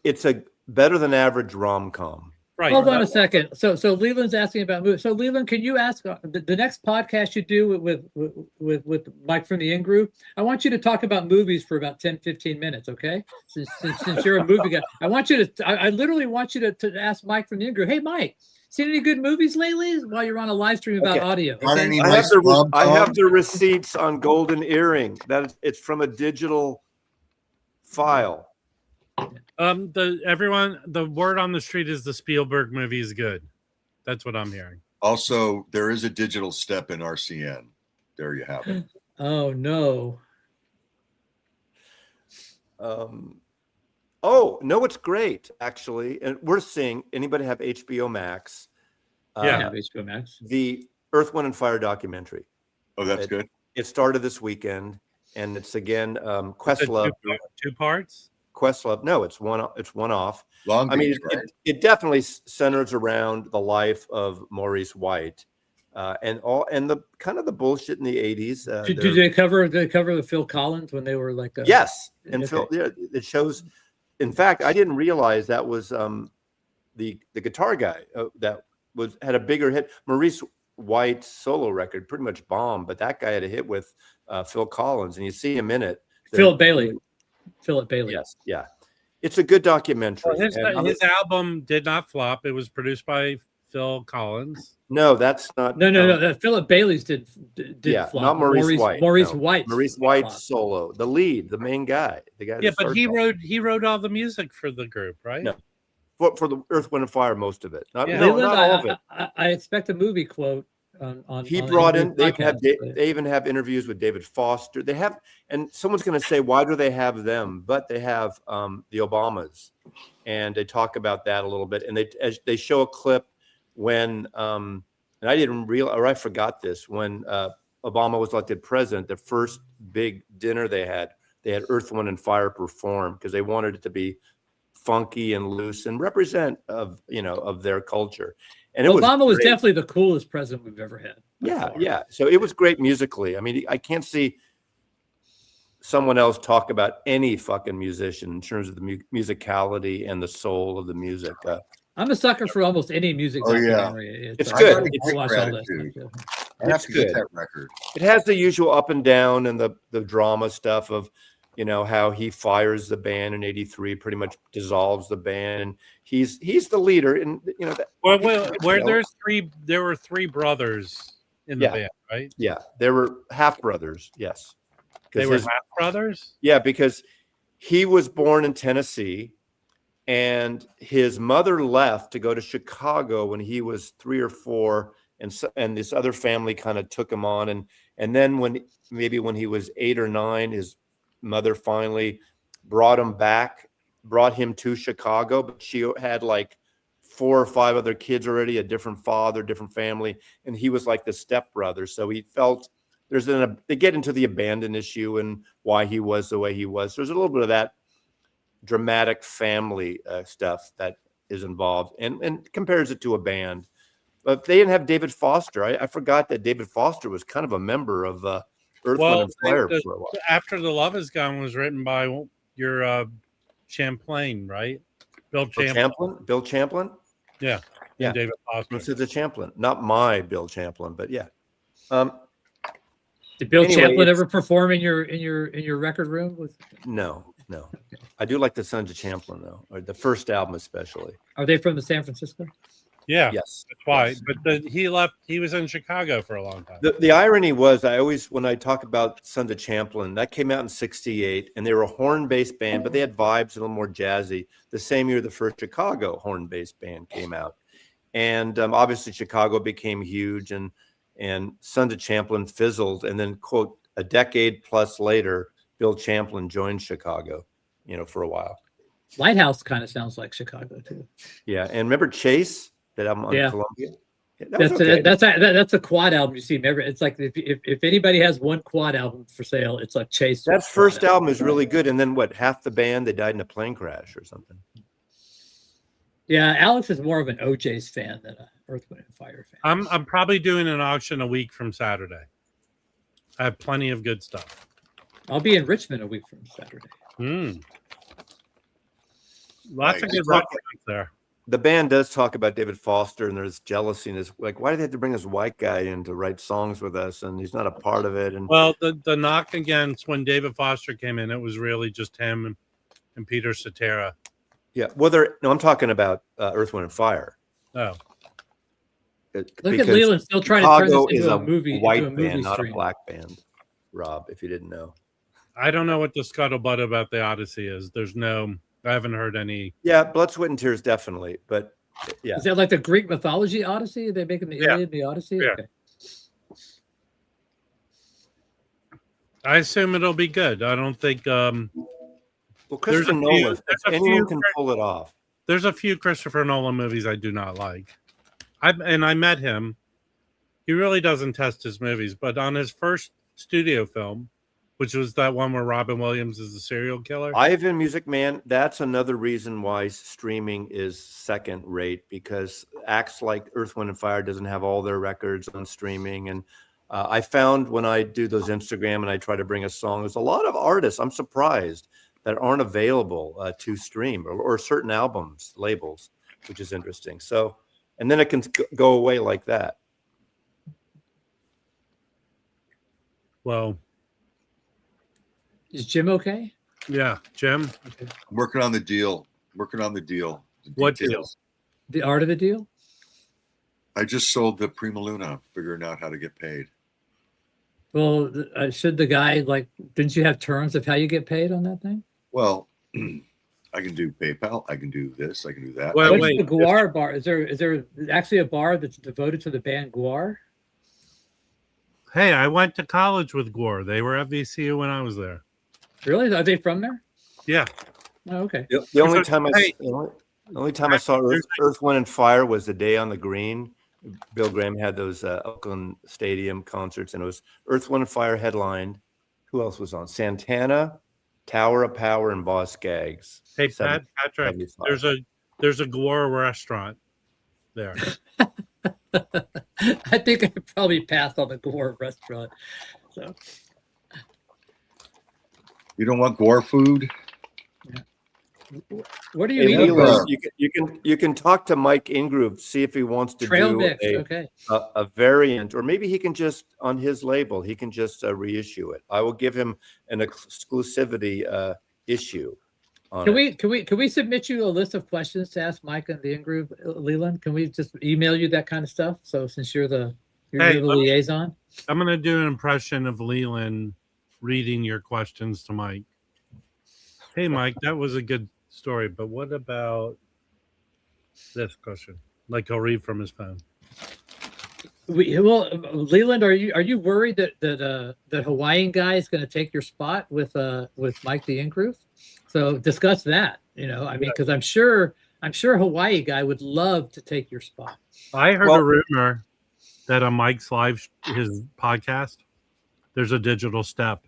It's a better than average rom-com. Right. Hold on a second. So Leland's asking about movies. So Leland, can you ask the next podcast you do with Mike from the In Group? I want you to talk about movies for about 10, 15 minutes, okay? Since you're a movie guy, I want you to. I literally want you to ask Mike from the In Group. Hey, Mike, seen any good movies lately? While you're on a live stream about Okay. audio. Got Okay? any I nice I have rom-com? the receipts on Golden Earring. It's from a digital file. The word on the street is the Spielberg movie is good. That's what I'm hearing. Also, there is a digital step in RCN. There you have it. Oh no. Oh no, it's great actually, and we're seeing. Anybody have HBO Max? I have HBO Max. The Earth, Wind, and Fire documentary. Oh, that's good. It started this weekend, and it's again Is it Questlove. two parts. Questlove. No, it's one off. Long I mean, Beach, right? it definitely centers around the life of Maurice White, and the kind of the bullshit in the 80s. Did they cover the Phil Collins when they were like? Yes, and Okay. Phil, yeah, it shows. In fact, I didn't realize that was the guitar guy that had a bigger hit. Maurice White's solo record pretty much bombed, but that guy had a hit with Phil Collins, and you see him in it. Philip Bailey. Philip Bailey. Yes, yeah. It's a good documentary. Well, And his album did not flop. It was produced by Phil Collins. no, that's not. No. Philip Bailey's did Yeah, flop. not Maurice White. Maurice no. White's Maurice flop. White's solo, the lead, the main guy, the guy. Yeah, that but started he wrote all the music for the group, right? No. For the Earth, Wind, and Fire, most of it. Not, Yeah. no, Leland, not all of it. I expect a movie quote on. He on brought your in. They podcast. even have interviews with David Foster. They have, and someone's going to say, why do they have them? But they have the Obamas, and they talk about that a little bit. And they show a clip when, and I didn't realize, or I forgot this, when Obama was elected president. The first big dinner they had Earth, Wind, and Fire perform because they wanted it to be funky and loose and represent of their culture. And Obama was definitely the coolest president we've ever had. Yeah. So it was great musically. I mean, I can't see someone else talk about any fucking musician in terms of the musicality and the soul of the music. I'm a sucker for almost any music documentary. It's good. I watch all this. I have to get that record. It has the usual up and down and the drama stuff of, how he fires the band in '83, pretty much dissolves the band, and he's the leader. And there were three brothers in the band, right? Yeah, there were half brothers. Yes, they were half brothers. Yeah, because he was born in Tennessee, and his mother left to go to Chicago when he was 3 or 4, and this other family kind of took him on, and then when he was 8 or 9, his mother finally brought him to Chicago, but she had like 4 or 5 other kids already, a different father, different family, and he was like the stepbrother. So he felt they get into the abandon issue and why he was the way he was. There's a little bit of that dramatic family stuff that is involved, and compares it to a band. But they didn't have David Foster. I forgot that David Foster was kind of a member of Earth, Wind, and Fire for a while. After the Love Is Gone was written by your Champlain, right? Bill Champlin? Yeah. And David Foster. This is a Champlin. Not my Bill Champlin, but yeah. Did Bill Champlin ever perform in your record room with? No. I do like the Sons of Champlin though, or the first album especially. Are they from the San Francisco? Yeah. Yes. That's why. Yes. But he left. He was in Chicago for a long time. The irony was, when I talk about Sons of Champlin, that came out in '68, and they were a horn-based band, but they had vibes a little more jazzy. The same year, the first Chicago horn-based band came out, and obviously Chicago became huge, and Sons of Champlin fizzled, and then quote a decade plus later, Bill Champlin joined Chicago, for a while. Lighthouse kind of sounds like Chicago too. Yeah, and remember Chase? That album on Columbia. That's a quad album. You see, remember, it's like if anybody has one quad album for sale, it's like Chase. That first album is really good, and then half the band they died in a plane crash or something. Yeah, Alex is more of an OJ's fan than an Earth, Wind, and Fire fan. I'm probably doing an auction a week from Saturday. I have plenty of good stuff. I'll be in Richmond a week from Saturday. Lots of good rock there. The band does talk about David Foster, and there's jealousy, and it's like, why do they have to bring this white guy in to write songs with us, and he's not a part of it? And well, the knock against when David Foster came in, it was really just him and Peter Cetera. Yeah, I'm talking about Earth, Wind, and Fire. Oh, look at Leland still trying to turn this into a movie, white band, not a black band. Rob, if you didn't know, I don't know what the scuttlebutt about the Odyssey is. I haven't heard any. Yeah, Blood, Sweat, and Tears definitely, but yeah. Is that like the Greek mythology Odyssey? Are they making the Iliad the Odyssey? Yeah. Okay. I assume it'll be good. I don't think. Well, Christopher Nolan, anyone can pull it off. There's a few Christopher Nolan movies I do not like. I met him. He really doesn't test his movies, but on his first studio film, which was that one where Robin Williams is the serial killer. Ivan Music Man, that's another reason why streaming is second rate, because acts like Earth, Wind, and Fire doesn't have all their records on streaming. And I found when I do those Instagram and I try to bring a song, there's a lot of artists, I'm surprised, that aren't available to stream or certain albums, labels, which is interesting. So, and then it can go away like that. Well, is Jim okay? Yeah, Jim. Okay. I'm working on the deal. Working on the deal. The What deal? details. The art of the deal. I just sold the Prima Luna, figuring out how to get paid. Well, should the guy like? Didn't you have terms of how you get paid on that thing? Well, I can do PayPal. I can do this. I can do that. Well, What's wait, the Guar bar? Is there actually a bar that's devoted to the band Guar? Hey, I went to college with Gore. They were at VCU when I was there. Really? Are they from there? Yeah. Oh, okay. The only time Hey. the only time I saw Earth, Wind, and Fire was the day on the green. Bill Graham had those Oakland Stadium concerts, and it was Earth, Wind, and Fire headlined. Who else was on? Santana, Tower of Power, and Boss Skaggs. Hey, Seven- Patrick, 75. there's a Gore restaurant there. I think I probably passed on the Gore restaurant. So You don't want Gore food? what are you Hey, eating? Leland, you can talk to Mike Ingroove, see if he wants to Trail do mix. a, Okay. a variant, or maybe he can just on his label he can just reissue it. I will give him an exclusivity issue. On Can it. we submit you a list of questions to ask Mike and the in-group, Leland? Can we just email you that kind of stuff? So since you're the Hey, liaison. I'm going to do an impression of Leland reading your questions to Mike. Hey, Mike, that was a good story, but what about this question? Like he'll read from his phone. Leland, are you worried that Hawaiian guy is going to take your spot with Mike the in-group? So discuss that. I mean, because I'm sure Hawaii guy would love to take your spot. I heard a rumor that on Mike's his podcast, there's a digital step.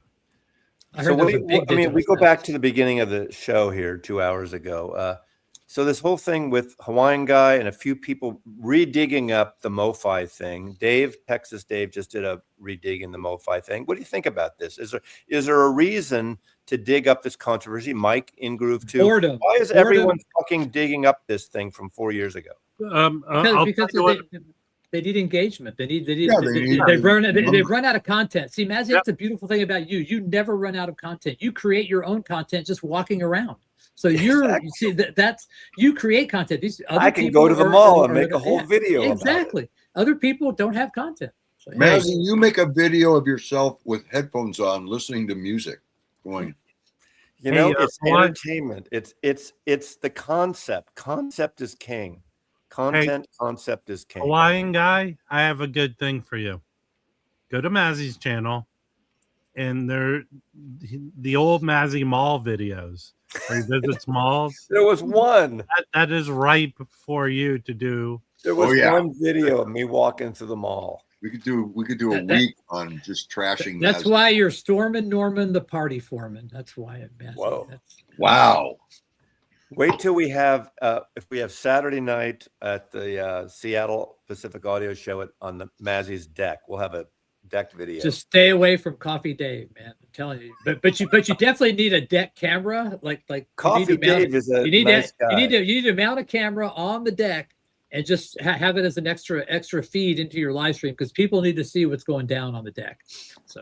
I heard we go back to the beginning of the show here 2 hours ago. So this whole thing with Hawaiian guy and a few people redigging up the MoFi thing. Texas Dave just did a redigging the MoFi thing. What do you think about this? Is there a reason to dig up this controversy? Mike Ingroove too. Boredom. Why is everyone fucking digging up this thing from 4 years ago? Because they need engagement. They've run out of content. See, Mazzy, that's a beautiful thing about you. You never run out of content. You create your own content just walking around. So you see that's you create content. These other I can go to the mall and make a whole video. Exactly. Other people don't have content. So, Mazzy, you make a video of yourself with headphones on, listening to music, going. It's entertainment. It's the concept. Concept is king. Concept is king. Hawaiian guy, I have a good thing for you. Go to Mazzy's channel, and the old Mazzy Mall videos. Where he visits malls. There was one. That is ripe for you to do. There was one video of me walking through the mall. We could do a week on just trashing. That's Mazzy. why you're Stormin' Norman, the party foreman. That's why. Whoa! Wow. Wait till we have if we have Saturday night at the Seattle Pacific Audio Show on the Mazzy's deck. We'll have a deck video. Just stay away from Coffee Dave, man. I'm telling you. But you definitely need a deck camera. Like Coffee Dave is a nice guy. You need to mount a camera on the deck and just have it as an extra feed into your live stream because people need to see what's going down on the deck. So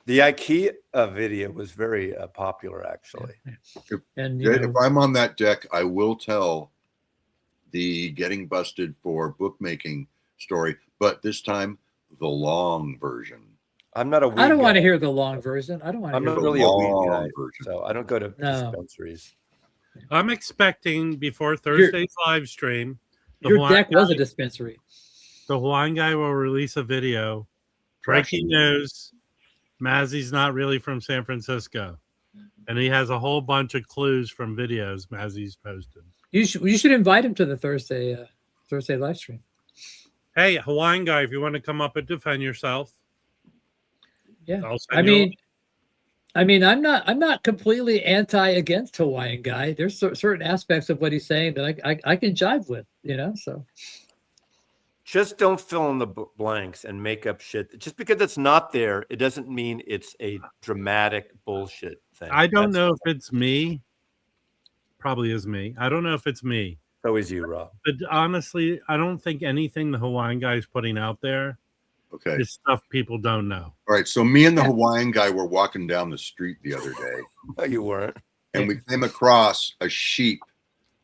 the IKEA video was very popular, actually. And if I'm on that deck, I will tell the getting busted for bookmaking story, but this time the long version. I'm not a weed I don't guy. want to hear the long version. I don't want to I'm hear not the really a weed long guy, version. so I don't go to dispensaries. I'm expecting before Thursday's live stream, your deck was a dispensary. The Hawaiian guy will release a video. Breaking news: Mazzy's not really from San Francisco, and he has a whole bunch of clues from videos Mazzy's posted. You should invite him to the Thursday live stream. Hey, Hawaiian guy, if you want to come up and defend yourself, yeah. I mean, I'm not completely against Hawaiian guy. There's certain aspects of what he's saying that I can jive with, So just don't fill in the blanks and make up shit. Just because it's not there, it doesn't mean it's a dramatic bullshit thing. I don't know if it's me. Probably is me. I don't know if it's me. So is you, Rob. But honestly, I don't think anything the Hawaiian guy is putting out there Okay. It's stuff people don't know. All right. So me and the Hawaiian guy were walking down the street the other day. No, you weren't. And we came across a sheep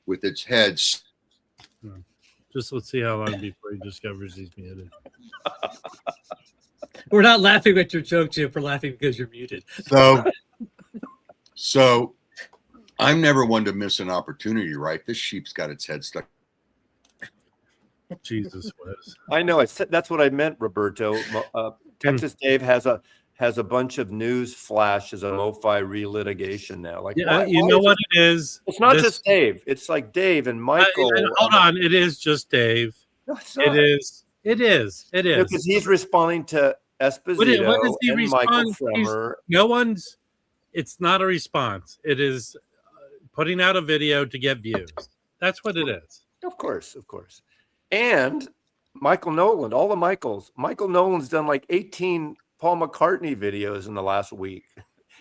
with its head. Just let's see how long before he discovers he's muted. We're not laughing at your joke, Jim. We're laughing because you're muted. So I'm never one to miss an opportunity, right? This sheep's got its head stuck. Jesus Whiz. I know. That's what I meant, Roberto. Texas Dave has a bunch of news flashes on MoFi relitigation now. Like, yeah, you know what it is? It's not just Dave. It's like Dave and Michael. Hold on. It is just Dave. No, it's not. It is. Because he's responding to Esposito what does he and respond? Michael Fremer. It's not a response. It is putting out a video to get views. That's what it is. Of course. And Michael Nolan, all the Michaels. Michael Nolan's done like 18 Paul McCartney videos in the last week.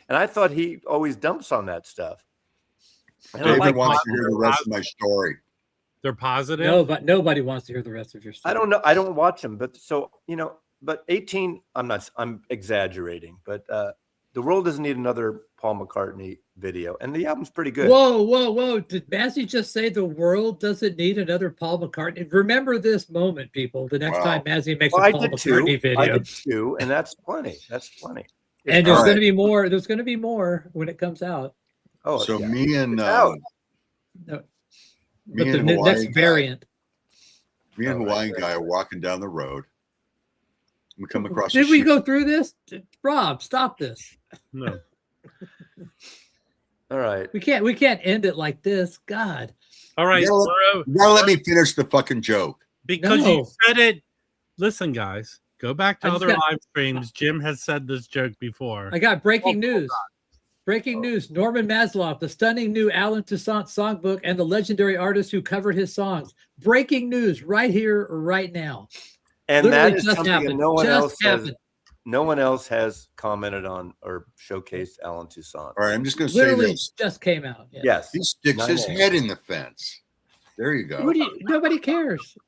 And I thought he always dumps on that stuff. David wants to hear the rest of my story. They're positive. No, but nobody wants to hear the rest of your story. I don't know. I don't watch them, but but 18, I'm exaggerating, but the world doesn't need another Paul McCartney video. And the album's pretty good. Whoa. Did Massey just say the world doesn't need another Paul McCartney? Remember this moment, people. The next time Massey makes a Paul McCartney video. I did too, and that's plenty. And there's going to be more. There's going to be more when it comes out. Oh, so yeah. Me and the next variant. Me and Hawaiian guy are walking down the road. We come across. Did we go through this? Rob, stop this. No. All right. We can't end it like this. God. All right. Now let me finish the fucking joke. Because you said it. Listen, guys, go back to other live streams. Jim has said this joke before. I got breaking news. Breaking news. Norman Maslow, the stunning new Alan Toussaint songbook and the legendary artist who covered his songs. Breaking news right here, right now. And literally that is just something happened. no one else has commented on or showcased Alan Toussaint. All right, I'm just going to say this. Just came out. Yes. He sticks his head in the fence. There you go. Nobody cares.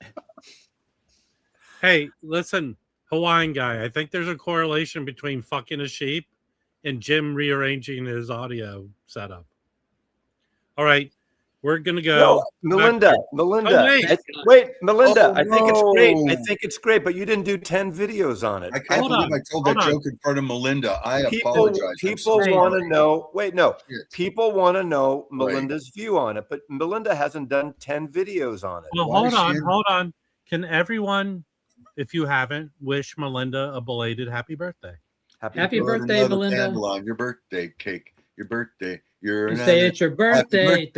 Hey, listen, Hawaiian guy. I think there's a correlation between fucking a sheep and Jim rearranging his audio setup. All right. We're gonna go. No, Melinda. Wait, Melinda. I think it's great. I think it's great, but you didn't do 10 videos on it. I can't believe I told that joke in front of Melinda. I apologize. People want to know. Wait, no. People want to know Melinda's view on it, but Melinda hasn't done 10 videos on it. Well, hold on. Can everyone, if you haven't, wish Melinda a belated happy birthday? Happy birthday, Melinda! On your birthday cake. Your birthday. You say it's your birthday.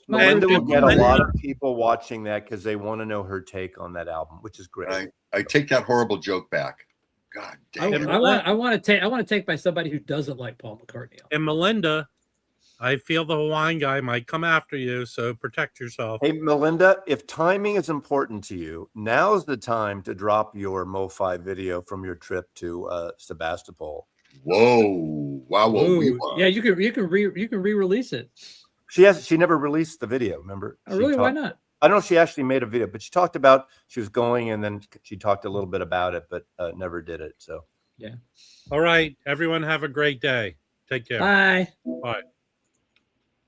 Melinda will get a lot of people watching that because they want to know her take on that album, which is great. I take that horrible joke back. God damn. I want to take by somebody who doesn't like Paul McCartney. And Melinda, I feel the Hawaiian guy might come after you, so protect yourself. Hey, Melinda, if timing is important to you, now's the time to drop your MoFi video from your trip to Sebastopol. Whoa! Wow! Yeah, you can re-release it. She never released the video. Remember? Oh, really? Why not? I don't know if she actually made a video, but she talked about she was going, and then she talked a little bit about it, but never did it. So yeah. All right, everyone, have a great day. Take care. Bye. Bye.